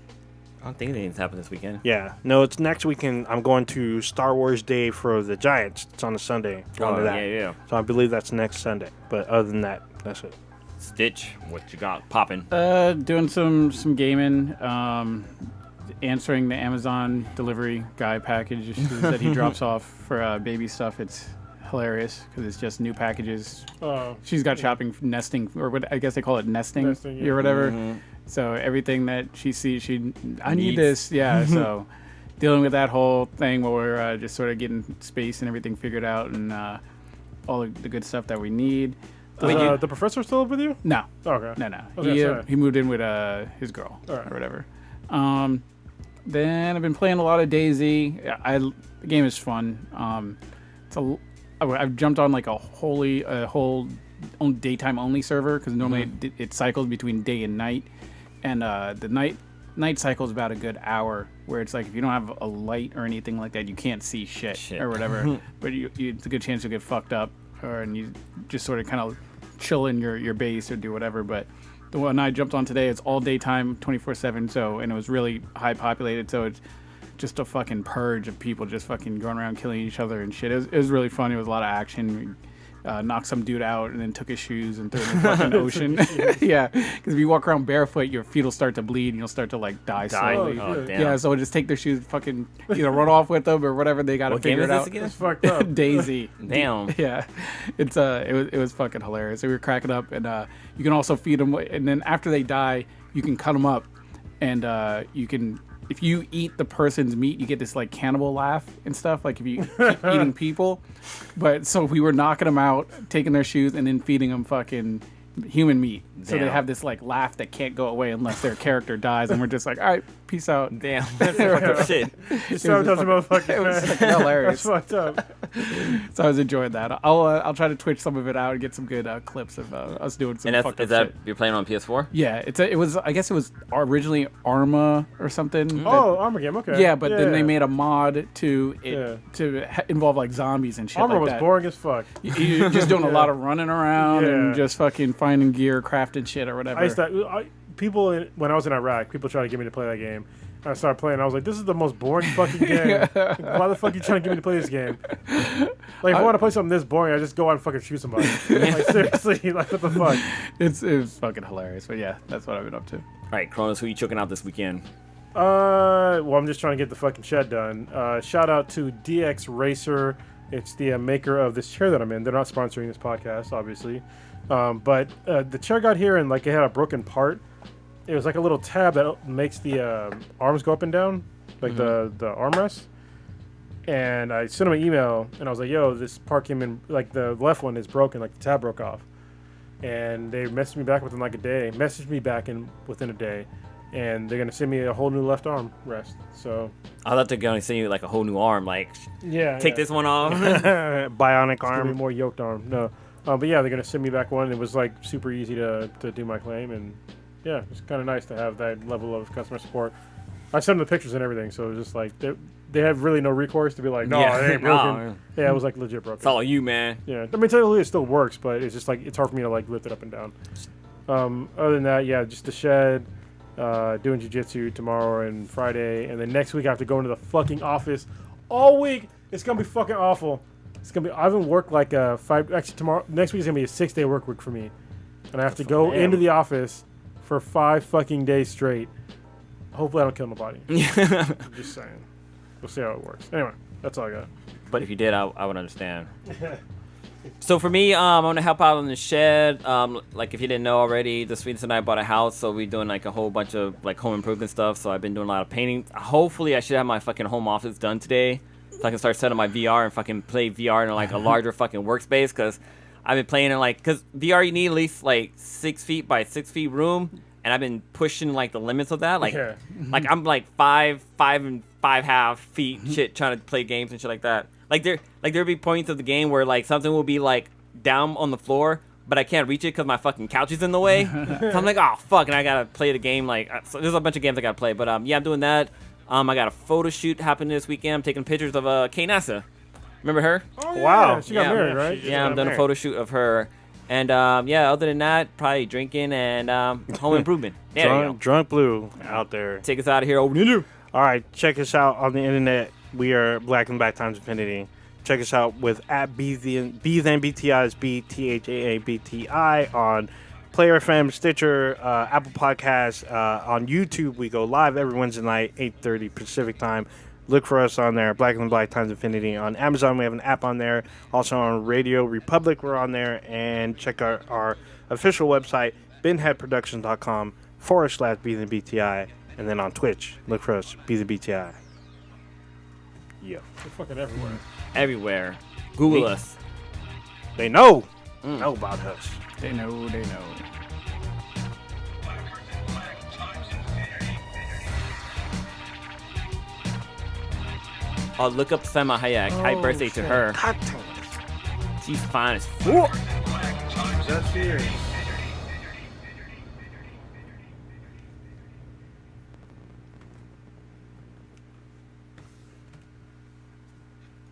I don't think anything's happened this weekend. Yeah. No, it's next weekend. I'm going to Star Wars Day for the Giants. It's on a Sunday. Going to that. Yeah. So I believe that's next Sunday. But other than that, that's it. Stitch, what you got popping? Doing some gaming. Answering the Amazon delivery guy package that he drops off for baby stuff. It's hilarious because it's just new packages. She's got shopping nesting, or what I guess they call it nesting or whatever. Mm-hmm. So everything that she sees, I need this. Yeah. So dealing with that whole thing while we're just sort of getting space and everything figured out and all the good stuff that we need. The professor still live with you? No. Okay. No. He moved in with his girl or whatever. Then I've been playing a lot of DayZ. The game is fun. I've jumped on like a whole daytime only server because normally it cycles between day and night, and the night cycle is about a good hour. Where it's like if you don't have a light or anything like that, you can't see shit. or whatever. But it's a good chance you'll get fucked up, and you just sort of kind of chill in your base or do whatever. But the one I jumped on today, it's all daytime, 24/7. So, and it was really high populated. So it's just a fucking purge of people just fucking going around killing each other and shit. It was really fun. It was a lot of action. Knocked some dude out and then took his shoes and threw him in the fucking ocean. Yeah, because if you walk around barefoot, your feet will start to bleed and you'll start to like die slowly. Oh, damn. Yeah, so just take their shoes, fucking either run off with them or whatever. They got to figure it out. Again? It's fucked up. DayZ. Damn. Yeah, it was fucking hilarious. So we were cracking up, and you can also feed them, and then after they die, you can cut them up, and you can. If you eat the person's meat, you get this like cannibal laugh and stuff. Like if you keep eating people, but so we were knocking them out, taking their shoes, and then feeding them fucking human meat. So they Damn. have this like laugh that can't go away unless their character dies, and we're just like, all right, peace out. Damn, that's fucked up shit. It was fucking hilarious. That's fucked up. So I was enjoying that. I'll try to twitch some of it out and get some good clips of us doing some. And fucked is up that shit. you're playing on PS4? Yeah, I guess it was originally Arma or something. Oh, Armor game. Okay. Yeah, but then they made a mod to it involve like zombies and shit Armor like was that. boring as fuck. You're just doing a lot of running around and Yeah. just fucking finding gear, crafting shit or whatever. When I was in Iraq, people tried to get me to play that game. And I started playing. I was like, "This is the most boring fucking game. Like, why the fuck are you trying to get me to play this game? Like, if I want to play something this boring, I just go out and fucking shoot somebody. Like, seriously, like, what the fuck?" It's fucking hilarious. But yeah, that's what I've been up to. All right, Kronos, who you choking out this weekend? Well, I'm just trying to get the fucking shed done. Shout out to DX Racer. It's the maker of this chair that I'm in. They're not sponsoring this podcast, obviously. But the chair got here and like it had a broken part. It was like a little tab that makes the arms go up and down, like the armrest. And I sent them an email and I was like, "Yo, this part came in, like the left one is broken, like the tab broke off." And they messaged me back within like a day. Within a day. And they're gonna send me a whole new left arm rest. So I thought they're gonna send you like a whole new arm, like take this one off. Bionic it's gonna arm. be more yoked arm. No, but yeah, they're gonna send me back one. It was like super easy to do my claim, and yeah, it's kind of nice to have that level of customer support. I sent them the pictures and everything, so it was just like they have really no recourse to be like, no, it ain't broken. No. Yeah, it was like legit broken. It's all you, man. Yeah, I mean, technically it still works, but it's just like it's hard for me to like lift it up and down. Other than that, yeah, just the shed. Doing jiu-jitsu tomorrow and Friday, and then next week I have to go into the fucking office all week. It's gonna be fucking awful. It's gonna be. I haven't worked like next week is gonna be a 6-day work week for me, and I have to go into the office for 5 fucking days straight. Hopefully I don't kill nobody. I'm just saying. We'll see how it works. Anyway, that's all I got. But if you did, I would understand. So for me, I'm gonna help out in the shed. Like if you didn't know already, this week and I bought a house, so we're doing like a whole bunch of like home improvement stuff. So I've been doing a lot of painting. Hopefully, I should have my fucking home office done today, so I can start setting my VR and fucking play VR in like a larger fucking workspace. Cause I've been playing in cause VR you need at least like 6 feet by 6 feet room, and I've been pushing like the limits of that. Like I'm like 5 and 5.5 feet shit trying to play games and shit like that. Like there'll be points of the game where like something will be like down on the floor, but I can't reach it because my fucking couch is in the way. So I'm like, oh fuck, and I gotta play the game. Like, so there's a bunch of games I gotta play. But yeah, I'm doing that. I got a photo shoot happening this weekend. I'm taking pictures of Kay Nassa. Remember her? Oh, yeah. Wow. She got married, right? Yeah, I'm doing a photo shoot of her. And yeah, other than that, probably drinking and home improvement. Yeah, there you go. Drunk Blue out there. Take us out of here. Over to you. All right, check us out on the internet. We are Black and Black times Infinity. Check us out with at BTHAABTI on Player FM, Stitcher, Apple Podcasts. On YouTube, we go live every Wednesday night, 8:30 Pacific time. Look for us on there, Black and Black times Infinity. On Amazon, we have an app on there. Also on Radio Republic, we're on there. And check out our official website, binheadproductions.com/BTHBTI. And then on Twitch, look for us, BTHBTI. Yeah. They're fucking everywhere. Everywhere. Google us. They know. Know about us. They know. Oh, look up Selma Hayek. Happy birthday to her. She's fine as fuck. That's serious.